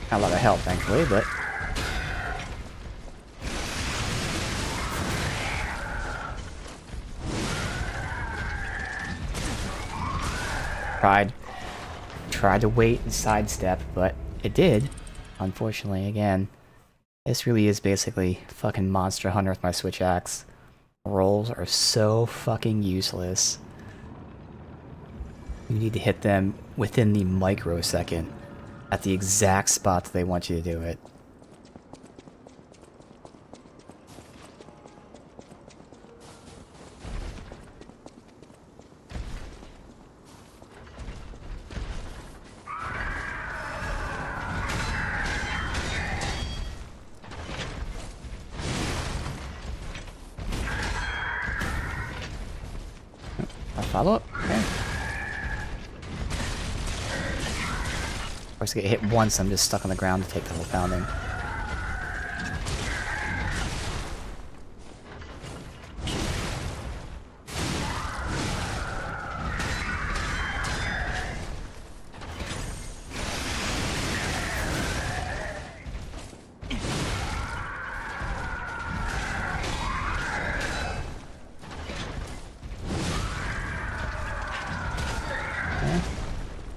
Got a lot of help, thankfully, but... Tried to wait and sidestep, but it did. Unfortunately, again. This really is basically fucking Monster Hunter with my Switch Axe. Rolls are so fucking useless. You need to hit them within the microsecond, at the exact spot that they want you to do it. Follow up? Okay. Of course, I get hit once, I'm just stuck on the ground to take the whole pounding.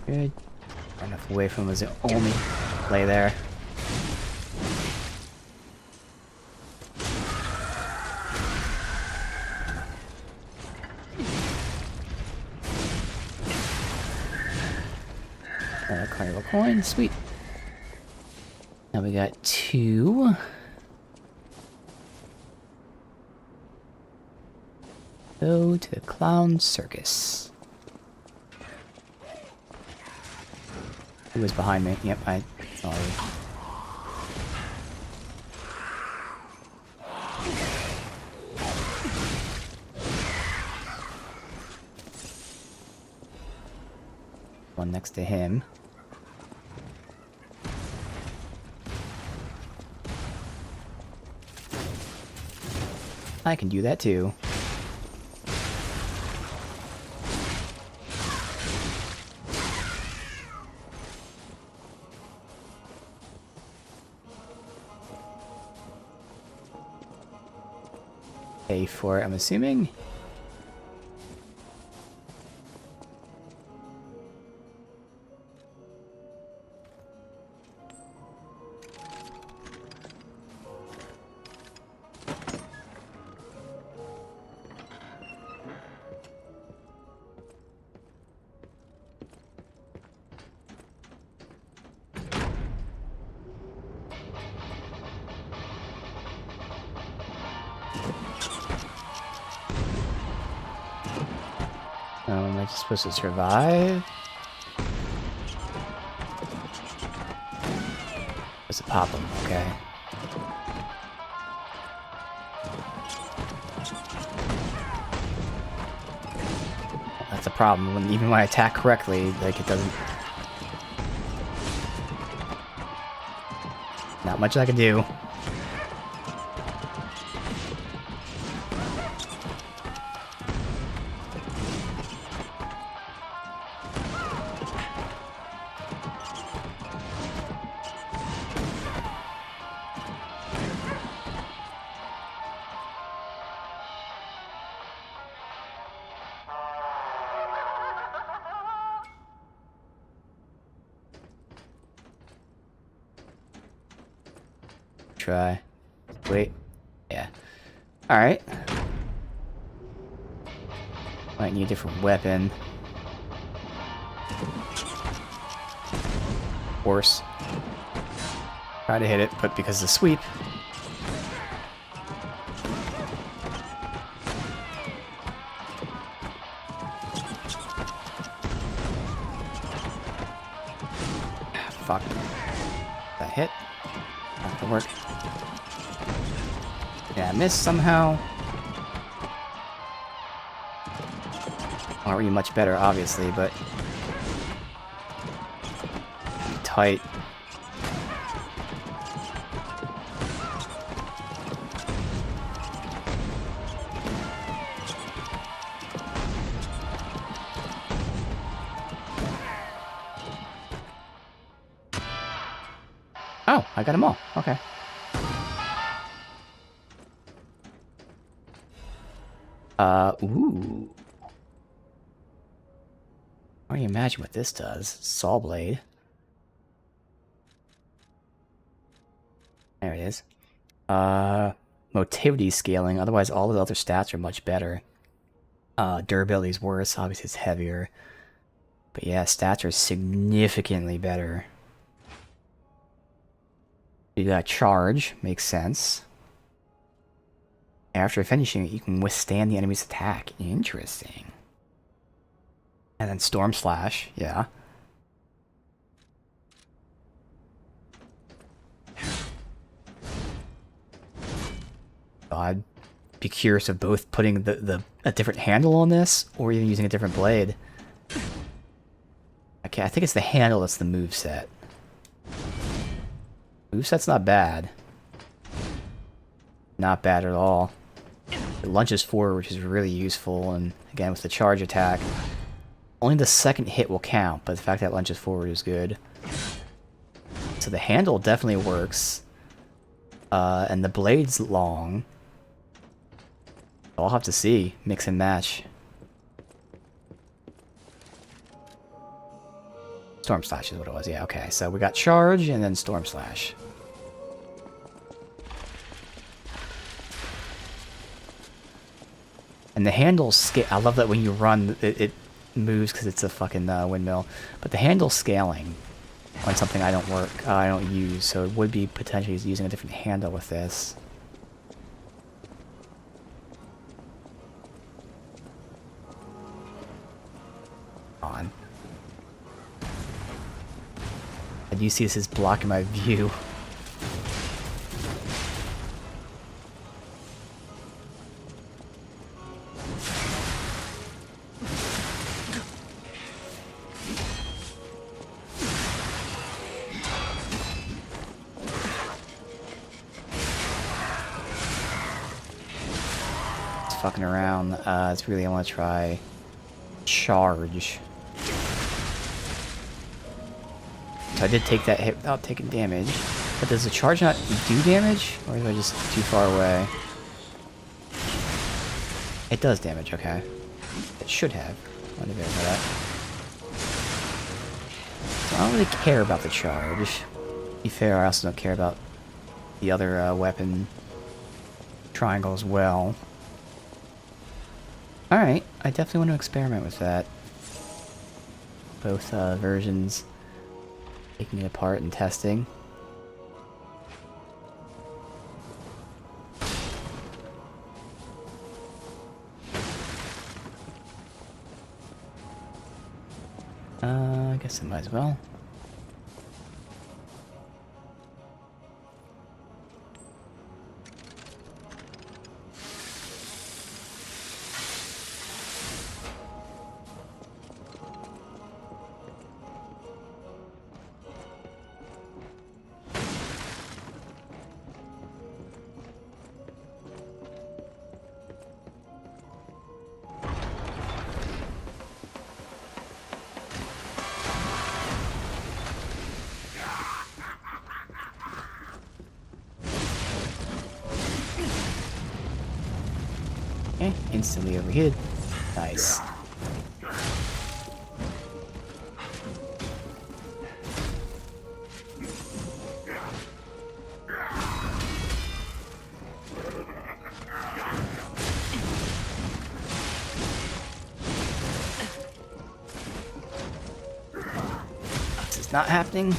Good. Far enough away from him was the only play there. Carnival coin, sweet. Now we got 2. Go to the clown circus. Who was behind me? Yep, I saw you. One next to him. I can do that too. Pay for it, I'm assuming. Am I just supposed to survive? Supposed to pop them, okay. That's a problem. Even when I attack correctly, like, it doesn't... Not much I can do. Try. Wait. Yeah. Alright. Might need a different weapon. Worse. Try to hit it, but because of the sweep. Fuck. That hit. Not gonna work. Yeah, I missed somehow. Aren't really much better, obviously, but... tight. Oh, I got them all. Okay. Ooh. I can imagine what this does. Saw blade. There it is. Motility scaling. Otherwise, all the other stats are much better. Durability's worse. Obviously, it's heavier. But yeah, stats are significantly better. You got charge. Makes sense. After finishing it, you can withstand the enemy's attack. Interesting. And then Storm Slash, yeah. I'd be curious of both putting a different handle on this, or even using a different blade. Okay, I think it's the handle that's the moveset. Moveset's not bad. Not bad at all. It lunges forward, which is really useful, and again, with the charge attack, only the second hit will count, but the fact that it lunges forward is good. So the handle definitely works. And the blade's long. I'll have to see. Mix and match. Storm Slash is what it was. Yeah, okay. So we got charge and then Storm Slash. And the handle scale. I love that when you run, it moves because it's a fucking windmill. But the handle scaling on something I don't use, so it would be potentially using a different handle with this. On. I do see this is blocking my view. Fucking around. It's really, I want to try charge. So I did take that hit without taking damage. But does the charge not do damage? Or is I just too far away? It does damage, okay. It should have. I want to verify that. So I don't really care about the charge. To be fair, I also don't care about the other weapon triangle as well. Alright, I definitely want to experiment with that. Both versions. Taking it apart and testing. guess I might as well. Okay, instantly overheated. Nice. This is not happening.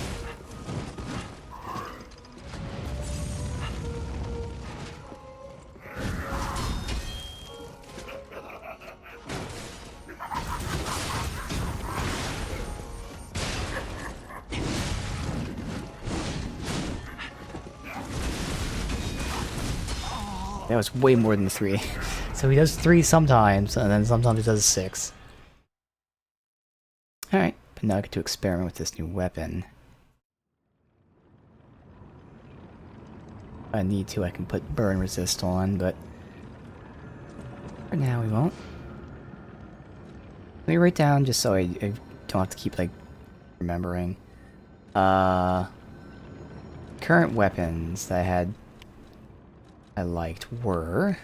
That was way more than 3. So he does 3 sometimes, and then sometimes he does 6. Alright, but now I get to experiment with this new weapon. If I need to, I can put burn resist on, but for now we won't. Let me write down just so I don't have to keep, like, remembering. Current weapons that I liked were...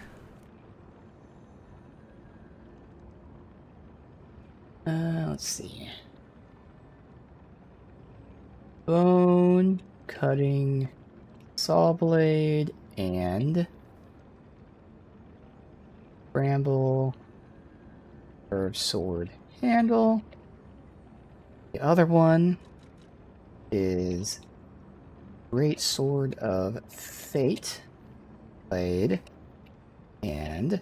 let's see. Bone cutting saw blade and bramble curved sword handle. The other one is great sword of fate blade and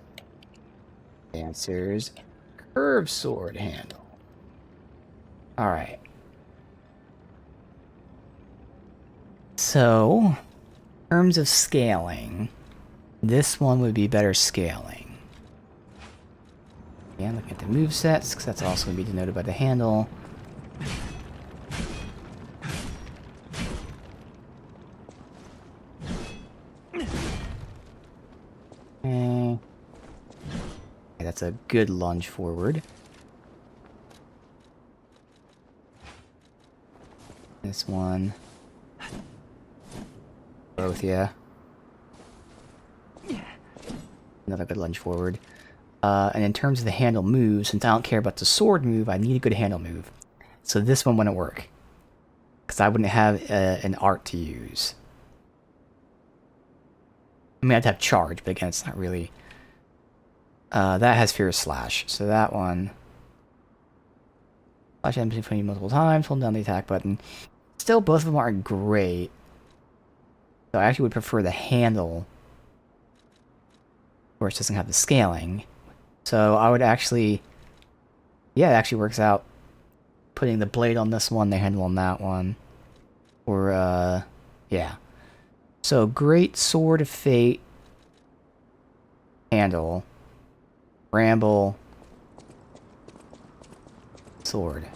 dancer's curved sword handle. Alright. So, in terms of scaling, this one would be better scaling. Yeah, looking at the movesets, because that's also going to be denoted by the handle. Okay, that's a good lunge forward. This one. Both, yeah. Another good lunge forward. And in terms of the handle move, since I don't care about the sword move, I need a good handle move. So this one wouldn't work. Because I wouldn't have an art to use. I mean, I'd have charge, but again, it's not really... that has Fierce Slash, so that one... Slash enemies in front of you multiple times, hold down the attack button. Still, both of them aren't great. So I actually would prefer the handle. Of course, it doesn't have the scaling. So I would actually... Yeah, it actually works out. Putting the blade on this one, the handle on that one. Or, yeah. So, Great Sword of Fate. Handle. Bramble. Sword.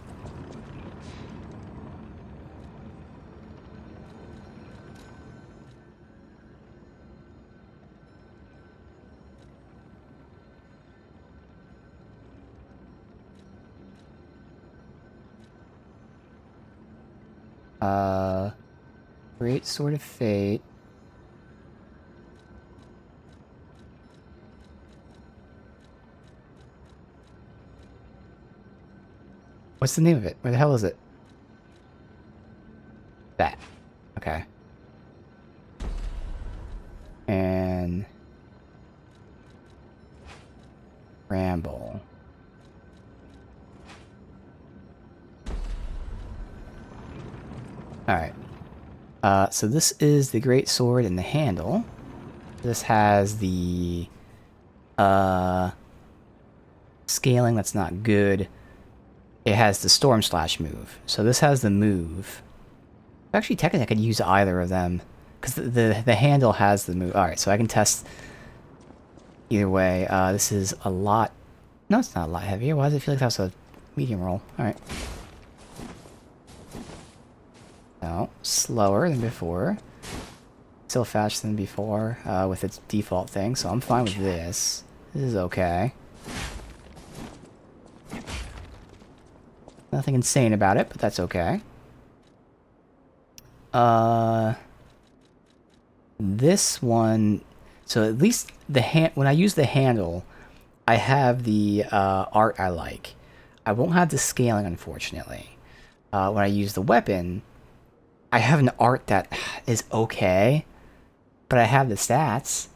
Great Sword of Fate. What's the name of it? Where the hell is it? That. Okay. And... Ramble. Alright. So this is the Great Sword and the handle. This has the... scaling that's not good. it has the Storm Slash move. So this has the move. Actually, technically, I could use either of them. Because the handle has the move. Alright, so I can test either way. This is a lot... No, it's not a lot heavier. Why does it feel like that's a medium roll? Alright. No, slower than before. Still faster than before with its default thing, so I'm fine with this. This is okay. Nothing insane about it, but that's okay. This one... So at least when I use the handle, I have the art I like. I won't have the scaling, unfortunately. When I use the weapon, I have an art that is okay, but I have the stats.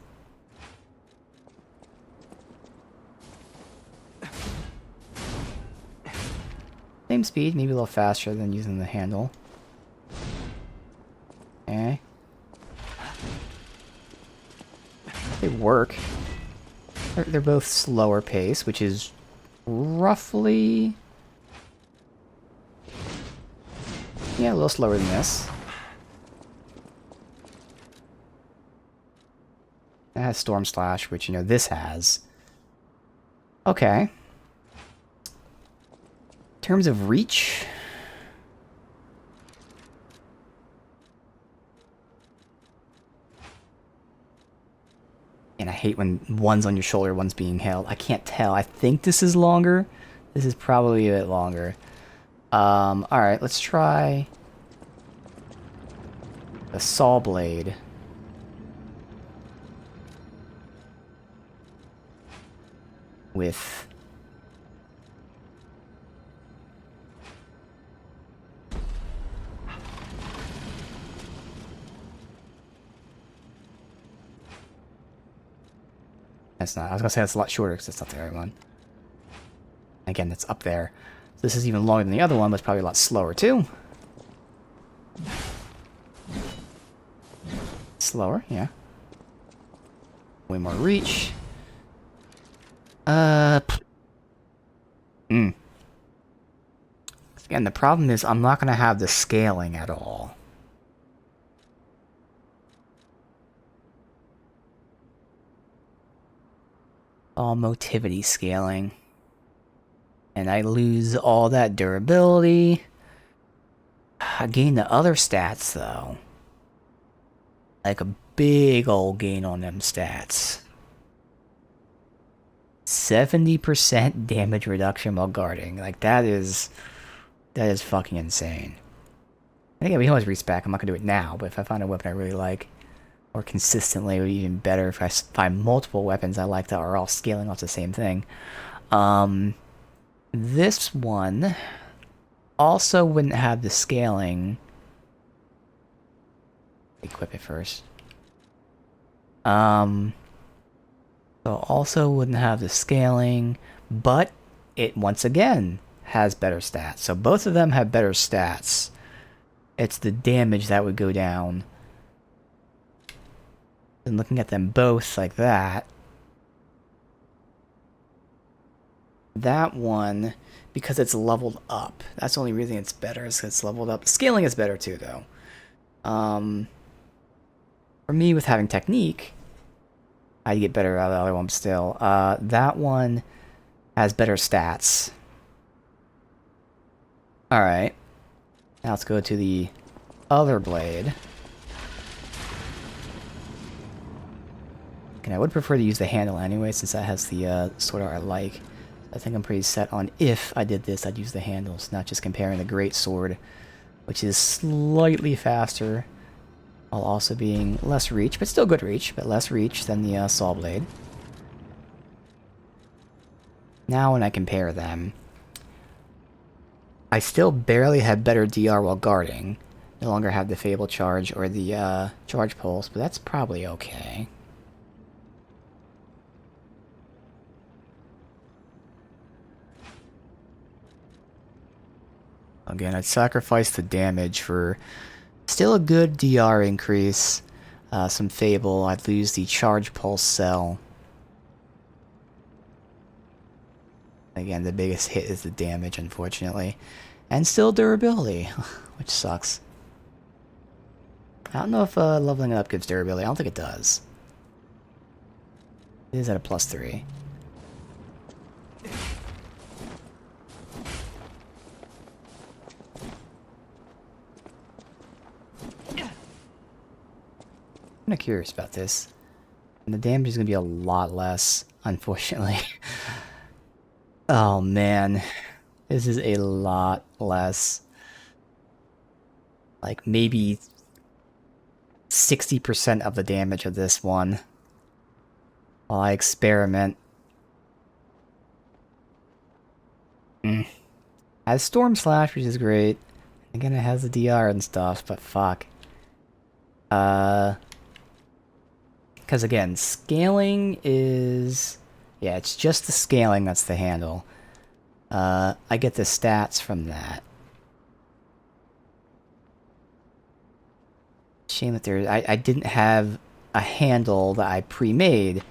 Same speed, maybe a little faster than using the handle. Okay. They work. They're both slower pace, which is roughly... Yeah, a little slower than this. It has Storm Slash, which, you know, this has. Okay. In terms of reach... And I hate when one's on your shoulder, one's being held. I can't tell. I think this is longer. This is probably a bit longer. Alright, let's try... the Saw Blade. With... That's not... I was gonna say that's a lot shorter because it's not the right one. Again, that's up there. So this is even longer than the other one, but it's probably a lot slower too. Slower, yeah. Way more reach. Again, the problem is I'm not gonna have the scaling at all. All motivity scaling. And I lose all that durability. I gain the other stats, though. Like a big old gain on them stats. 70% damage reduction while guarding. Like, that is fucking insane. And again, we can always respec. I'm not gonna do it now, but if I find a weapon I really like, or consistently, it would be even better if I find multiple weapons I like that are all scaling off the same thing. This one also wouldn't have the scaling. Equip it first. So also wouldn't have the scaling, but it once again has better stats. So both of them have better stats. It's the damage that would go down. And looking at them both like that, that one, because it's leveled up, that's the only reason it's better, is it's leveled up. Scaling is better too, though. For me, with having technique, I get better out of the other one still. That one has better stats. Alright. Now let's go to the other blade. And I would prefer to use the handle anyway, since that has the sword art I like. I think I'm pretty set on if I did this, I'd use the handles, not just comparing the great sword, which is slightly faster, while also being less reach, but still good reach, but less reach than the saw blade. Now when I compare them, I still barely have better DR while guarding. No longer have the Fable charge or the charge pulse, but that's probably okay. Again, I'd sacrifice the damage for still a good DR increase. Some Fable. I'd lose the charge pulse cell. Again, the biggest hit is the damage, unfortunately. And still durability, which sucks. I don't know if leveling it up gives durability. I don't think it does. It is at a +3. I'm kind of curious about this. And the damage is going to be a lot less, unfortunately. Oh man. This is a lot less. Like maybe 60% of the damage of this one. While I experiment. Has Storm Slash, which is great. Again, it has the DR and stuff, but fuck. Because again, scaling is... Yeah, it's just the scaling that's the handle. I get the stats from that. Shame that there... I didn't have a handle that I pre-made.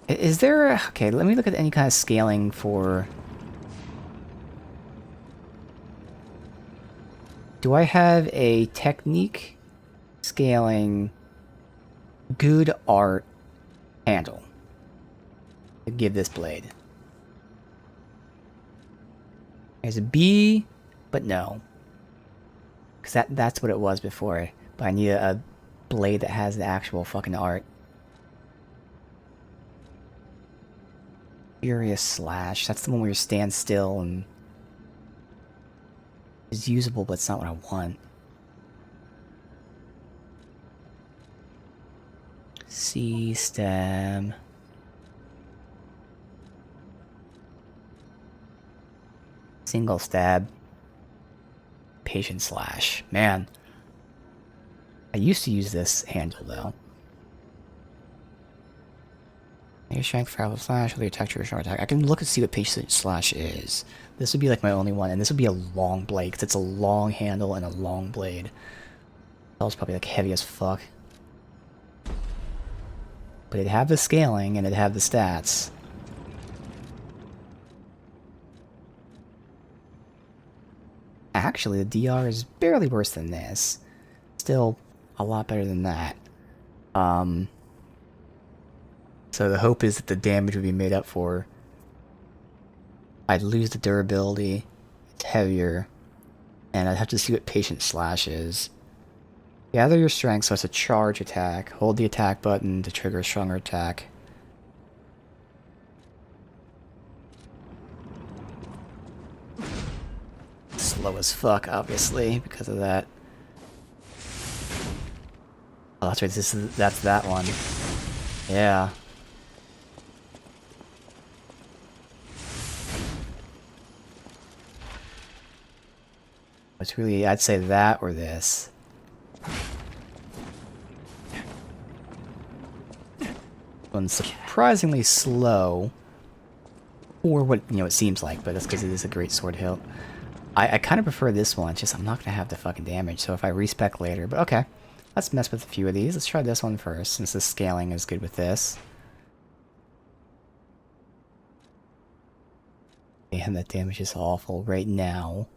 Is there a... Okay, let me look at any kind of scaling for... Do I have a technique scaling good art handle to give this blade? There's a B, but no. Because that's what it was before. But I need a blade that has the actual fucking art. Furious Slash. That's the one where you stand still and... It's usable, but it's not what I want. C-stem. Single stab. Patient Slash. Man. I used to use this handle, though. Your strength, travel slash, with your attack, your short attack. I can look and see what Patient Slash is. This would be like my only one, and this would be a long blade, because it's a long handle and a long blade. That was probably like heavy as fuck. But it'd have the scaling, and it'd have the stats. Actually, the DR is barely worse than this. Still a lot better than that. So the hope is that the damage would be made up for. I'd lose the durability. It's heavier. And I'd have to see what Patient Slash is. Gather your strength, so it's a charge attack. Hold the attack button to trigger a stronger attack. Slow as fuck, obviously, because of that. Oh, that's right, that's that one. Yeah. It's really, I'd say that or this. One's surprisingly slow. Or what, you know, it seems like, but that's because it is a great sword hilt. I kind of prefer this one, it's just I'm not going to have the fucking damage, so if I respec later, but okay. Let's mess with a few of these. Let's try this one first, since the scaling is good with this. Damn, that damage is awful right now.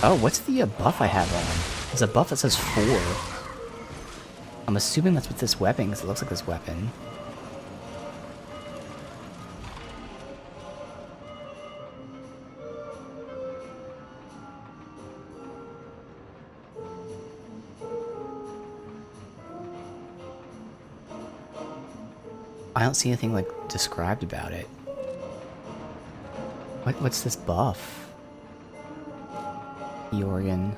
Oh, what's the buff I have on? There's a buff that says 4. I'm assuming that's with this weapon, because it looks like this weapon. I don't see anything, like, described about it. What's this buff? The organ.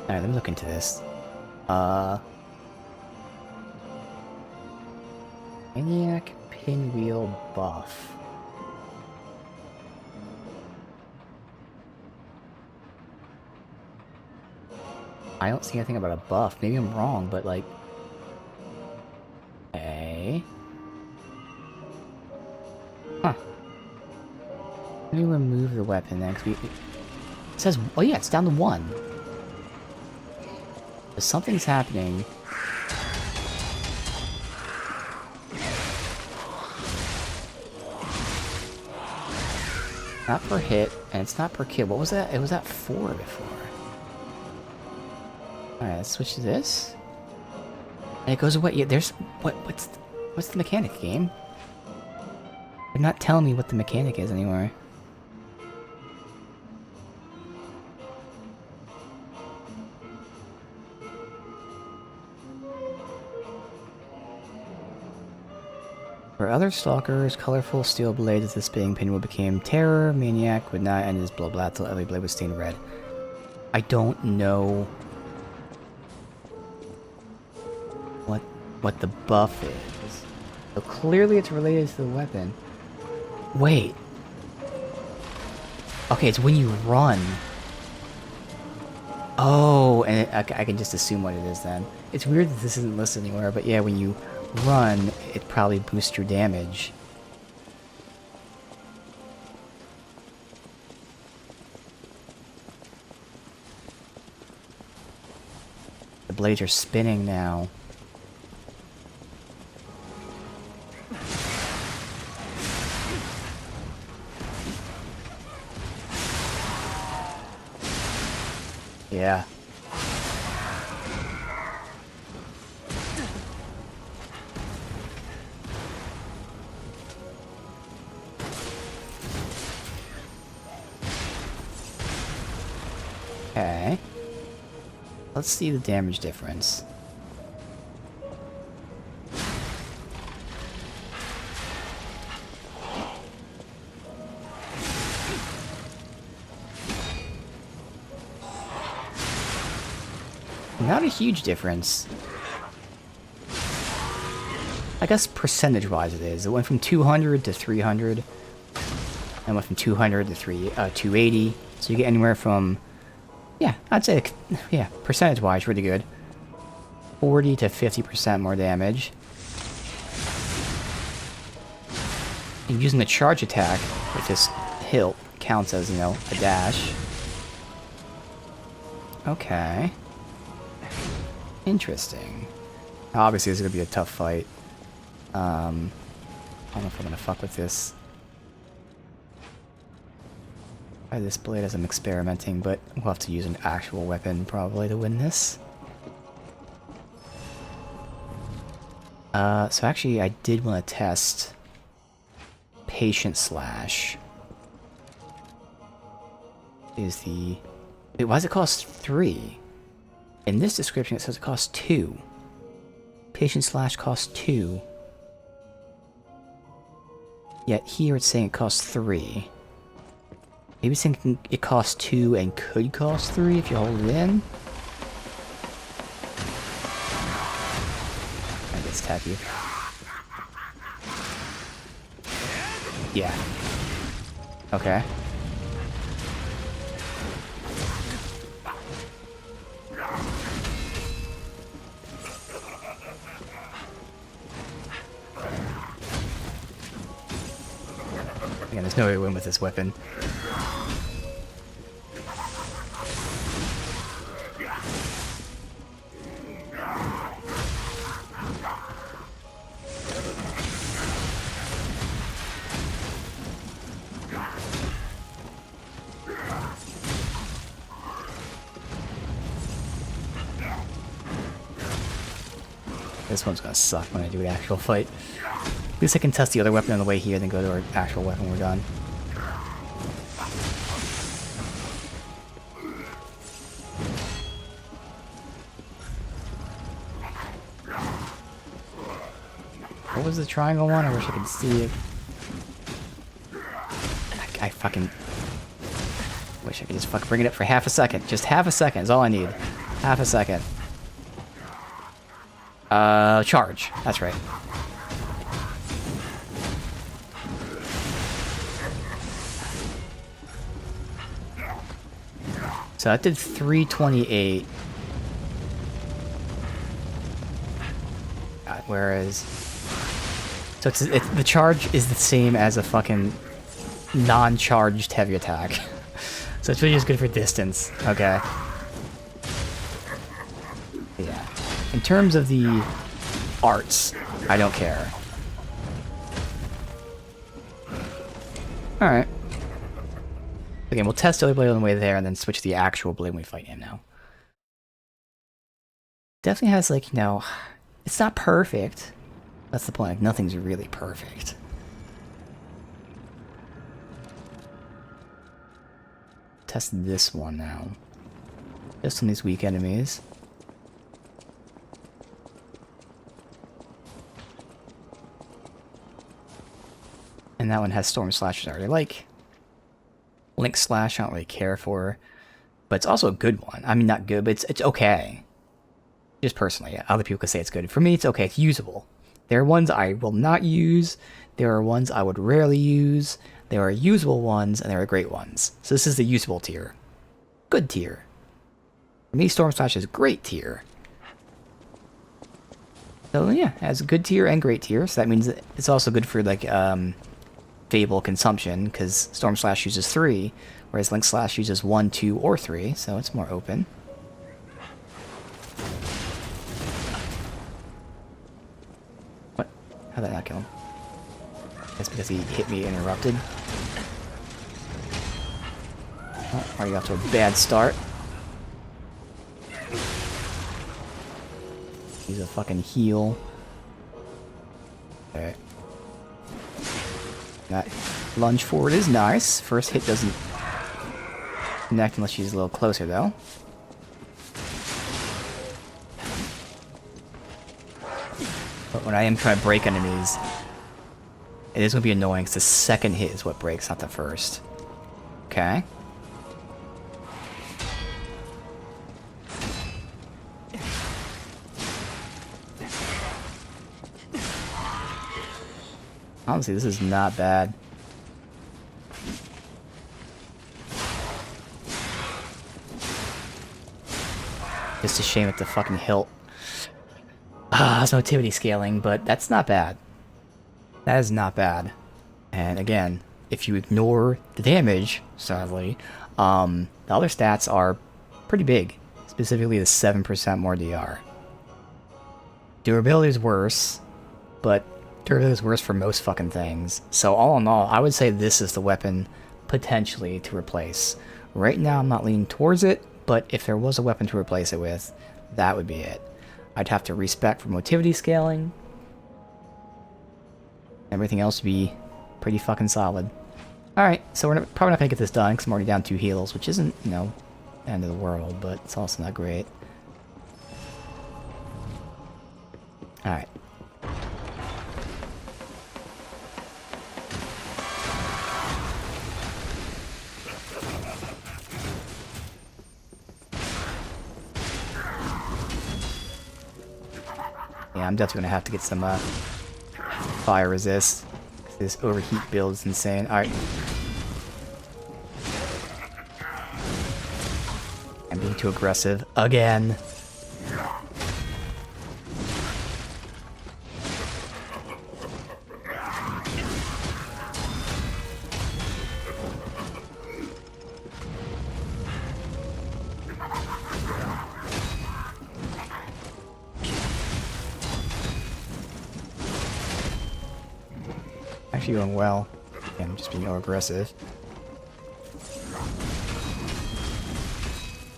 Alright, let me look into this. Maniac Pinwheel buff. I don't see anything about a buff. Maybe I'm wrong, but like... Okay... Huh. Let me remove the weapon then, 'cause it says... Oh yeah, it's down to 1. So something's happening. Not per hit, and it's not per kill. What was that? It was at 4 before. Alright, let's switch to this. And it goes away. Yeah, there's... What's the mechanic, game? They're not telling me what the mechanic is anymore. For other stalkers, colorful steel blades as the spitting pin will become terror. Maniac would not end his blow blah till every blade was stained red. I don't know what the buff is. So clearly it's related to the weapon. Wait. Okay, it's when you run. Oh, and I can just assume what it is then. It's weird that this isn't listed anywhere, but yeah, when you run, it probably boosts your damage. The blades are spinning now. Yeah. Okay. Let's see the damage difference. Not a huge difference. I guess percentage-wise it is. It went from 200 to 300. And went from 200 to 280. So you get anywhere from... Yeah, I'd say... Yeah, percentage-wise, really good. 40 to 50% more damage. And using the charge attack with this hilt counts as, you know, a dash. Okay. Interesting. Obviously, this is gonna be a tough fight. I don't know if I'm gonna fuck with this. Try this blade as I'm experimenting, but we'll have to use an actual weapon probably to win this. So actually, I did want to test Patient Slash. Is the... Wait, why does it cost 3? In this description, it says it costs 2. Patient Slash costs 2. Yet here it's saying it costs 3. Maybe it's thinking it costs 2 and could cost 3 if you hold it in. I guess tap you. Yeah. Okay. Again, there's no way to win with this weapon. This one's gonna suck when I do the actual fight. At least I can test the other weapon on the way here, then go to our actual weapon when we're done. What was the triangle one? I wish I could see it. I fucking... wish I could just fucking bring it up for half a second. Just half a second is all I need. Half a second. Charge. That's right. So that did 328. that. Whereas, so the charge is the same as a fucking non-charged heavy attack. So it's really just good for distance. Okay. Yeah. In terms of the arts, I don't care. Alright. Again, we'll test the other blade on the way there and then switch to the actual blade when we fight him now. Definitely has, like, you know, it's not perfect. That's the point. Like, nothing's really perfect. Test this one now. Just on these weak enemies. And that one has Storm Slash, I already like. Link Slash, I don't really care for. But it's also a good one. I mean, not good, but it's okay. Just personally. Other people could say it's good. For me, it's okay. It's usable. There are ones I will not use. There are ones I would rarely use. There are usable ones, and there are great ones. So this is the usable tier. Good tier. For me, Storm Slash is great tier. So yeah, it has a good tier and great tier. So that means it's also good for, like, Fable consumption, because Storm Slash uses 3, whereas Link Slash uses 1, 2, or 3, so it's more open. What? How'd that not kill him? That's because he hit me interrupted. Oh, already got to a bad start. He's a fucking heal. Alright. That lunge forward is nice. First hit doesn't connect unless she's a little closer, though. But when I am trying to break enemies, it is going to be annoying because the second hit is what breaks, not the first. Okay. Honestly, this is not bad. Just a shame at the fucking hilt. Ah, it's motivity scaling, but that's not bad. That is not bad. And again, if you ignore the damage, sadly, the other stats are pretty big. Specifically the 7% more DR. Durability is worse, but durability is worse for most fucking things. So all in all, I would say this is the weapon potentially to replace. Right now I'm not leaning towards it, but if there was a weapon to replace it with, that would be it. I'd have to respec for motivity scaling. Everything else would be pretty fucking solid. Alright, so we're probably not going to get this done because I'm already down 2 heals, which isn't, you know, the end of the world, but it's also not great. Alright. Yeah, I'm definitely going to have to get some fire resist. This overheat build is insane. Alright. I'm being too aggressive again. Actually going well. Yeah, I'm just being more aggressive.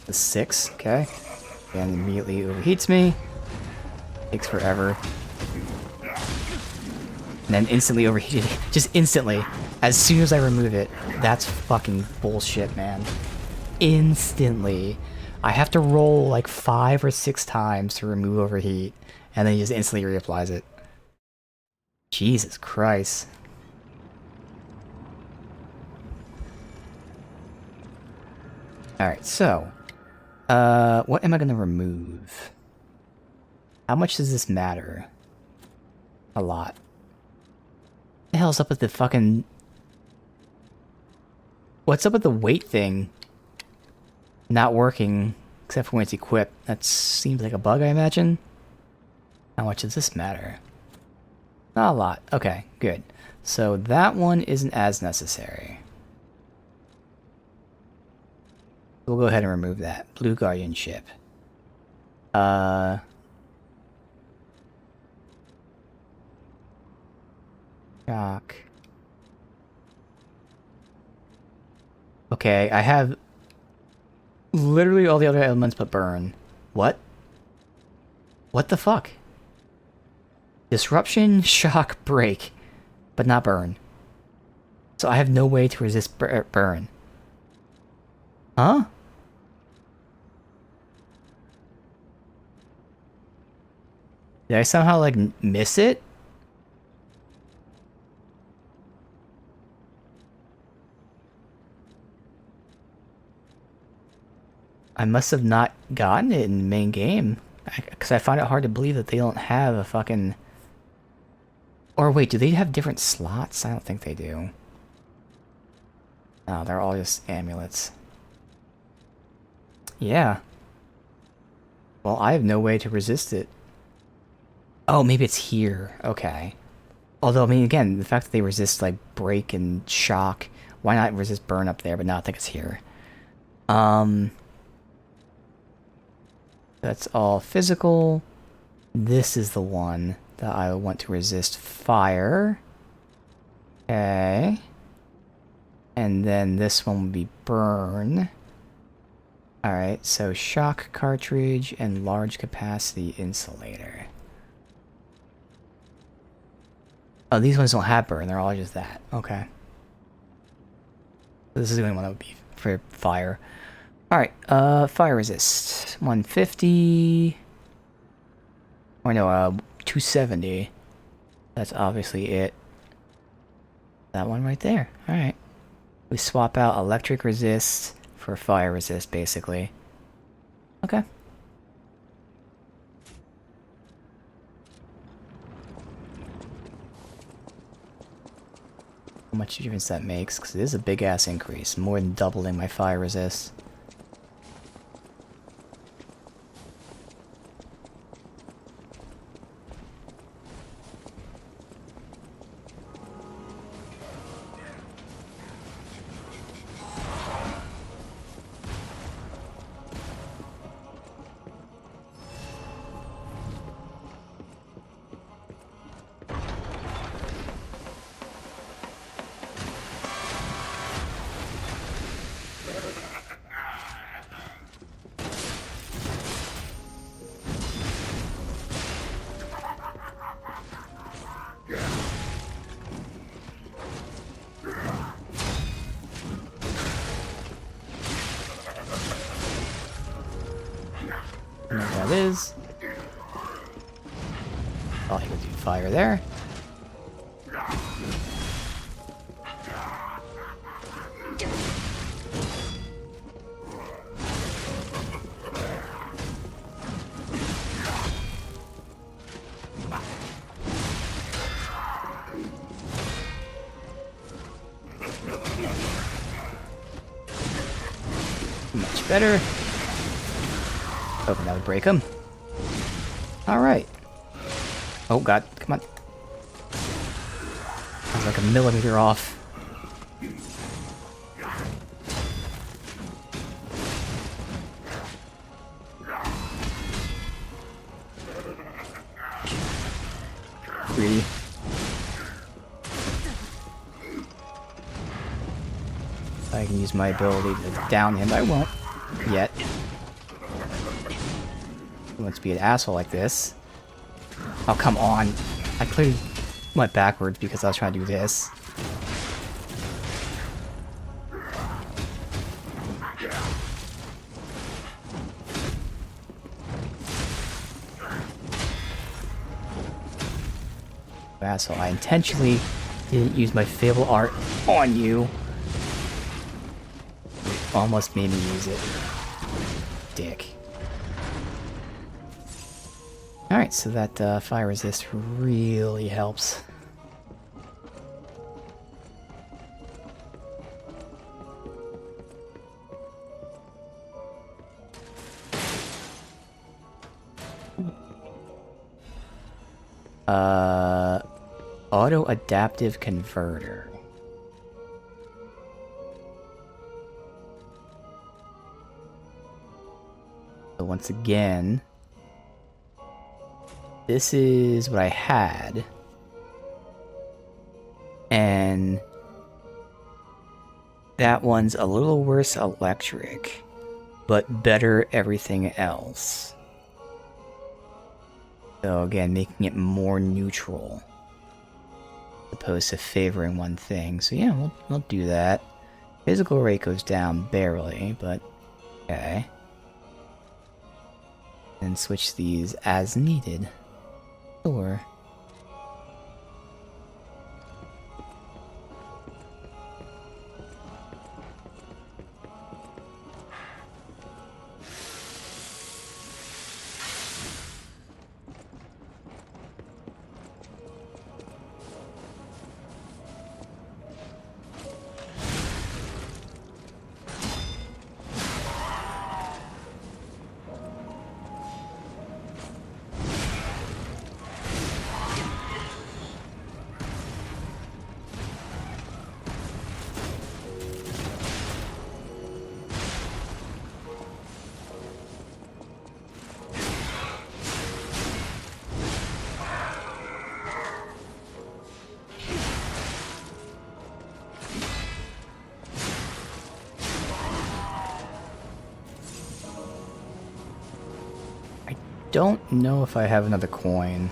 The 6, okay. And immediately overheats me. Takes forever. And then instantly overheated. Just instantly. As soon as I remove it. That's fucking bullshit, man. Instantly. I have to roll like 5 or 6 times to remove overheat. And then he just instantly reapplies it. Jesus Christ. Alright, so. What am I gonna remove? How much does this matter? A lot. What the hell's up with the fucking... What's up with the weight thing? Not working, except for when it's equipped. That seems like a bug, I imagine. How much does this matter? Not a lot. Okay, good. So that one isn't as necessary. We'll go ahead and remove that. Blue Guardian ship. Shock. Okay, I have literally all the other elements but burn. What? What the fuck? Disruption, shock, break, but not burn. So I have no way to resist burn. Huh? Did I somehow, like, miss it? I must have not gotten it in the main game. Because I find it hard to believe that they don't have a fucking... Or wait, do they have different slots? I don't think they do. No, they're all just amulets. Yeah. Well, I have no way to resist it. Oh, maybe it's here. Okay. Although, I mean, again, the fact that they resist, like, break and shock, why not resist burn up there? But no, I think it's here. That's all physical. This is the one that I want to resist fire. Okay. And then this one will be burn. Alright, so shock cartridge and large capacity insulator. Oh, these ones don't have burn, they're all just that. Okay. This is the only one that would be for fire. Alright, fire resist. 150. Or no, 270. That's obviously it. That one right there. Alright. We swap out electric resist for fire resist, basically. Okay. How much difference that makes, because it is a big-ass increase. More than doubling my fire resist. I know what that is. Oh, he could do fire there. Much better. Hoping that would break him. Alright. Oh god, come on. I was like a millimeter off. Greedy. I can use my ability to down him, I won't. Yet. He wants to be an asshole like this. Oh, come on. I clearly went backwards because I was trying to do this. Asshole, I intentionally didn't use my Fable art on you. It almost made me use it. Dick. Alright, so that fire resist really helps. Auto adaptive converter. So once again, this is what I had. And that one's a little worse electric, but better everything else. So again, making it more neutral, as opposed to favoring one thing. So yeah, we'll do that. Physical rate goes down barely, but okay. And switch these as needed. Sure. Don't know if I have another coin.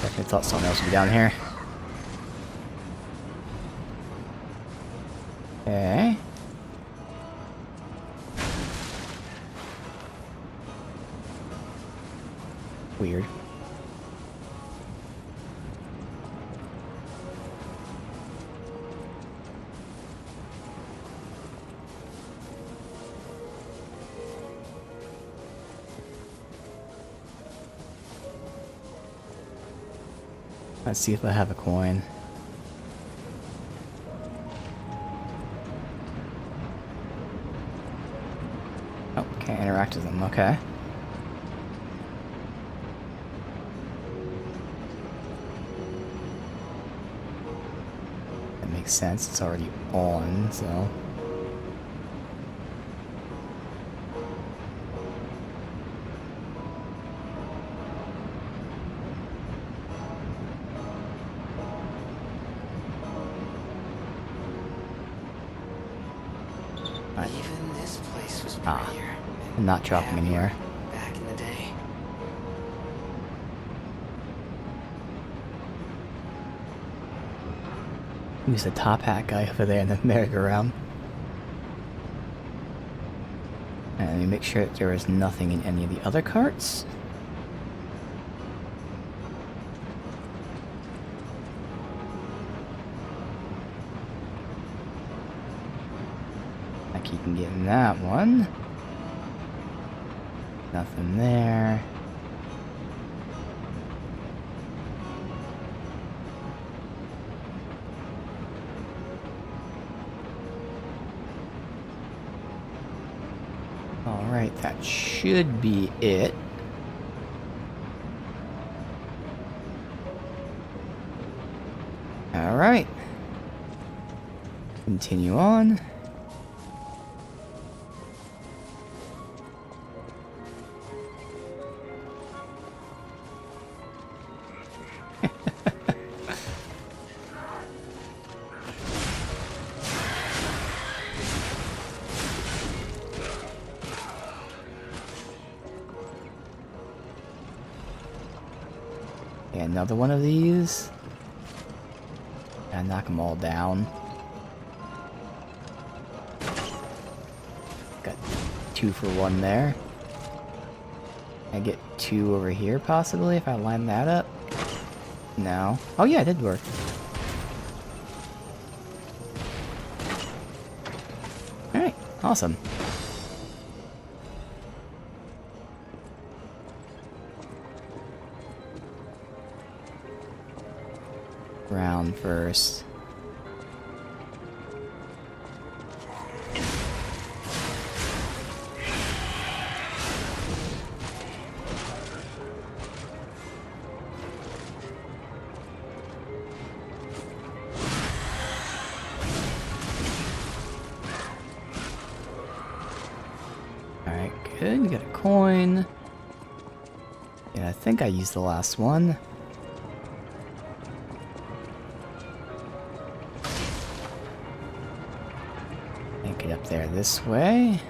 Definitely thought someone else would be down here. Okay. Weird. Let's see if I have a coin. Oh, can't interact with them, okay. That makes sense, it's already on, so... Even this place was Ah, prettier. I'm not dropping in here. Back in the day. Who's the top hat guy over there in the merry-go-round? And let me make sure that there is nothing in any of the other carts. I keep getting that one. Nothing there. Alright, that should be it. Alright. Continue on. Yeah, another one of these. And knock them all down. Got 2 for 1 there. I get 2 over here possibly if I line that up. No. Oh yeah, it did work. Awesome. Round first. Alright, good. Get a coin. Yeah, I think I used the last one. Get up there this way.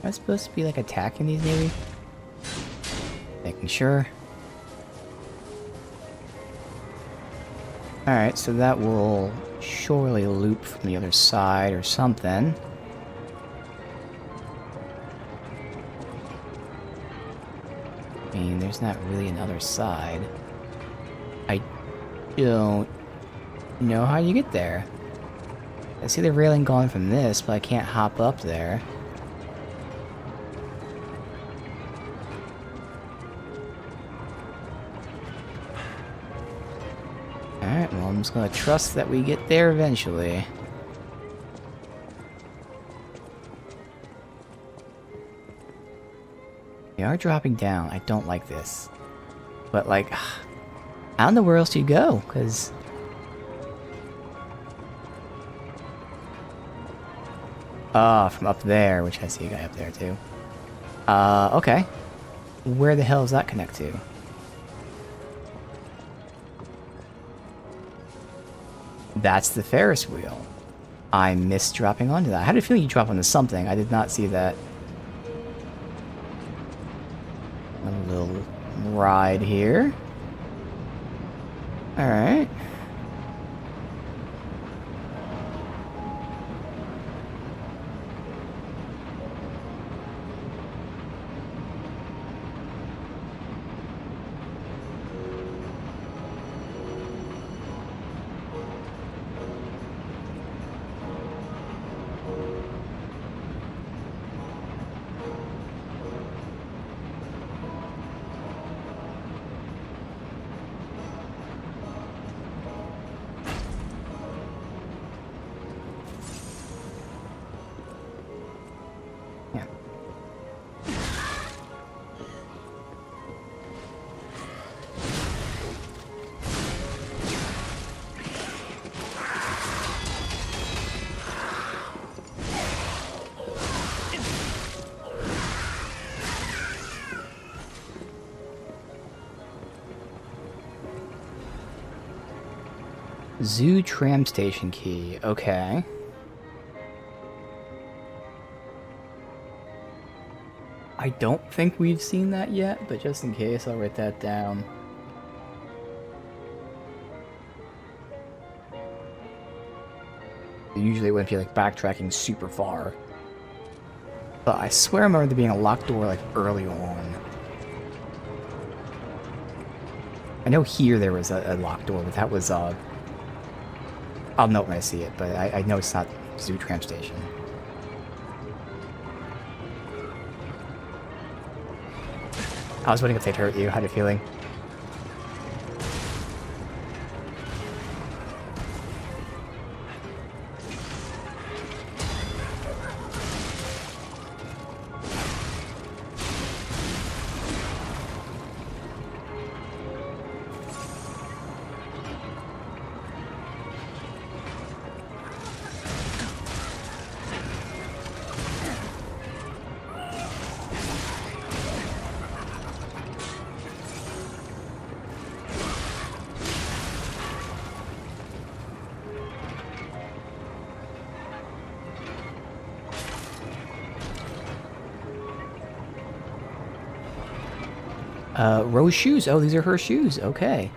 Am I supposed to be like attacking these maybe? Making sure. Alright, so that will surely loop from the other side or something. I mean, there's not really another side. I don't know how you get there. I see the railing going from this, but I can't hop up there. Alright, well, I'm just gonna trust that we get there eventually. We are dropping down. I don't like this. But, like, I don't know where else to go, because... from up there, which I see a guy up there, too. Okay. Where the hell does that connect to? That's the Ferris wheel. I missed dropping onto that. I had a feeling you drop onto something. I did not see that. A little ride here. Alright. Yeah. Zoo tram station key. Okay. I don't think we've seen that yet, but just in case, I'll write that down. Usually it wouldn't be like backtracking super far. But I swear I remember there being a locked door like early on. I know here there was a locked door, but that was I'll note when I see it, but I know it's not Zoo tram station. I was wondering if they'd hurt you. How do you feeling? Rose shoes. Oh, these are her shoes. Okay.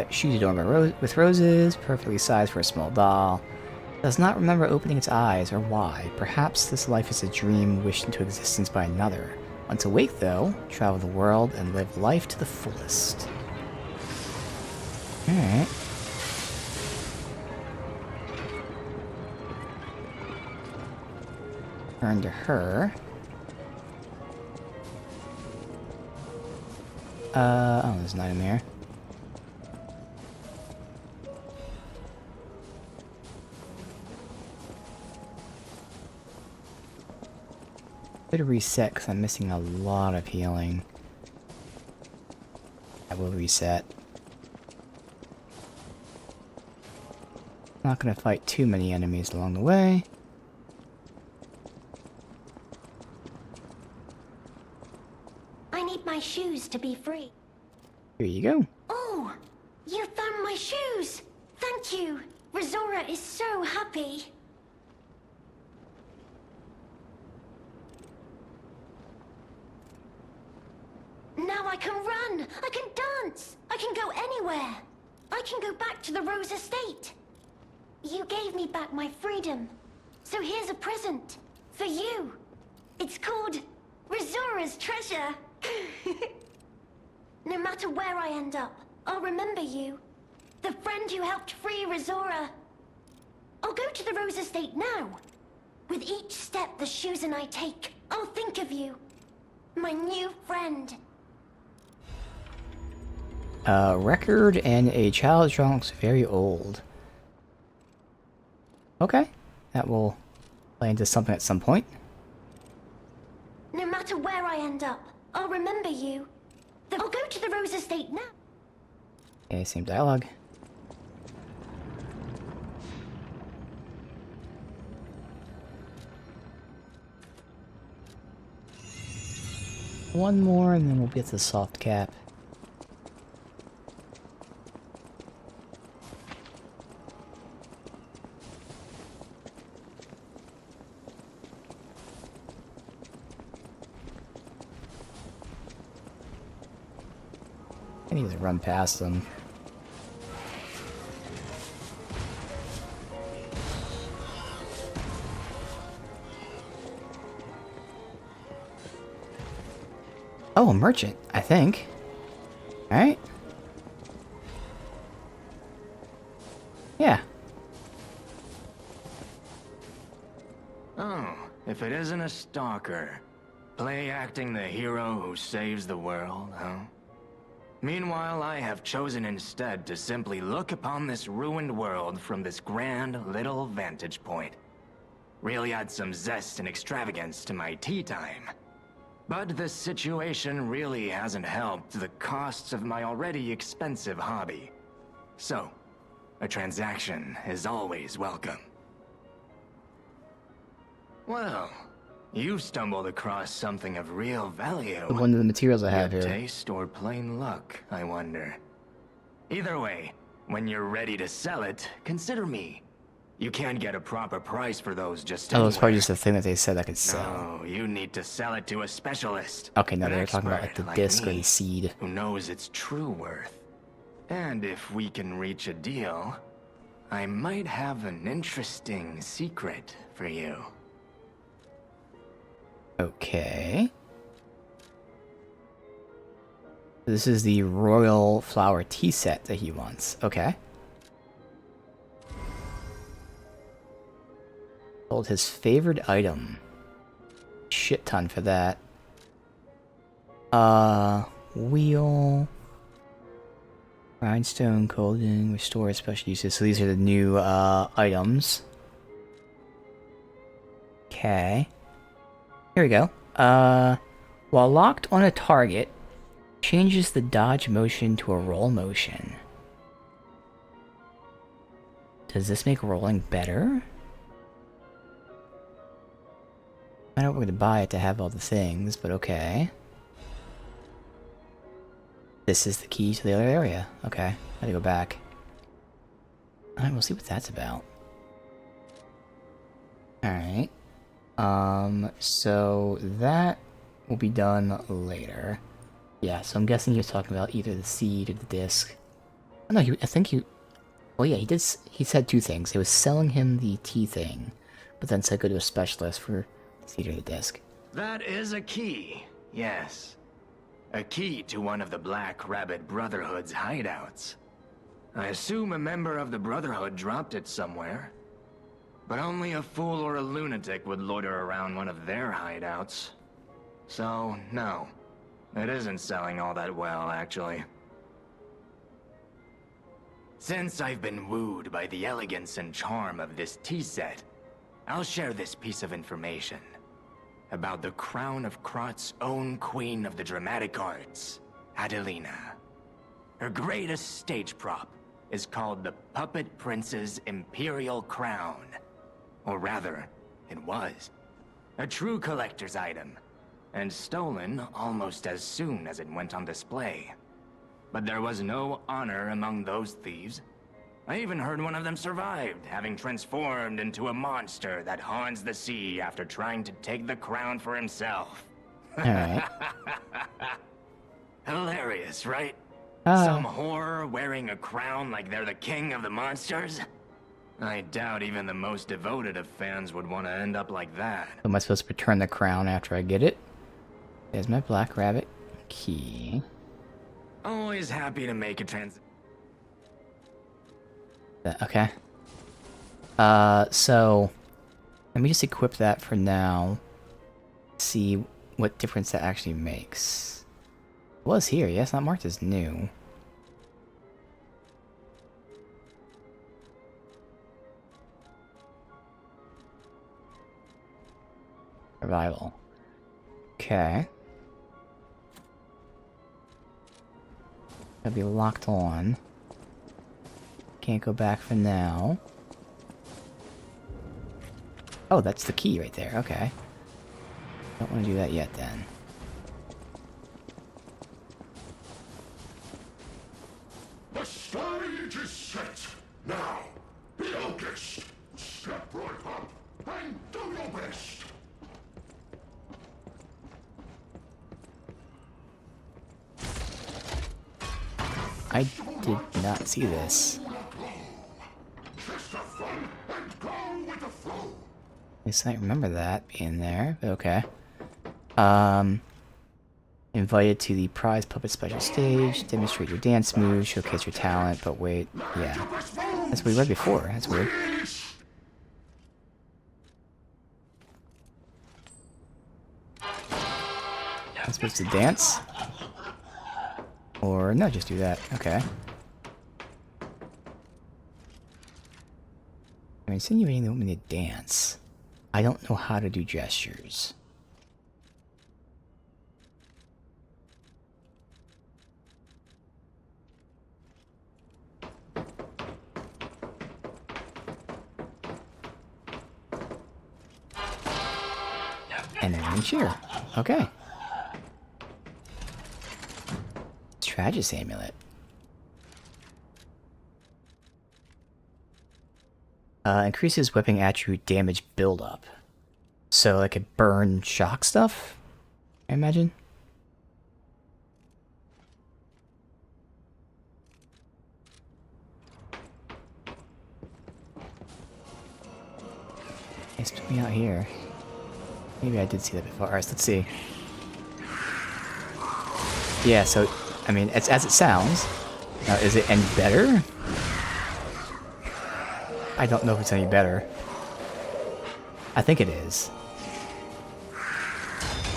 Shoes adorned by with roses, perfectly sized for a small doll. Does not remember opening its eyes or why. Perhaps this life is a dream wished into existence by another. Once awake, though, travel the world and live life to the fullest. Alright. Turn to her. Oh, there's an item here. Could reset because I'm missing a lot of healing. I will reset. Not gonna fight too many enemies along the way. I need my shoes to be free. Here you go. Oh, you found my shoes! Thank you! Rizora is so happy. Now I can run! I can dance! I can go anywhere! I can go back to the Rose Estate! You gave me back my freedom. So here's a present. For you. It's called Rizora's Treasure. No matter where I end up, I'll remember you. The friend who helped free Rizora. I'll go to the Rose Estate now. With each step the shoes and I take, I'll think of you. My new friend. Record and a child's drawing looks very old. Okay. That will play into something at some point. No matter where I end up, I'll remember you. I'll go to the Rose Estate now. Okay, same dialogue. One more and then we'll get the soft cap. I need to run past them. Oh, a merchant, I think. Alright. Yeah. Oh, if it isn't a stalker. Play acting the hero who saves the world, huh? Meanwhile, I have chosen instead to simply look upon this ruined world from this grand little vantage point. Really add some zest and extravagance to my tea time. But this situation really hasn't helped the costs of my already expensive hobby. So, a transaction is always welcome. Well, you've stumbled across something of real value. One of the materials I have Good here. taste or plain luck, I wonder. Either way, when you're ready to sell it, consider me. You can't get a proper price for those just Oh, it's probably anywhere. just a thing that they said I could sell. No, you need to sell it to a specialist. Okay, no, an they were talking about like expert the disc or me, the seed. who knows its true worth. And if we can reach a deal, I might have an interesting secret for you. Okay. This is the Royal Flower Tea set that he wants. Okay. Sold his favorite item. Shit ton for that. Wheel. Grindstone, Golden, Restore special uses. So these are the new, items. Okay. Here we go. While locked on a target, changes the dodge motion to a roll motion. Does this make rolling better? I know we're going to buy it to have all the things, but okay. This is the key to the other area. Okay, gotta go back. Alright, we'll see what that's about. Alright. So that will be done later. Yeah, so I'm guessing he was talking about either the seed or the disc. Oh, no, I think he... Well, yeah, he said two things. He was selling him the tea thing, but then said go to a specialist for the seed or the disc. That is a key, yes. A key to one of the Black Rabbit Brotherhood's hideouts. I assume a member of the Brotherhood dropped it somewhere. But only a fool or a lunatic would loiter around one of their hideouts. So, no. It isn't selling all that well, actually. Since I've been wooed by the elegance and charm of this tea set, I'll share this piece of information about the crown of Krot's own queen of the dramatic arts, Adelina. Her greatest stage prop is called the Puppet Prince's Imperial Crown. Or rather, it was. A true collector's item, and stolen almost as soon as it went on display. But there was no honor among those thieves. I even heard one of them survived, having transformed into a monster that haunts the sea after trying to take the crown for himself. Alright. Hilarious, right? Uh. Some horror wearing a crown like they're the king of the monsters? I doubt even the most devoted of fans would want to end up like that. Am I supposed to return the crown after I get it? There's my black rabbit key. Always happy to make a Okay. So let me just equip that for now. See what difference that actually makes. It was here, yes, not marked as new. Survival. Okay. Gotta be locked on. Can't go back for now. Oh, that's the key right there. Okay. Don't want to do that yet then. The stage is set. Now, be August. Step right up and do your best. I did not see this. Just have fun and go with the flow. At least I remember that being there, but okay. Invited to the prize puppet special stage, demonstrate your dance moves, showcase your talent, but wait, yeah. That's what we read before, that's weird. I'm supposed to dance? Or, no, just do that, okay. I'm insinuating they want me to dance. I don't know how to do gestures. And then cheer. Okay. Tragus amulet. Increases weapon attribute damage buildup. So I could burn shock stuff, I imagine. It's put me out here. Maybe I did see that before. Alright, let's see. Yeah, so, I mean, it's as it sounds. Now, is it any better? I don't know if it's any better. I think it is.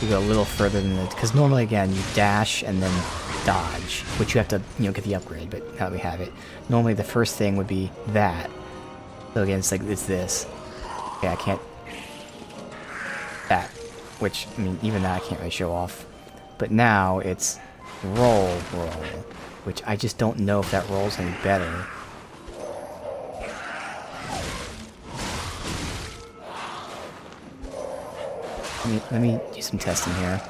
You go a little further than the... Because normally, again, you dash and then dodge, which you have to, you know, get the upgrade, but now we have it. Normally, the first thing would be that. So again, it's like, it's this. Okay, I can't... That. Which, I mean, even that I can't really show off. But now, it's roll, which I just don't know if that roll's any better. Let me do some testing here.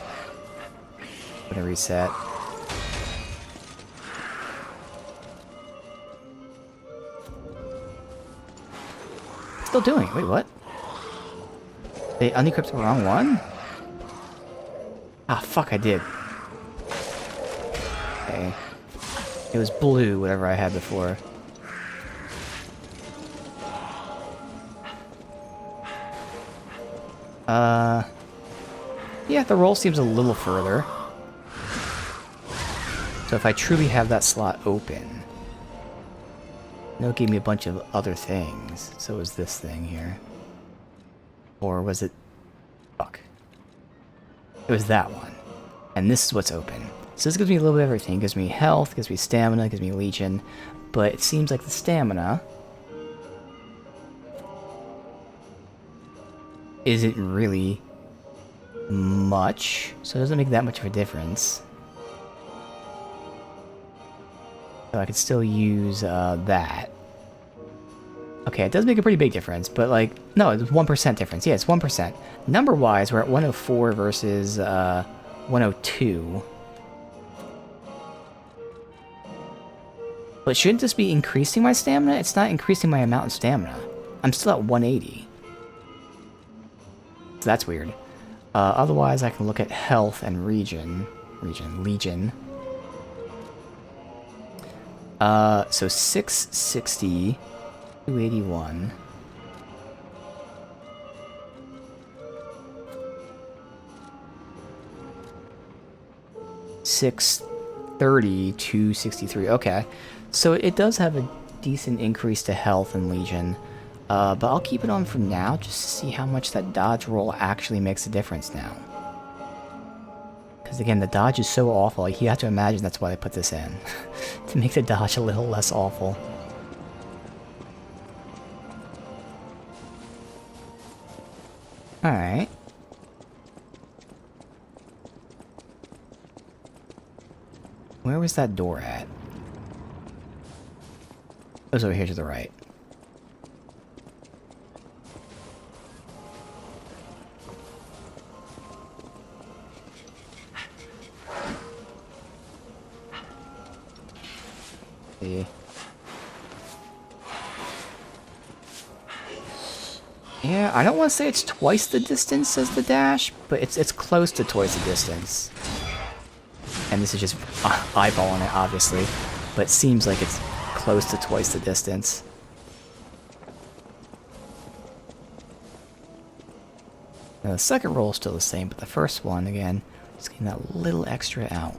I'm gonna reset. Still doing it. Wait, what? They unequipped the wrong one? Ah, fuck, I did. Okay. It was blue, whatever I had before. Yeah, the roll seems a little further. So if I truly have that slot open... No, it gave me a bunch of other things. So it was this thing here. Or was it... Fuck. It was that one. And this is what's open. So this gives me a little bit of everything. It gives me health, gives me stamina, gives me legion. But it seems like the stamina isn't really much. So it doesn't make that much of a difference. So I could still use that. Okay, it does make a pretty big difference, but like, no, it's 1% difference. Yeah, it's 1%. Number-wise, we're at 104 versus 102. But shouldn't this be increasing my stamina? It's not increasing my amount of stamina. I'm still at 180. So that's weird. Otherwise, I can look at health and legion. So 660, 281. $630, 263. Okay, so it does have a decent increase to health and legion, but I'll keep it on for now just to see how much that dodge roll actually makes a difference now. Because again, the dodge is so awful. Like, you have to imagine that's why they put this in to make the dodge a little less awful. All right. Where was that door at? It was over here to the right. See. Yeah, I don't want to say it's twice the distance as the dash, but it's close to twice the distance. And this is just eyeballing it, obviously, but it seems like it's close to twice the distance. Now, the second roll is still the same, but the first one, again, just getting that little extra out.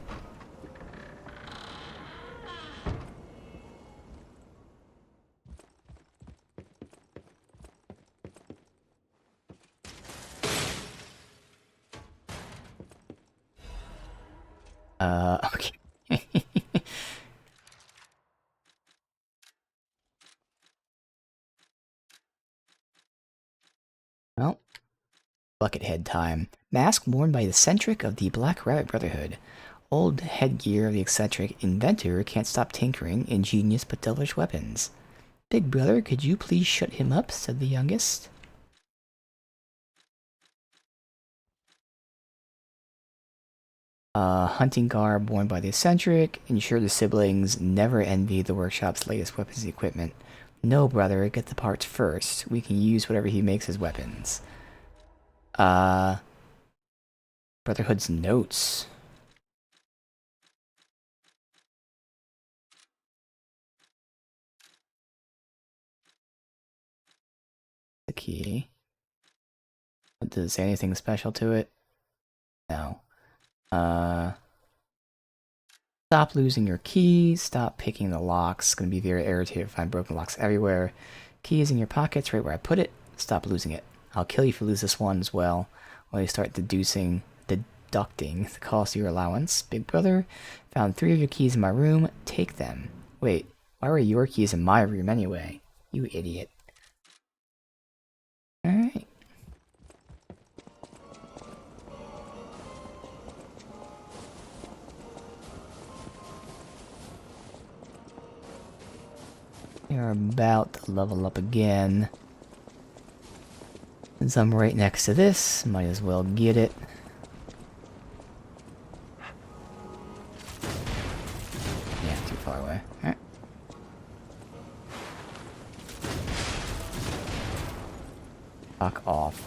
Okay. Well, Buckethead time. Mask worn by the eccentric of the Black Rabbit Brotherhood. Old headgear of the eccentric inventor can't stop tinkering ingenious but devilish weapons. Big brother, could you please shut him up? Said the youngest. Hunting garb worn by the eccentric. Ensure the siblings never envy the workshop's latest weapons and equipment. No, brother, get the parts first. We can use whatever he makes as weapons. Brotherhood's notes. The key. Does it say anything special to it? No. Stop losing your keys. Stop picking the locks. Gonna be very irritated to find broken locks everywhere. Key is in your pockets, right where I put it. Stop losing it. I'll kill you if you lose this one as well. While you start deducting the cost of your allowance. Big brother, found 3 of your keys in my room. Take them. Wait, why were your keys in my room anyway? You idiot. Alright. You're about to level up again. Since I'm right next to this, might as well get it. Yeah, too far away. Alright. Fuck off.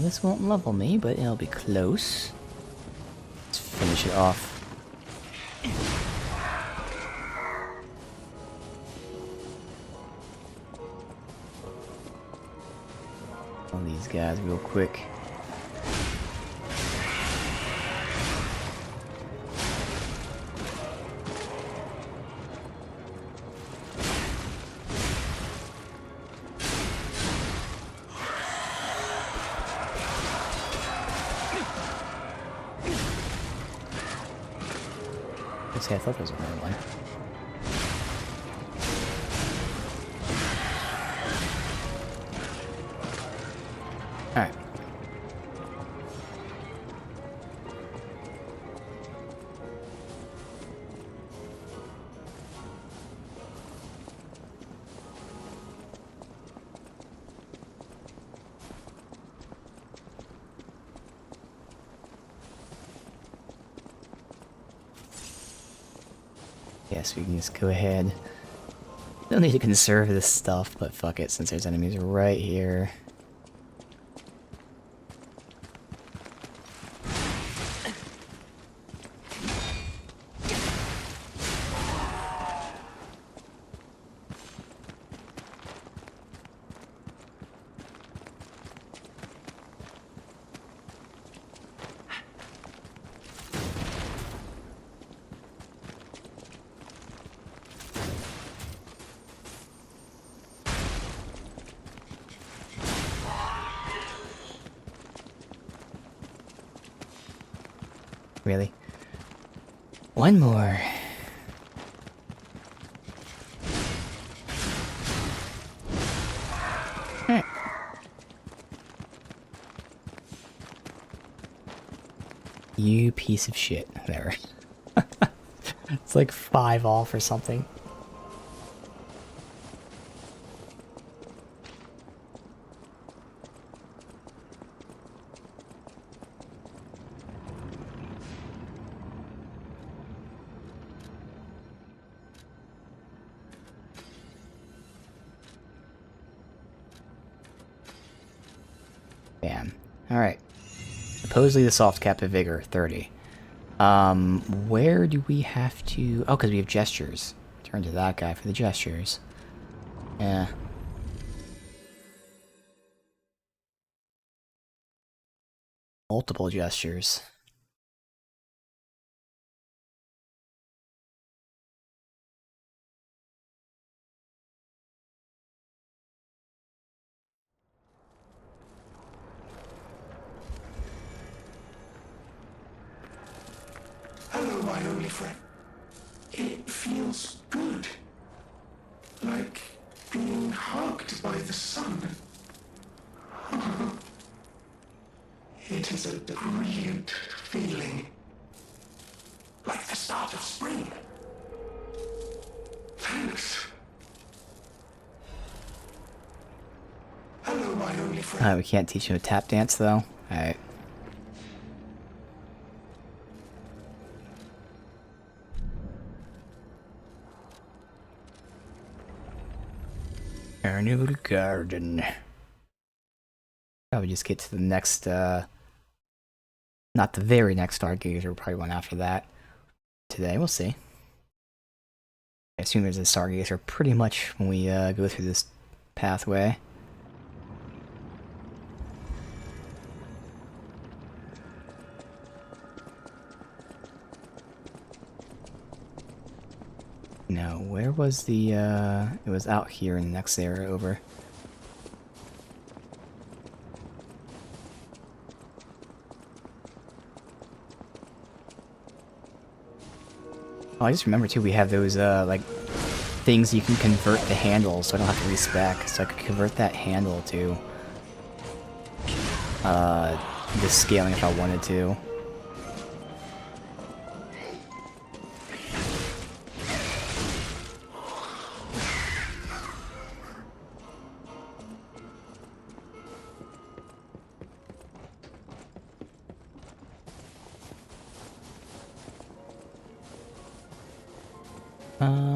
this won't level me, but it'll be close. Let's finish it off. All these guys real quick. I thought there was a red one. Alright. Yes, we can just go ahead. Don't need to conserve this stuff, but fuck it, since there's enemies right here. Really? One more. Alright. You piece of shit. There. It's like 5 off or something. Bam. Alright. Supposedly the soft cap of vigor, 30. Where do we have to... Oh, because we have gestures. Turn to that guy for the gestures. Yeah. Multiple gestures. Hello, my only friend. It feels good. Like being hugged by the sun. It is a brilliant feeling. Like the start of spring. Thanks. Hello, my only friend. We can't teach him a tap dance, though. Alright. Carnival Garden. Probably just get to the next, not the very next Stargazer, probably one after that. Today, we'll see. I assume there's a Stargazer pretty much when we go through this pathway. No, where was the, it was out here in the next area over. Oh, I just remember too, we have those, like, things you can convert the handle, so I don't have to respec. So I could convert that handle to, the scaling if I wanted to.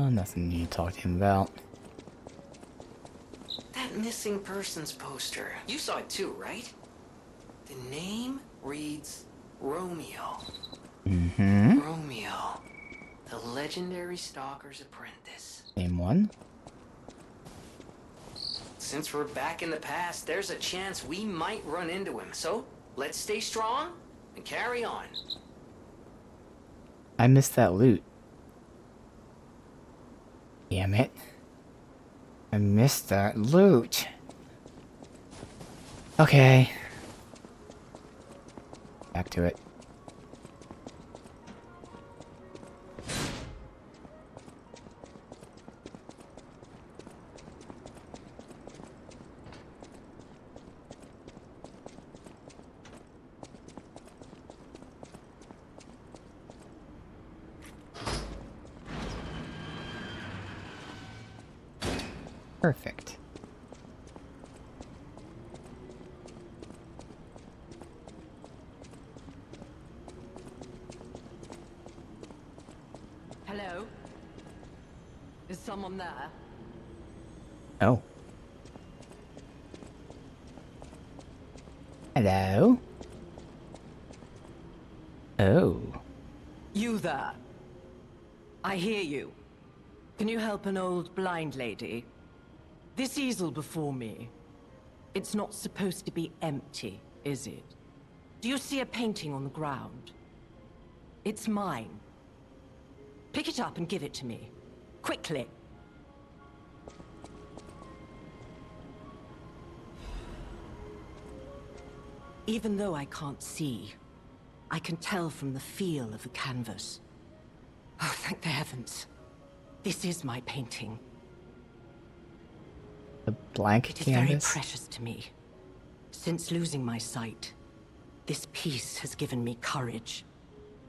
Nothing you need to talk to him about. That missing persons poster. You saw it too, right? The name reads Romeo. Mm-hmm. Romeo, the legendary stalker's apprentice. Same one. Since we're back in the past, there's a chance we might run into him. So, let's stay strong and carry on. I missed that loot. Damn it. I missed that loot. Okay. Back to it. Perfect. Hello? Is someone there? Oh. Hello? Oh. You there? I hear you. Can you help an old blind lady? This easel before me, it's not supposed to be empty, is it? Do you see a painting on the ground? It's mine. Pick it up and give it to me. Quickly. Even though I can't see, I can tell from the feel of the canvas. Oh, thank the heavens. This is my painting. The blank It is very canvas? precious to me. Since losing my sight, this piece has given me courage.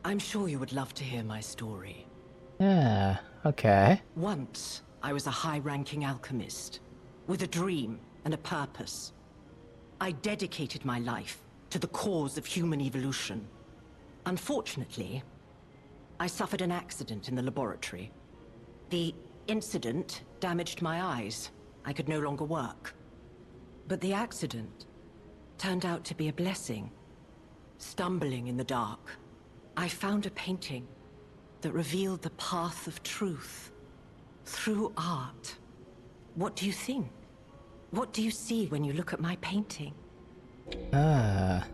I'm sure you would love to hear my story. Yeah, okay. Once, I was a high-ranking alchemist, with a dream and a purpose. I dedicated my life to the cause of human evolution. Unfortunately, I suffered an accident in the laboratory. The incident damaged my eyes. I could no longer work. But the accident turned out to be a blessing. Stumbling in the dark, I found a painting that revealed the path of truth through art. What do you think? What do you see when you look at my painting? Ah.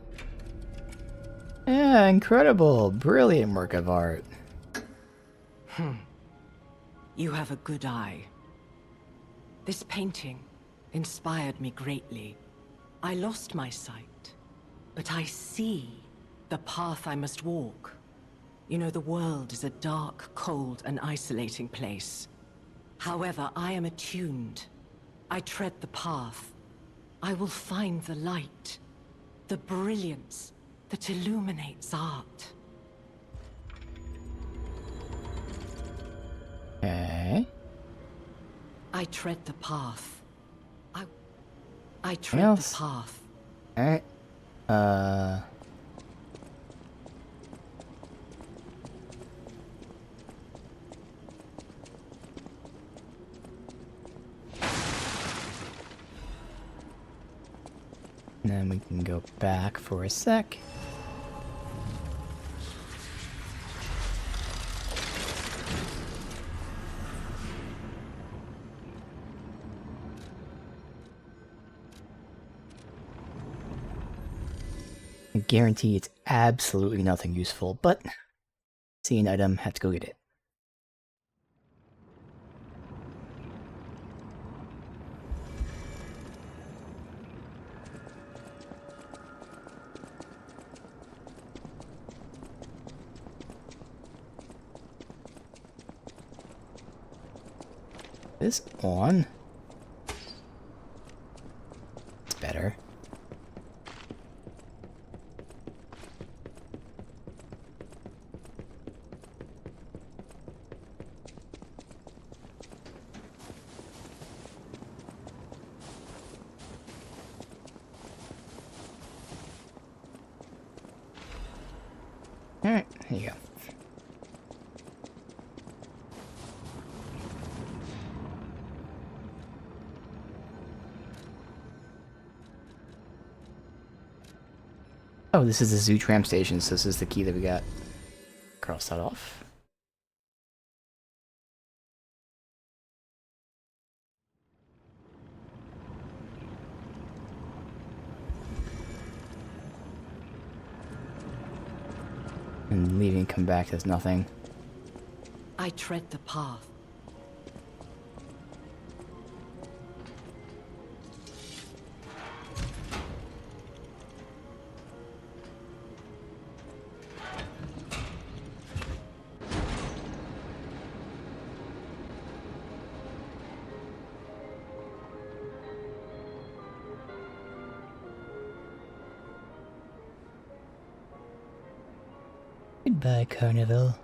Yeah, incredible. Brilliant work of art. You have a good eye. This painting inspired me greatly. I lost my sight, but I see the path I must walk. You know, the world is a dark, cold, and isolating place. However, I am attuned. I tread the path. I will find the light, the brilliance that illuminates art. Okay. I tread the path. I tread else? the path. Alright. And then we can go back for a sec. I guarantee it's absolutely nothing useful, but see an item, have to go get it. This on? It's better. Alright, here you go. Oh, this is the zoo tram station, so this is the key that we got. Cross that off. And leaving, come back, there's nothing. I tread the path. Goodbye, Carnival.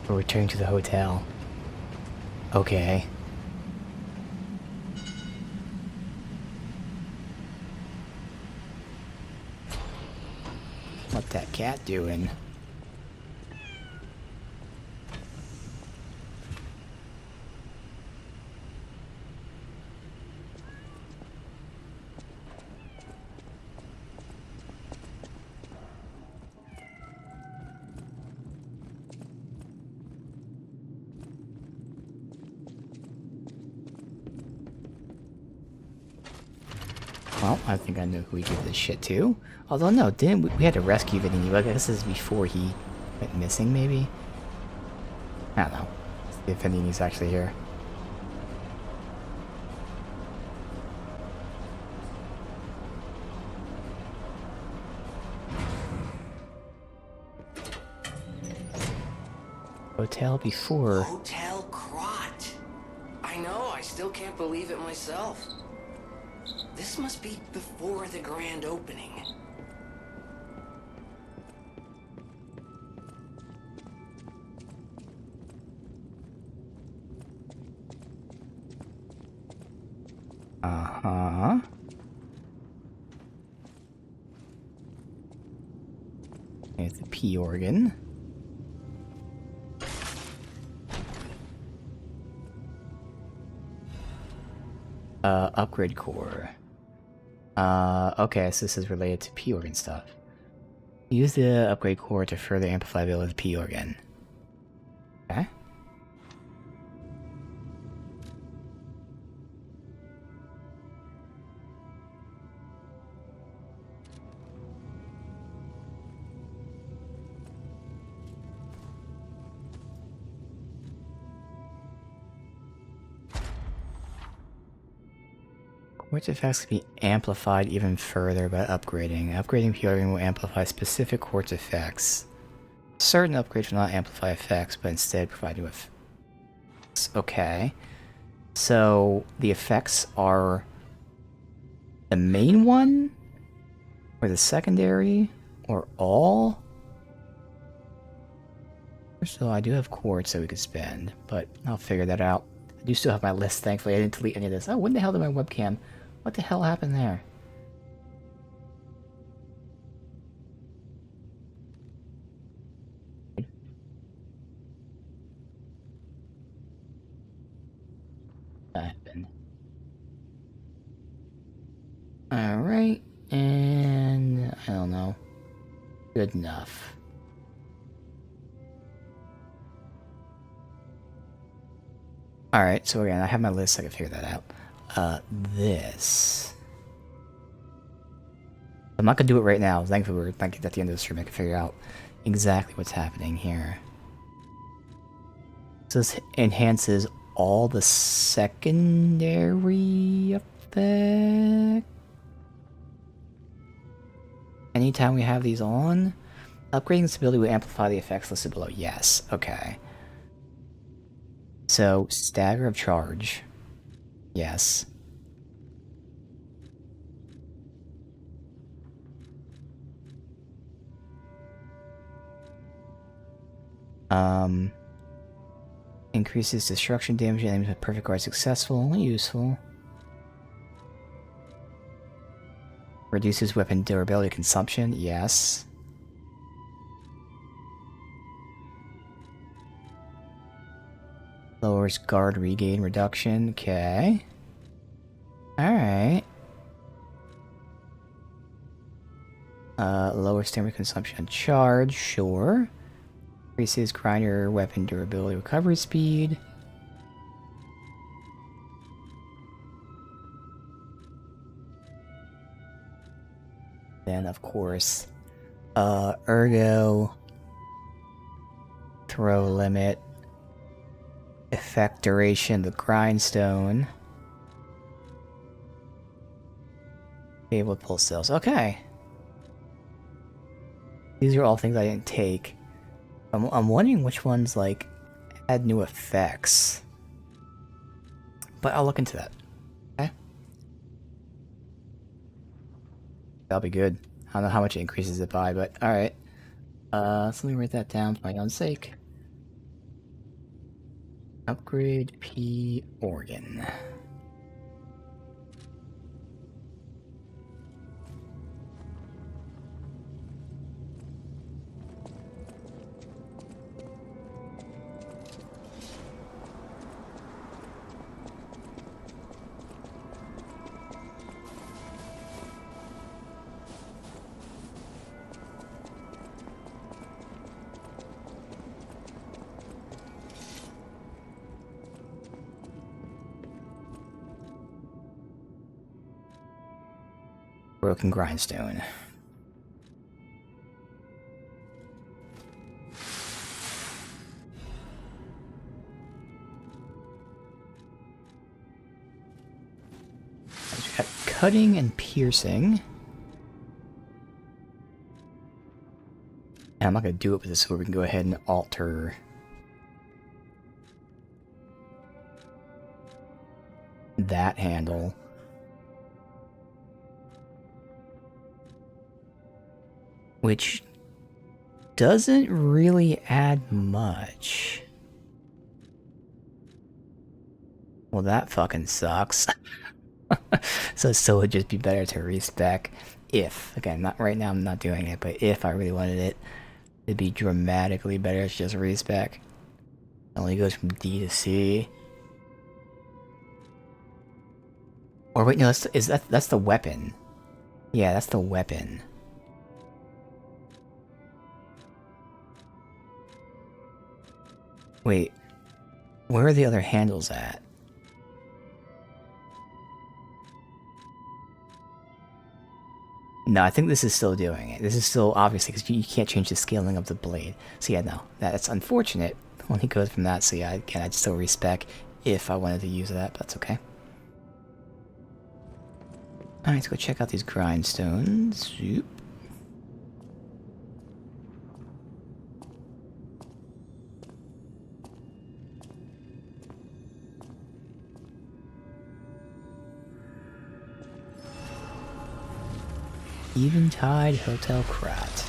We're returning to the hotel. Okay. What that cat doing? Well, I think I know who we give this shit to. Although, no, didn't we had to rescue Vinny. I guess this is before he went missing, maybe? I don't know. Let's see if Vinny's actually here. Hotel before. Hotel Crot. I know, I still can't believe it myself. This must be before the grand opening. Uh-huh. There's the P organ. Upgrade core. Okay, so this is related to P organ stuff. Use the upgrade core to further amplify the ability of the P organ. Okay. Quartz effects can be amplified even further by upgrading. Upgrading P organ will amplify specific quartz effects. Certain upgrades will not amplify effects, but instead provide you with... Okay. So, the effects are... the main one? Or the secondary? Or all? So I do have quartz that we could spend, but I'll figure that out. I do still have my list, thankfully. I didn't delete any of this. Oh, when the hell did my webcam... What the hell happened there? That happened. Alright, and... I don't know. Good enough. Alright, so again, I have my list, so I can figure that out. This... I'm not gonna do it right now. Thankfully, we're not at the end of the stream. I can figure out exactly what's happening here. So this enhances all the secondary effects. Anytime we have these on, upgrading stability will amplify the effects listed below. Yes. Okay. So stagger of charge. Yes. Increases destruction damage and enemies with perfect guard successful. Useful. Reduces weapon durability consumption, yes. Lowers guard regain reduction, okay. Alright. Lower stamina consumption and charge, sure. Increases grinder weapon durability recovery speed. Then, of course, ergo, throw limit, effect duration, the grindstone. Able to pull cells. Okay. These are all things I didn't take. I'm wondering which ones, like, had new effects. But I'll look into that. Okay? That'll be good. I don't know how much it increases it by, but alright. So let me write that down for my own sake. Upgrade P organ. Broken grindstone. We got cutting and piercing. And I'm not going to do it with this, so we can go ahead and alter that handle. Which doesn't really add much. Well, that fucking sucks. So it would just be better to respec if, again, not right now, I'm not doing it, but if I really wanted it, it'd be dramatically better to just respec. It only goes from D to C. Or wait, no, that's the weapon. Yeah, that's the weapon. Wait, where are the other handles at? No, I think this is still doing it. This is still, obviously, because you can't change the scaling of the blade. So yeah, no, that's unfortunate when it goes from that. So yeah, again, I'd still respec if I wanted to use that, but that's okay. Alright, let's go check out these grindstones. Zoop. Eventide Hotel Krat.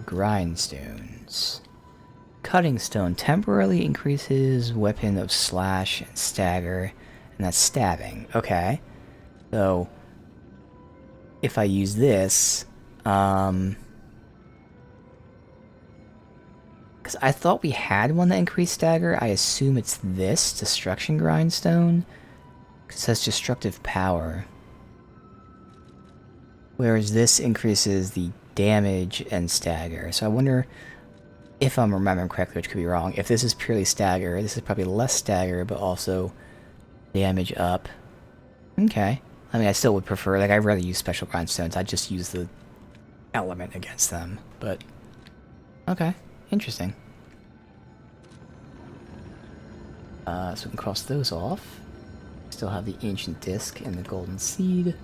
Grindstones. Cutting stone temporarily increases weapon of slash and stagger, and that's stabbing. Okay. So, if I use this, because I thought we had one that increased stagger, I assume it's this, Destruction Grindstone, because it says destructive power. Whereas this increases the damage and stagger. So I wonder if I'm remembering correctly, which could be wrong. If this is purely stagger, this is probably less stagger, but also damage up. Okay. I mean, I still would prefer, like, I'd rather use special grindstones. I'd just use the element against them, but okay. Interesting. So we can cross those off. Still have the ancient disc and the golden seed.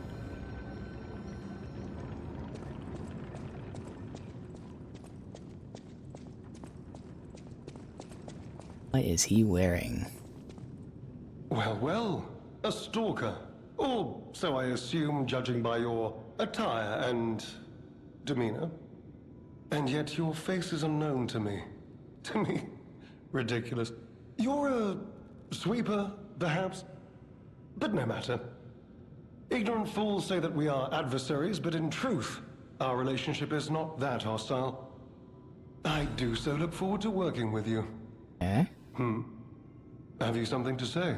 What is he wearing? Well, well, a stalker. Or so I assume, judging by your attire and demeanor. And yet your face is unknown to me. To me? Ridiculous. You're a Sweeper, perhaps? But no matter. Ignorant fools say that we are adversaries, but in truth, our relationship is not that hostile. I do so look forward to working with you. Eh? Have you something to say?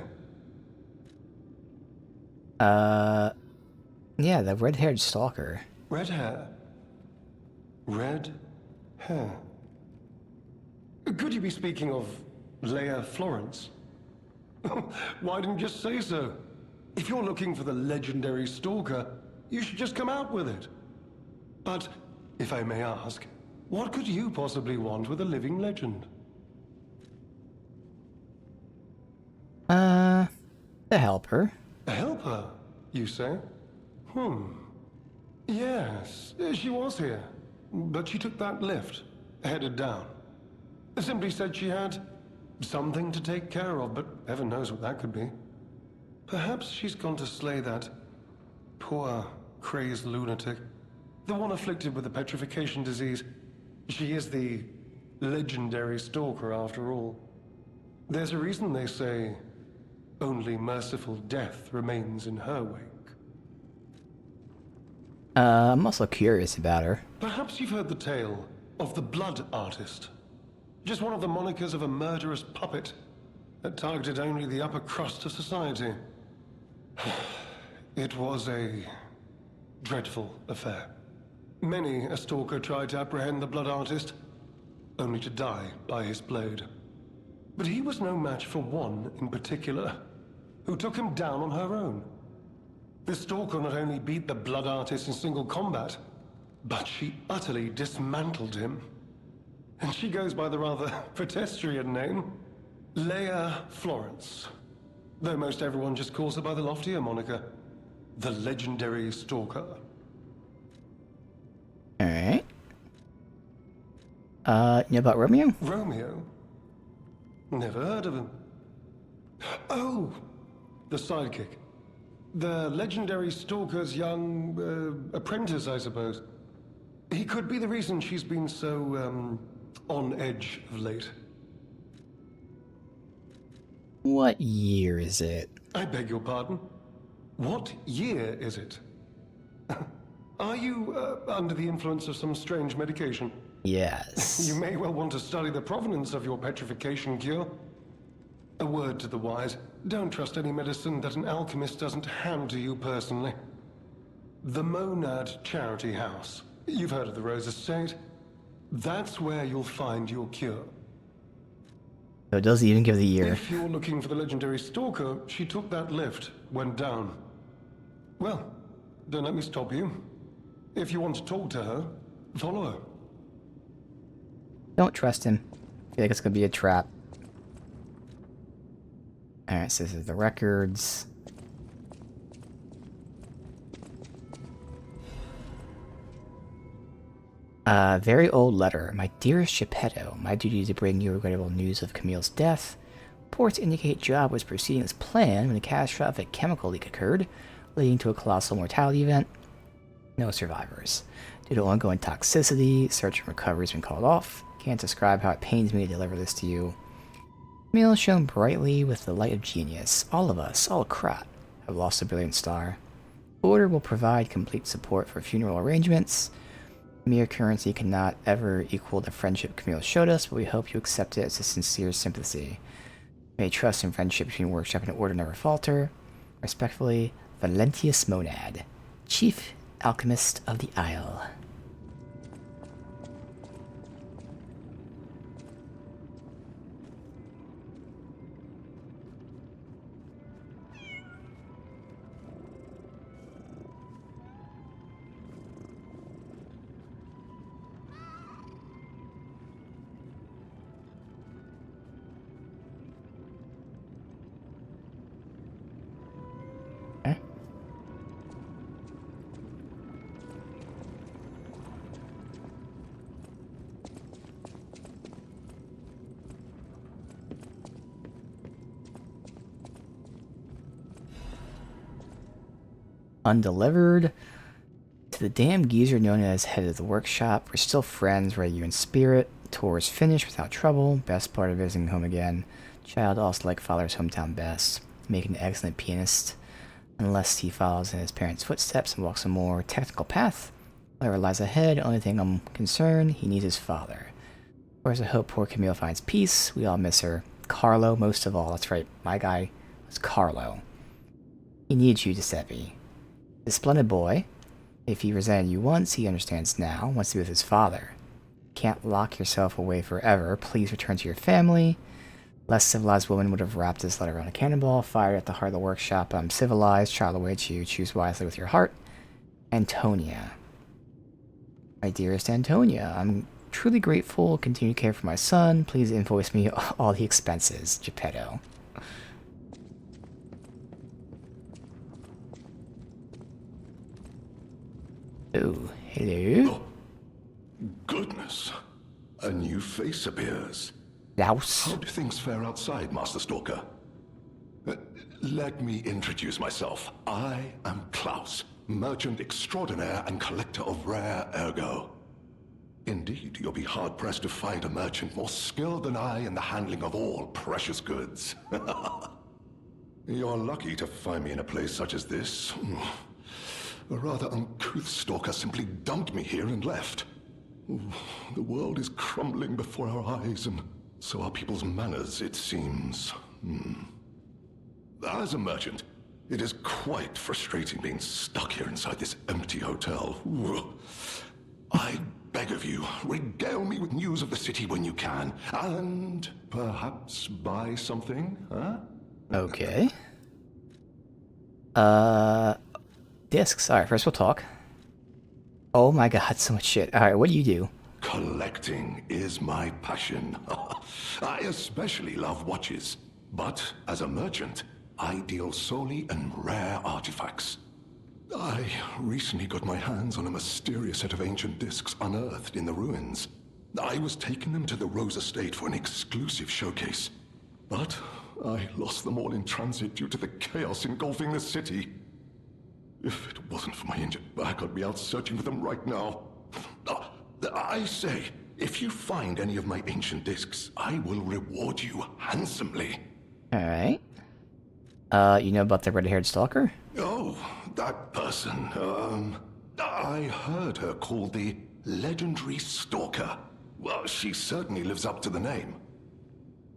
Yeah, the red-haired stalker. Red hair. Red hair. Could you be speaking of Leia Florence? Why didn't you just say so? If you're looking for the legendary stalker, you should just come out with it. But, if I may ask, what could you possibly want with a living legend? To help her. A helper, you say? Yes, she was here. But she took that lift, headed down. Simply said she had something to take care of, but heaven knows what that could be. Perhaps she's gone to slay that poor, crazed lunatic. The one afflicted with the petrification disease. She is the legendary stalker, after all. There's a reason they say only merciful death remains in her wake. I'm also curious about her. Perhaps you've heard the tale of the Blood Artist. Just one of the monikers of a murderous puppet that targeted only the upper crust of society. It was a dreadful affair. Many a stalker tried to apprehend the Blood Artist, only to die by his blade. But he was no match for one in particular, who took him down on her own. The stalker not only beat the Blood Artist in single combat, but she utterly dismantled him. And she goes by the rather pedestrian name, Leia Florence. Though most everyone just calls her by the loftier moniker, the legendary stalker. Alright. You know about Romeo? Romeo? Never heard of him. Oh, the sidekick. The legendary stalker's young, apprentice, I suppose. He could be the reason she's been so, on edge of late. What year is it? I beg your pardon? What year is it? Are you, under the influence of some strange medication? Yes. You may well want to study the provenance of your petrification cure. A word to the wise, don't trust any medicine that an alchemist doesn't hand to you personally. The Monad Charity House. You've heard of the Rose Estate? That's where you'll find your cure. So it doesn't even give the year. If you're looking for the legendary stalker, she took that lift, went down. Well, don't let me stop you. If you want to talk to her, follow her. Don't trust him. I feel like it's gonna be a trap. Alright, so this is the records. Very old letter. My dearest Geppetto, my duty to bring you regrettable news of Camille's death. Reports indicate Job was proceeding as planned when a catastrophic chemical leak occurred, leading to a colossal mortality event. No survivors. Due to ongoing toxicity, search and recovery has been called off. Can't describe how it pains me to deliver this to you. Camille shone brightly with the light of genius. All of us, all Krat, have lost a brilliant star. Order will provide complete support for funeral arrangements. Mere currency cannot ever equal the friendship Camille showed us, but we hope you accept it as a sincere sympathy. May trust and friendship between Workshop and Order never falter. Respectfully, Valentius Monad, Chief Alchemist of the Isle. Undelivered. To the damn geezer known as head of the workshop, we're still friends, ready you in spirit. Tour is finished without trouble. Best part of visiting home again. Child also liked father's hometown best, making an excellent pianist. Unless he follows in his parents' footsteps and walks a more technical path, whatever lies ahead, only thing I'm concerned, he needs his father. Of course, I hope poor Camille finds peace. We all miss her. Carlo, most of all. That's right, my guy was Carlo. He needs you, Giuseppe. The splendid boy. If he resented you once, he understands now, wants to be with his father. Can't lock yourself away forever. Please return to your family. Less civilized woman would have wrapped this letter around a cannonball, fired at the heart of the workshop. I'm civilized, child awaits you. Choose wisely with your heart. Antonia. My dearest Antonia, I'm truly grateful. Continue to care for my son. Please invoice me all the expenses. Geppetto. Oh, hello. Oh, goodness. A new face appears. Laus. How do things fare outside, Master Stalker? Let me introduce myself. I am Klaus, merchant extraordinaire and collector of rare ergo. Indeed, you'll be hard-pressed to find a merchant more skilled than I in the handling of all precious goods. You're lucky to find me in a place such as this. A rather uncouth stalker simply dumped me here and left. The world is crumbling before our eyes, and so are people's manners, it seems. As a merchant, it is quite frustrating being stuck here inside this empty hotel. I beg of you, regale me with news of the city when you can, and perhaps buy something, huh? Okay. Discs. Alright, first we'll talk. Oh my god, so much shit. Alright, what do you do? Collecting is my passion. I especially love watches. But as a merchant, I deal solely in rare artifacts. I recently got my hands on a mysterious set of ancient discs unearthed in the ruins. I was taking them to the Rose Estate for an exclusive showcase. But I lost them all in transit due to the chaos engulfing the city. If it wasn't for my injured back, I'd be out searching for them right now. I say, if you find any of my ancient discs, I will reward you handsomely. Alright. You know about the red-haired stalker? Oh, that person, I heard her called the legendary stalker. Well, she certainly lives up to the name.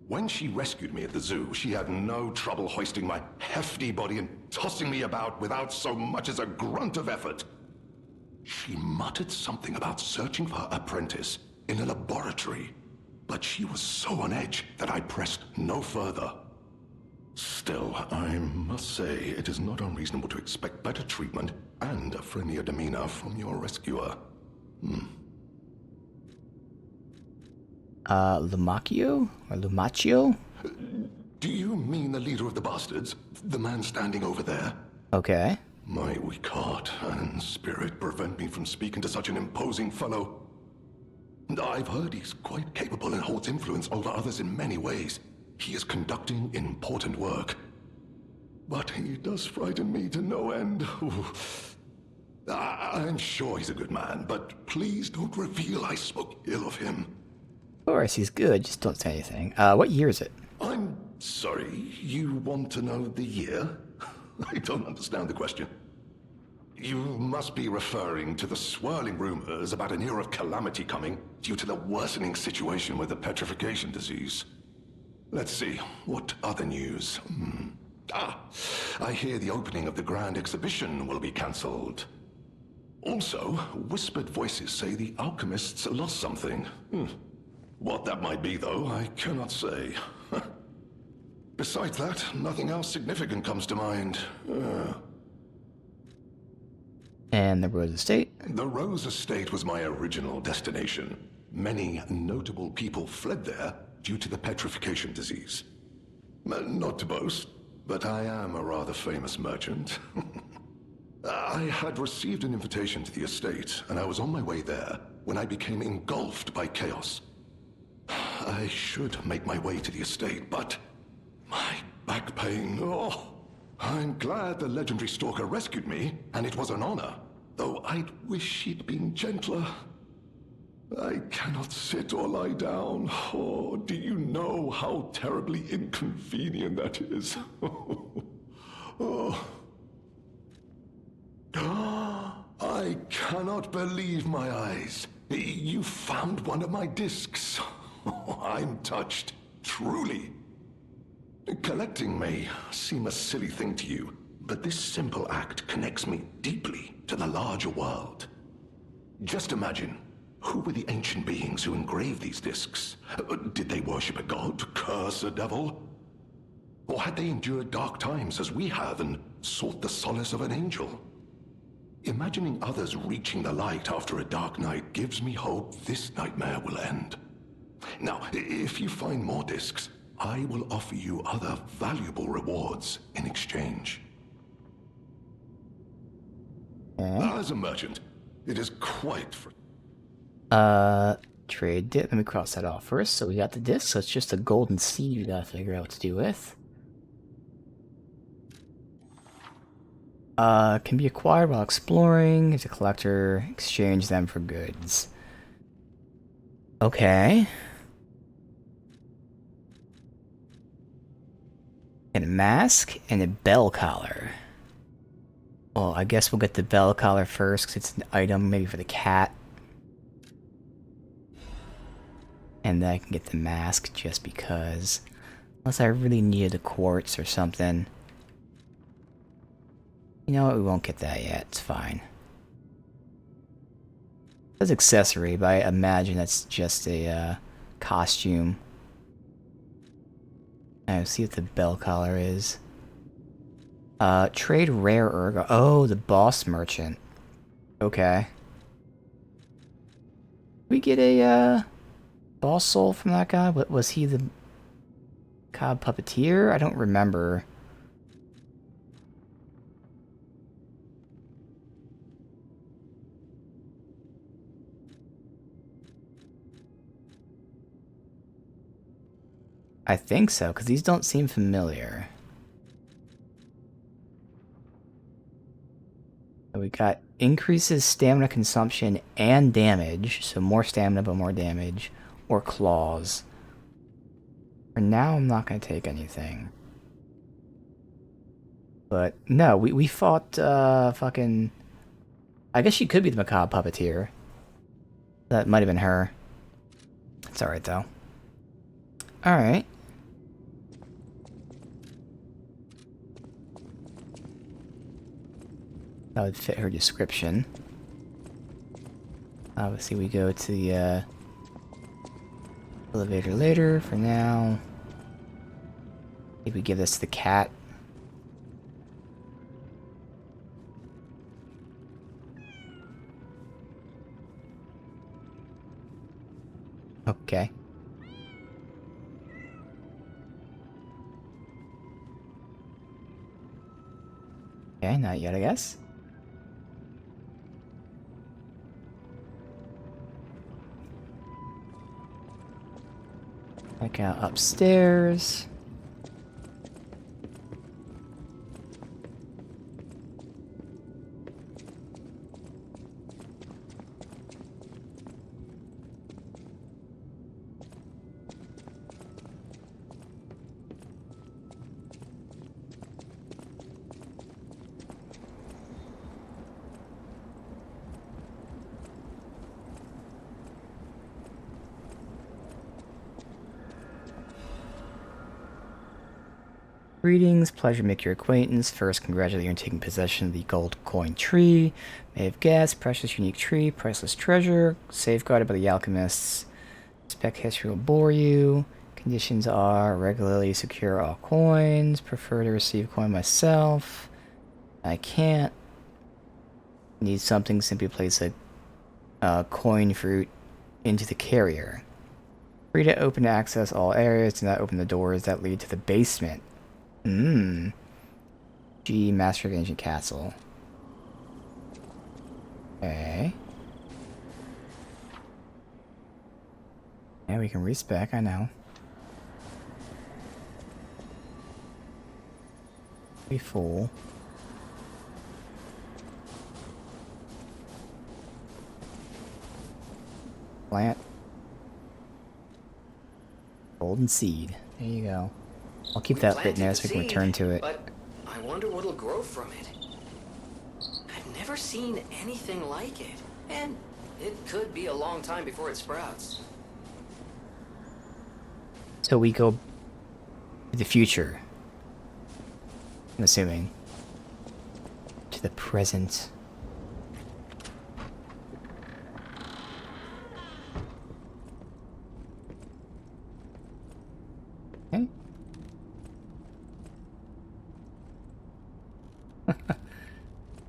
When she rescued me at the zoo, she had no trouble hoisting my hefty body and tossing me about without so much as a grunt of effort. She muttered something about searching for her apprentice in a laboratory, but she was so on edge that I pressed no further. Still, I must say it is not unreasonable to expect better treatment and a friendlier demeanor from your rescuer. Lumacchio? Or Lumacchio? Do you mean the leader of the bastards? The man standing over there? Okay. My weak heart and spirit prevent me from speaking to such an imposing fellow. I've heard he's quite capable and holds influence over others in many ways. He is conducting important work. But he does frighten me to no end. I'm sure he's a good man, but please don't reveal I spoke ill of him. Of course, he's good, just don't say anything. What year is it? I'm sorry, you want to know the year? I don't understand the question. You must be referring to the swirling rumors about an era of calamity coming due to the worsening situation with the petrification disease. Let's see, what other news? I hear the opening of the Grand Exhibition will be cancelled. Also, whispered voices say the alchemists lost something. What that might be, though, I cannot say. Besides that, nothing else significant comes to mind. And the Rose Estate? The Rose Estate was my original destination. Many notable people fled there due to the petrification disease. Not to boast, but I am a rather famous merchant. I had received an invitation to the estate, and I was on my way there when I became engulfed by chaos. I should make my way to the estate, but my back pain, I'm glad the legendary stalker rescued me, and it was an honor, though I'd wish he'd been gentler. I cannot sit or lie down. Oh, do you know how terribly inconvenient that is? Oh. I cannot believe my eyes. You found one of my discs. I'm touched, truly. Collecting may seem a silly thing to you, but this simple act connects me deeply to the larger world. Just imagine, who were the ancient beings who engraved these discs? Did they worship a god, curse a devil? Or had they endured dark times as we have and sought the solace of an angel? Imagining others reaching the light after a dark night gives me hope this nightmare will end. Now, if you find more discs, I will offer you other valuable rewards in exchange. As a merchant, it is quite... Trade dit. Let me cross that off first. So we got the disc, so it's just a golden seed we gotta figure out what to do with. Can be acquired while exploring. As a collector, exchange them for goods. Okay. And a mask and a bell collar. Well, I guess we'll get the bell collar first, because it's an item maybe for the cat. And then I can get the mask just because. Unless I really needed a quartz or something. You know what, we won't get that yet, it's fine. It says accessory, but I imagine that's just a costume. Let's see what the bell collar is. Trade rare ergo. Oh, the boss merchant. Okay. We get a boss soul from that guy? What was he, the cob puppeteer? I don't remember. I think so, because these don't seem familiar. So we got increases stamina consumption and damage, so more stamina but more damage, or claws. For now, I'm not going to take anything. But, no, we fought, fucking... I guess she could be the macabre puppeteer. That might have been her. It's alright, though. Alright. That would fit her description. Obviously, we go to the elevator later. For now, I think we give this to the cat. Okay. Okay, not yet, I guess. Check out upstairs. Greetings, pleasure to make your acquaintance. First, congratulate you on taking possession of the gold coin tree. May have guessed, precious unique tree, priceless treasure, safeguarded by the alchemists. Spec history will bore you. Conditions are regularly secure all coins. Prefer to receive coin myself. I can't. Need something, simply place a coin fruit into the carrier. Free to open to access all areas. Do not open the doors that lead to the basement. G, Master of Ancient Castle. Okay. Yeah, we can respec, I know. Be full. plant. Golden seed. There you go. I'll keep that lit in there so we can return to it. But I wonder what'll grow from it. I've never seen anything like it, and it could be a long time before it sprouts. So we go to the future. I'm assuming. To the present. Okay.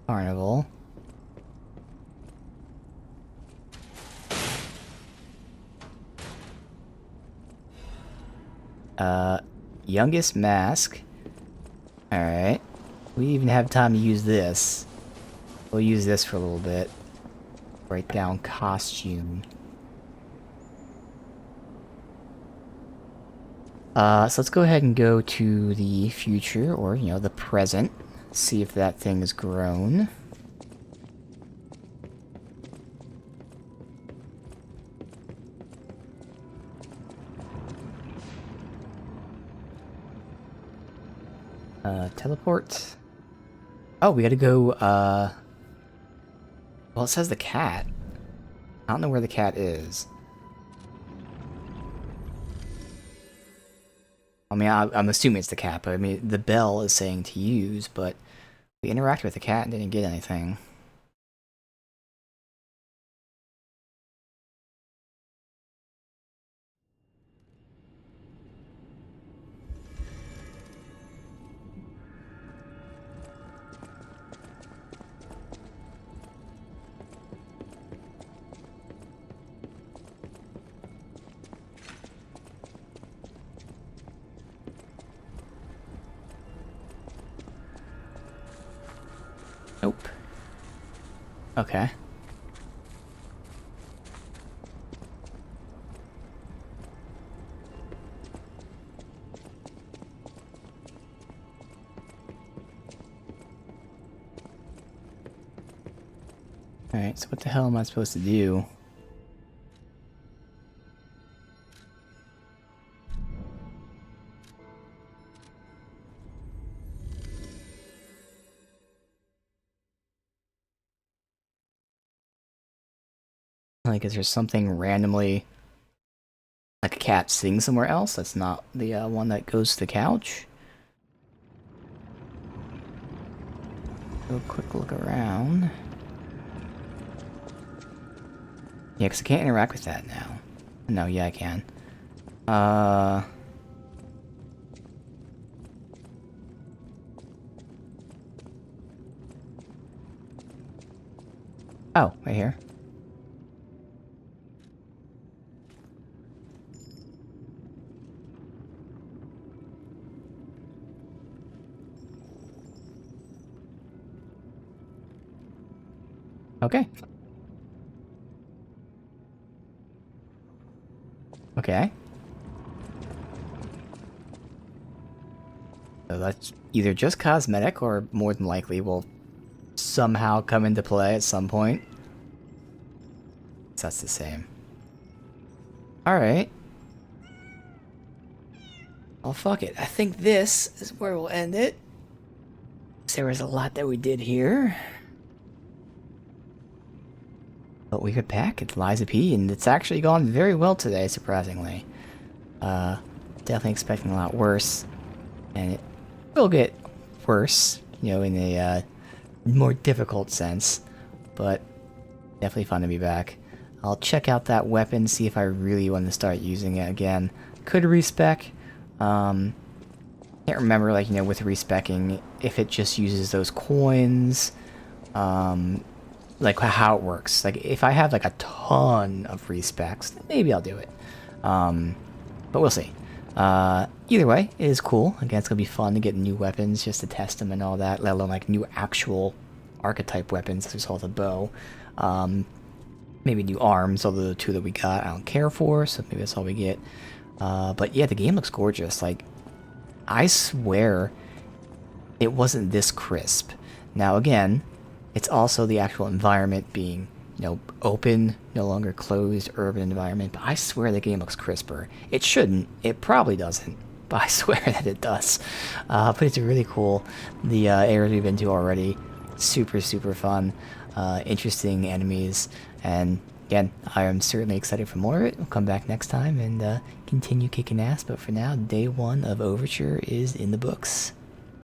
Carnival. Youngest mask. Alright. We even have time to use this. We'll use this for a little bit. Write down costume. So let's go ahead and go to the future, or, you know, the present. See if that thing has grown. Teleport. Oh, we gotta go, well, it says the cat. I don't know where the cat is. I mean, I'm assuming it's the cat, but I mean, the bell is saying to use, but we interacted with the cat and didn't get anything. Nope. Okay. Alright, so what the hell am I supposed to do? Like, is there something randomly, like a cat sitting somewhere else? That's not the one that goes to the couch? Do a quick look around. Yeah, because I can't interact with that now. No, yeah, I can. Oh, right here. Okay. Okay. So that's either just cosmetic or more than likely will somehow come into play at some point. So that's the same. Alright. Well, fuck it. I think this is where we'll end it. There was a lot that we did here. But we could pack. It's Liza P, and it's actually gone very well today, surprisingly. Definitely expecting a lot worse. And it will get worse, you know, in a more difficult sense. But definitely fun to be back. I'll check out that weapon, see if I really want to start using it again. Could respec. Can't remember, like, you know, with respecing, if it just uses those coins. Like how it works. Like if I have like a ton of respecs, maybe I'll do it. But we'll see. Either way, it is cool. Again, it's gonna be fun to get new weapons just to test them and all that, let alone like new actual archetype weapons, as we saw the bow. Maybe new arms, although the two that we got I don't care for, so maybe that's all we get. But yeah, the game looks gorgeous. Like, I swear it wasn't this crisp. Now again, it's also the actual environment being open, no longer closed urban environment. But I swear the game looks crisper. It shouldn't. It probably doesn't. But I swear that it does. But it's really cool. The areas we've been to already, super, super fun. Interesting enemies. And again, I am certainly excited for more of it. We'll come back next time and continue kicking ass. But for now, day 1 of Overture is in the books.